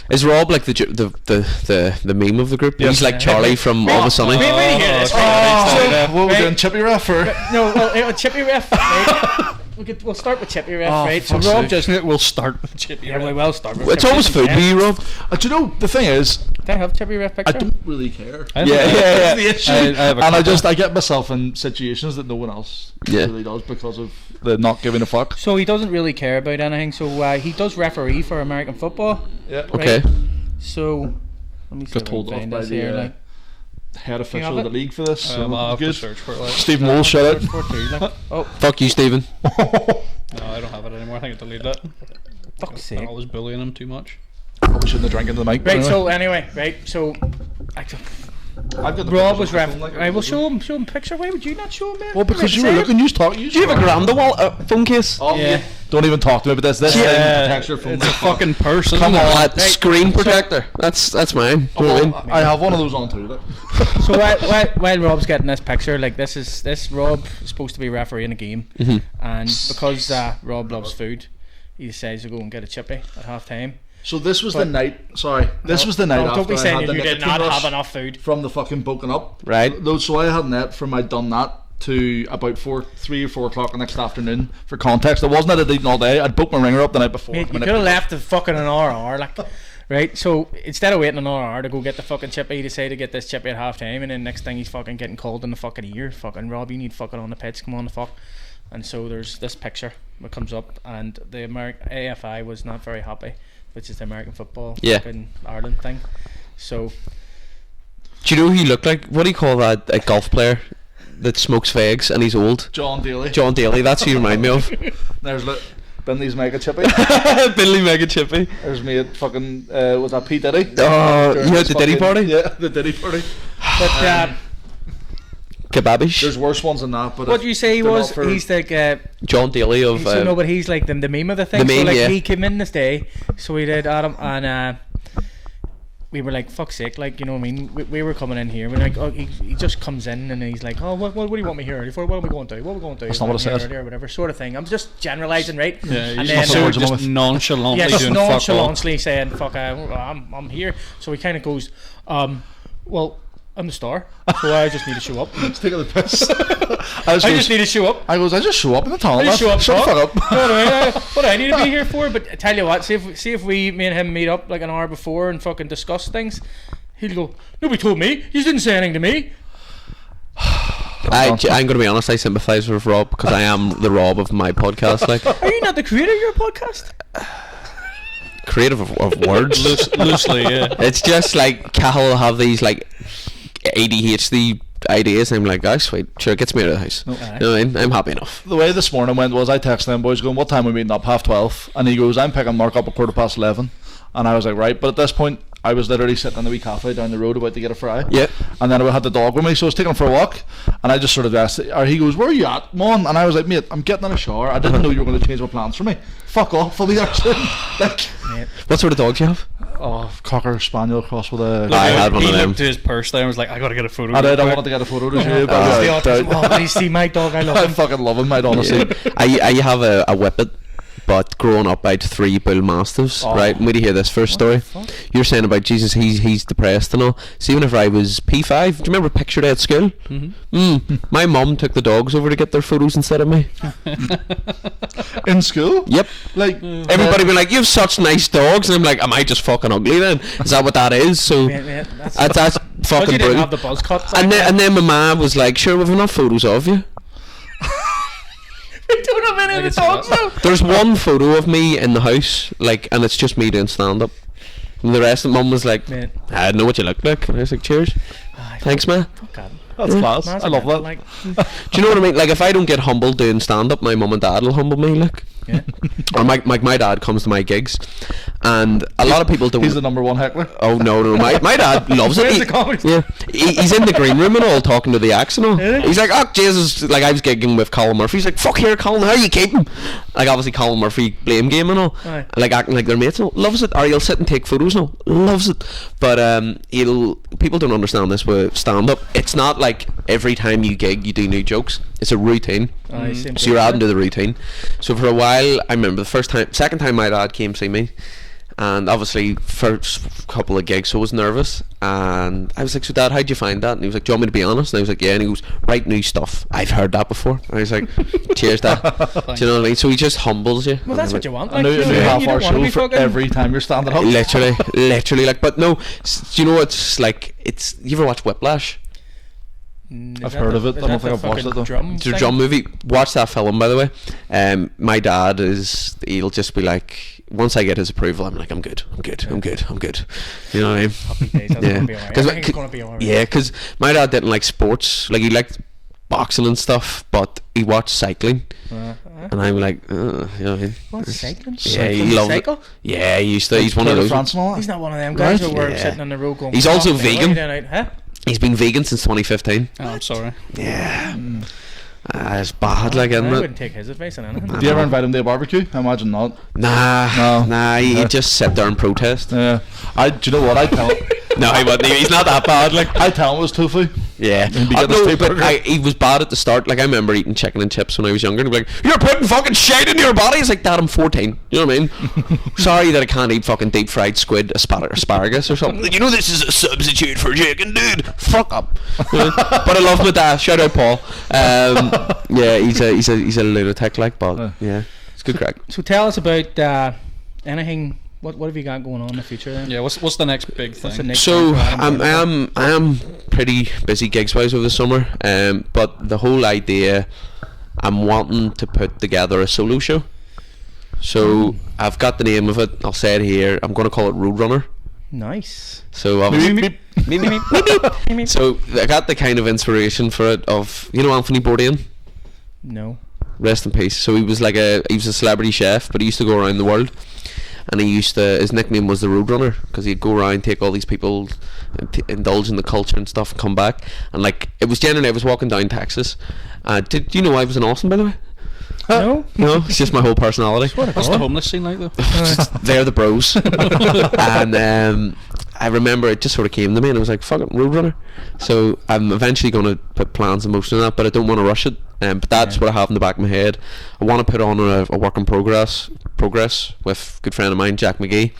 Is Rob like the meme of the group? Yes. He's like Charlie from Always Sunny. Wait, wait, hear this. Oh, what we right. doing? Chippy ref or? No, well, Chippy Ref. Right? We'll start with Chippy Ref, right? So fuck's Rob sake. just. We'll start with Chippy. Yeah, we will start with It's Chippy always Ref. food, Yeah. you, Rob. Do you know the thing is? Do I have Chippy Ref picture? I don't really care. Yeah, That's the issue. I have a and couple. I get myself in situations that no one else Yeah. really does because of the not giving a fuck. So he doesn't really care about anything. So he does referee for American football. Yeah. Okay. So let me see Got if I told can off find by this the here. Like, head have official of the it? league for this. So I'll have to good. search for it. Like. Stephen Wall, shout out. Like, oh, Fuck you, Stephen. No, I don't have it anymore. I think I deleted it. Fuck's I sake. was bullying him too much. Probably shouldn't have drank into the mic. Right, anyway. so anyway, right, so I've got the Rob pictures was on my ref. phone, like, Right, we'll show him a picture. Why would you not show him, man? Well, because you Right, were say looking, you talk. You Do you have a Granda phone case? Oh, Yeah. Don't even talk to me about this. This thing protects your phone. It's a fucking person. Come on. That screen protector. That's mine. Do you know what I mean? I have one of those on too. Look. So while Rob's getting this picture, like this Rob is supposed to be refereeing a game, and because Rob loves food, he decides to go and get a chippy at half time. So this was the night. Sorry, this was the night after Don't be I saying had that the you did nicotine not rush have enough food. from the fucking bulking up. Right. So I had net from I'd done that to about 3 or 4 o'clock the next afternoon. For context, I wasn't at a eating all day. I'd booked my ringer up the night before. Mate, you could have left the fucking an hour, like, right? So instead of waiting another hour to go get the fucking chippy, he decided to get this chippy at half time, and then next thing he's fucking getting called in the fucking ear. Fucking Rob, you need fucking on the pitch, come on the fuck. And so there's this picture that comes up, and the AFI was not very happy, which is the American football fucking Ireland thing. So Do you know who you look like? What do you call that? A golf player that smokes fags and he's old. John Daly. John Daly. That's who you remind me of. There's Binley's mega chippy. Billy Mega Chippy. There's me at fucking was that P Diddy? Oh, During you had his the Diddy fucking- party? Yeah, the Diddy party. but Kebabish. There's worse ones than that. But what do you say he they're was? not for- He's like John Daly of. so no, but he's like the meme of the thing. The meme, so like yeah. he came in this day, so he did Adam, and we were like, fuck's sake, like, you know what I mean? We were coming in here, we're like, oh, he just comes in and he's like, oh, what do you want me here early for? What are we going to do? What are we going to do? That's not what I said. Early or whatever sort of thing. I'm just generalising, right? Yeah, and and then so words just I'm with. nonchalantly yeah, just doing fuck all. nonchalantly saying, fuck, I'm here. So he kind of goes, well, I'm the star, so I just need to show up. Let's take the piss. I just need to show up. I just show up in the tunnel. I just show up. Shut the talk. fuck up. No, no, what do I need to be here for? But I tell you what, see if we, me and him meet up like an hour before and fucking discuss things, he'll go, nobody told me. You didn't say anything to me. I'm going to be honest. I sympathise with Rob because I am the Rob of my podcast. Like Are you not the creator of your podcast? creative of words. Loosely, yeah. It's just like Cahill will have these like ADHD ideas. And I'm like, oh sweet, sure, it gets me out of the house. You know what I mean? I'm happy enough. The way this morning went was I texted them boys going, what time are we meeting up? 12:30. And he goes, I'm picking Mark up at 11:15. And I was like, right. But at this point, I was literally sitting in the wee cafe down the road about to get a fry. Yeah. And then I had the dog with me, so I was taking him for a walk. And I just sort of asked, or he goes, where are you at, Mom? And I was like, mate, I'm getting in a shower. I didn't know you were going to change my plans for me. Fuck off, I'll be there soon. Like, What sort of dogs you have? oh, Cocker Spaniel cross with a... I had one he of them. looked to his purse there and was like, I gotta get a photo. I did, I real wanted to quick. get a photo to you. It's the but autism. Oh, you see my dog, I love I him. fucking love him, mate, honestly. I have a whippet, but growing up I had 3 bull mastiffs. Right, wait to hear this first story. You're saying about Jesus, he's depressed and all. See, whenever I was P5, do you remember Picture Day at school? My mum took the dogs over to get their photos instead of me. In school? Yep. Like, Everybody be like, you have such nice dogs, and I'm like, am I just fucking ugly then? Is that what that is? So Mate, that's that's because fucking you didn't have brilliant. the buzz cut. And then my mum was like, sure, we've enough photos of you. we don't have any of the dogs though. There's one photo of me in the house, like, and it's just me doing stand up. And the rest of mum was like, Mate. I know what you look like. And I was like, cheers. Thanks, man. Fuck Adam. that's class. Man's I love mental, that. like, Do you know what I mean? Like, if I don't get humbled doing stand up, my mum and dad will humble me, like. yeah. Or my dad comes to my gigs, and a lot of people don't. He's the number one heckler. Oh no, my dad loves it. Where's the comedy? Yeah, he's in the green room and all talking to the acts and all. He's like, oh Jesus, like I was gigging with Colin Murphy. He's like, fuck here, Colin, how you keeping? Like obviously Colin Murphy blame game and all, Aye. like acting like their mates and all. Loves it. Or he'll sit and take photos and all. Loves it. But people don't understand this with stand up. It's not like every time you gig you do new jokes. It's a routine. Aye, same So you're thing. adding to the routine. So for a while, I remember second time my dad came to see me, and obviously first couple of gigs, so I was nervous, and I was like, so Dad, how'd you find that? And he was like, do you want me to be honest? And I was like, yeah. And he goes, write new stuff. I've heard that before. And I was like, cheers, Dad. Do you know what I mean? So he just humbles you. Well, that's And what you want. A Like, new, you know, new you half don't hour wanna show be for fucking- every time you're standing up. literally like, but no, do you know what's like, it's, you ever watch Whiplash? Is I've that heard the- of it. is I don't that think the I've watched fucking it, though. drum It's a thing? drum movie. Watch that film, by the way. My dad he'll just be like, once I get his approval, I'm like, I'm good. You know what I mean? Happy days, that's Yeah. gonna be alright. I think it's gonna be alright. Yeah, because my dad didn't like sports. Like he liked boxing and stuff, but he watched cycling, and I'm like, you know what I mean? What, cycling? Yeah, he loves it. cycle? Yeah, he used to. He's one of Tour de those. France and all that. He's not one of them guys who were Yeah. sitting on the road going. He's also "Fuck me, vegan." down out," huh? He's been vegan since 2015. Oh, I'm sorry. Yeah, it's bad, like, isn't I it? wouldn't take his advice on anything. Do you ever invite him to a barbecue? I imagine not. Nah, No. he'd just sit there and protest. Yeah. Do you know what I tell him? No, he wouldn't. He's not that bad, like. I tell him it was tofu. Yeah, And be getting a no, steak but burger. he was bad at the start. Like, I remember eating chicken and chips when I was younger, and he'd be like, "You're putting fucking shit into your body." It's like, "Dad, I'm 14." You know what I mean? Sorry that I can't eat fucking deep fried squid, asparagus or something. Like, you know, this is a substitute for chicken, dude. Fuck up. You know? But I love my dad. Shout out Paul. Yeah, he's a lunatic, like, but yeah, it's good crack. So tell us about anything. What have you got going on in the future then? Yeah, what's the next big thing? What's the next So thing for Adam? I am pretty busy gigs wise over the summer, but the whole idea, I'm wanting to put together a solo show. So I've got the name of it. I'll say it here. I'm going to call it Roadrunner. Nice. So obviously, so I got the kind of inspiration for it of, you know, Anthony Bourdain. No. Rest in peace. So he was a celebrity chef, but he used to go around the world. And his nickname was the Roadrunner, because he'd go around, take all these people, indulge in the culture and stuff, and come back. And like, it was generally, I was walking down Texas. Did you know I was in Austin, by the way? No. No, it's just my whole personality. What's the homeless scene like though? They're the bros. And I remember it just sort of came to me, and I was like, fuck it, Roadrunner. So I'm eventually going to put plans in motion on that, but I don't want to rush it. But that's what I have in the back of my head. I want to put on a work in progress with a good friend of mine, Jack McGee,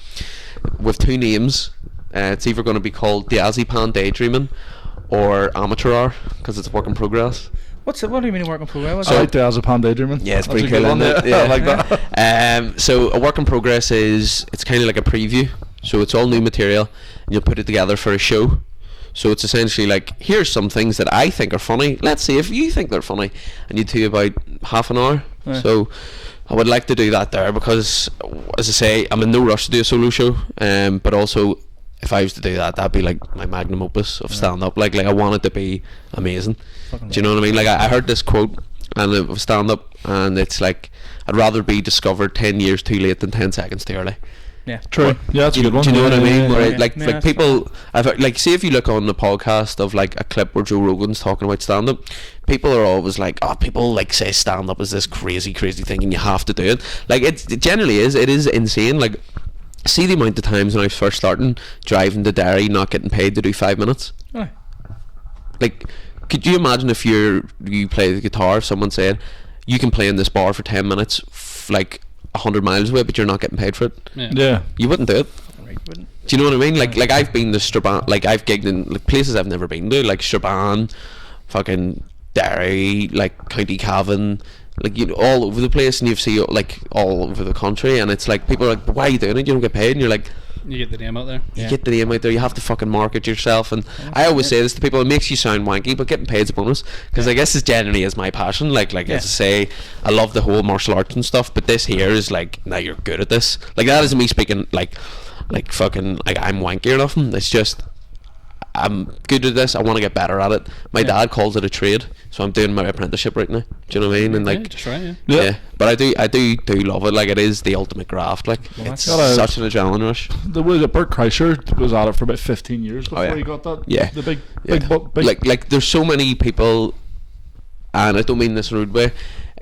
with two names. It's either going to be called Diazepam Daydreaming or Amateur Hour, because it's a work in progress. What do you mean working for? What's I that? like the Diazepam Daydreaming. Yeah, it's That's pretty a good cool, one, isn't it? yeah. Yeah. I like that. So a work in progress it's kind of like a preview. So it's all new material, and you'll put it together for a show. So it's essentially like, here's some things that I think are funny. Let's see if you think they're funny, and you do about half an hour. Yeah. So I would like to do that there, because, as I say, I'm in no rush to do a solo show. But also, if I was to do that, that'd be like my magnum opus of stand up. Like I want it to be amazing. Do you know what I mean? Like I heard this quote, and it was stand up, and it's like, I'd rather be discovered 10 years too late than 10 seconds too early. Yeah. True. Yeah, that's a good one. Do you know what I mean? Where yeah. like Yeah, like that's people, I've heard, like, see if you look on the podcast of like a clip where Joe Rogan's talking about stand up, people are always like, oh, people like say stand up is this crazy thing and you have to do it. Like it generally is. It is insane. Like, see the amount of times when I was first starting driving to Derry, not getting paid to do 5 minutes. Oh. Like, could you imagine if you play the guitar, if someone said you can play in this bar for 10 minutes, like 100 miles away, but you're not getting paid for it? Yeah. You wouldn't do it. Right, wouldn't. Do you know what I mean? Like I've been to Strabane, like I've gigged in like places I've never been to, like Strabane, fucking Derry, like County Cavan, like, you know, all over the place, and you see like all over the country, and it's like people are like, but why are you doing it? You don't get paid, and you're like, You get the name out there. you get the name out there, you have to fucking market yourself. And I always say this to people, it makes you sound wanky, but getting paid is a bonus, because I guess this generally is my passion. Like as I say, I love the whole martial arts and stuff, but this here is like, now you're good at this. Like, that isn't me speaking like fucking like I'm wanky or nothing. It's just, I'm good at this, I want to get better at it. My dad calls it a trade, so I'm doing my apprenticeship right now. Do you know what I mean? And like, Yeah, just right, yeah. But I do love it. Like, it is the ultimate graft. Like, it's such an adrenaline rush. There was a Bert Kreischer was at it for about 15 years before he got that. Yeah. The big Like there's so many people, and I don't mean this rude way.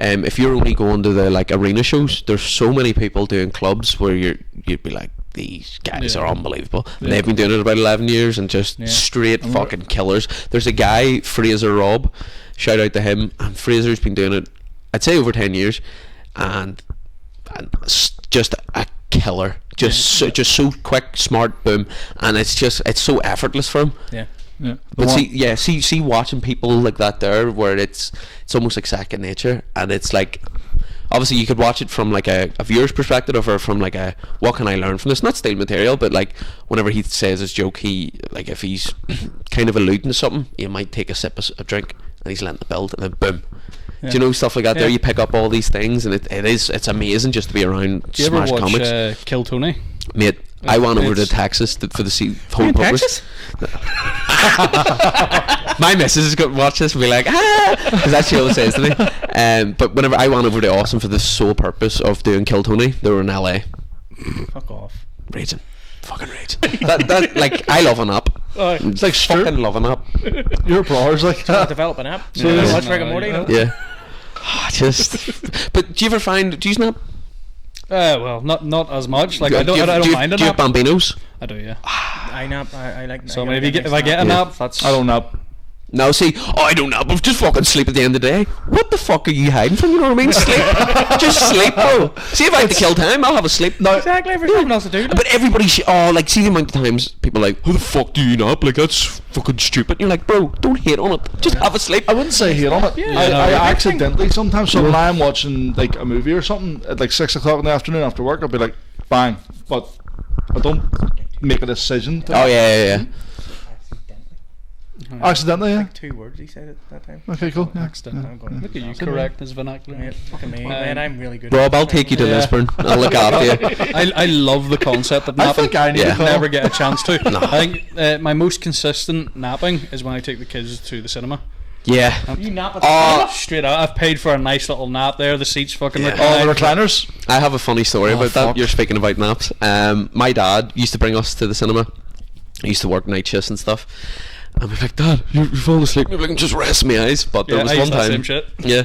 If you're only going to the like arena shows, there's so many people doing clubs where you'd be like, these guys are unbelievable. And they've been doing it about 11 years and just straight fucking killers. There's a guy, Fraser Robb, shout out to him, and Fraser's been doing it, I'd say, over 10 years, and just a killer. Just so quick, smart, boom, and it's so effortless for him. Yeah. Yeah. But see watching people like that there, where it's almost like second nature, and it's like, obviously you could watch it from like a viewer's perspective, or from like a, what can I learn from this? Not steal material, but like whenever he says his joke, he, like, if he's kind of alluding to something, he might take a sip of a drink, and he's letting it build, and then boom. Do you know, stuff like that? There you pick up all these things, and it's amazing just to be around Do you ever smash watch comics. Kill Tony? Mate, I went over to It's- Texas for the You home in purpose. Texas? My missus is going to watch this and be like, because that's what she always says to me. But whenever I went over to Austin for the sole purpose of doing Kill Tony, they were in LA. Fuck off. Raging. Fucking raging. that like, I love an app. It's like Fucking love an app. Your brothers like I'll develop an app. So Yeah. watch Rick and Morty. Yeah. But do you ever find, do you snap? Well, not as much. Like I don't mind a Do you have nap. bambinos? I do, yeah. I nap. I like. So I mean, if I get a nap, that's. I don't nap. No, see, I don't nap. I'm just fucking sleep at the end of the day. What the fuck are you hiding from? You know what I mean? Sleep. Just sleep, bro. See, if I have to kill time, I'll have a sleep. No, Exactly. There's nothing else to do. but everybody, like, see the amount of times people are like, how the fuck do you nap? Like, that's fucking stupid. And you're like, bro, don't hate on it. Just have a sleep. I wouldn't say hate on it. Yeah. I accidentally sometimes. So when I'm watching like a movie or something at like 6 o'clock in the afternoon after work, I'll be like, bang. But I don't make a decision. To Oh yeah. Accidentally, yeah. 2 words he said at that time. Okay, cool. Yeah. I'm going. Look at you, correct his vernacular. Yeah, fucking me, man. I'm really good. Rob, I'll take you to Lisburn. I'll look after you. I love the concept of I napping. think I need Yeah. to call. Never get a chance to. I think my most consistent napping is when I take the kids to the cinema. Yeah. You nap at Oh, Straight out, I've paid for a nice little nap there. The seats fucking Yeah. All the recline. recliners. I have a funny story about that. fuck. You're speaking about naps. My dad used to bring us to the cinema. He used to work night shifts and stuff. And we're like, Dad, you're falling asleep. You're like, just rest my eyes. But there Yeah, was I one used that time. same shit. Yeah.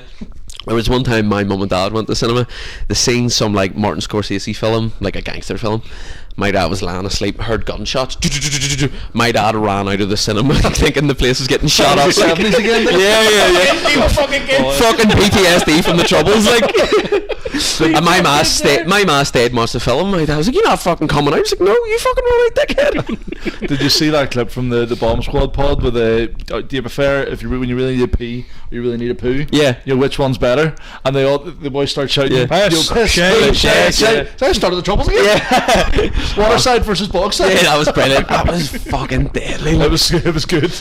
There was one time my mum and dad went to the cinema. They seen some like Martin Scorsese film, like a gangster film. My dad was lying asleep, heard gunshots. My dad ran out of the cinema thinking the place was getting shot up. 70s again? Yeah. Fucking PTSD from the troubles, like. And my ma stayed much the film. My dad was like, "You're not fucking coming out." I was like, "No, you fucking run out, dickhead." Did you see that clip from the Bomb Squad pod with the? Do you prefer if you when you really need a pee or you really need a poo? Yeah. You know which one's better? And the boys start shouting. Yeah. "Piss, piss, shite, shite, shite." So I started the troubles again. Yeah. Water side versus bog side. Yeah, that was brilliant. That was fucking deadly. It was good.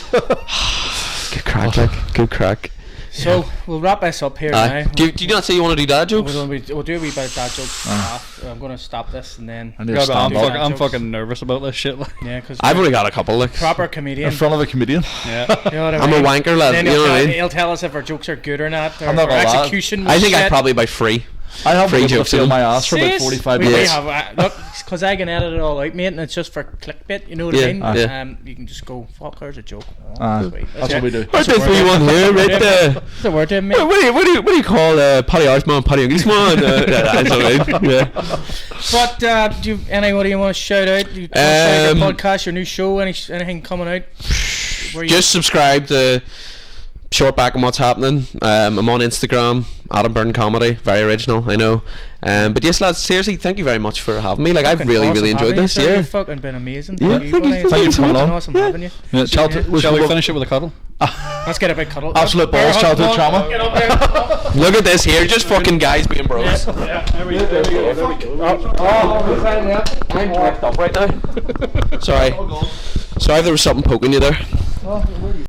Good crack, like good crack. So we'll wrap this up here now. Do you not say you want to do dad jokes? We'll do a wee bit of dad jokes. I'm going to stop this and then. I need to God, stand up. I'm fucking nervous about this shit. Like. Yeah, because I've only got a couple. Like, proper comedian. in front of a comedian. Yeah. You know what I I'm a mean? wanker, lad. Then You know what I mean? he'll tell us if our jokes are good or not. Or I'm not our gonna lie. execution. I think shit. I probably about 3. I have Free been able jokes to feel in my ass for about Serious? 45 we minutes. have look, because I can edit it all out, mate, and it's just for clickbait. You know what Yeah, I mean? yeah. You can just go, fuck, there's a joke. That's what we do. Right, there's me one here, right there. That's a word to him, mate. What do you call Paddy Irishman, Paddy Englishman? That's all right. Yeah. But do you, anybody you want to shout out? You want to shout out your podcast, your new show, anything coming out? Where you Just subscribe to Short Back and What's Happening. I'm on Instagram, Adam Byrne Comedy, very original, I know. But yes, lads, seriously, thank you very much for having me. Like, I've fucking really, awesome really enjoyed having you, this. sir. Yeah. You've fucking been amazing. Yeah, Thank you, thank you, buddy. thank you It's so been much. awesome having you. Yeah, Shall we finish it with a cuddle? Let's get a big cuddle. Absolute balls, childhood trauma. Get up there. Look at this here, just fucking guys being bros. There we go. I'm jacked up right now. Sorry. Sorry if there was something poking you there.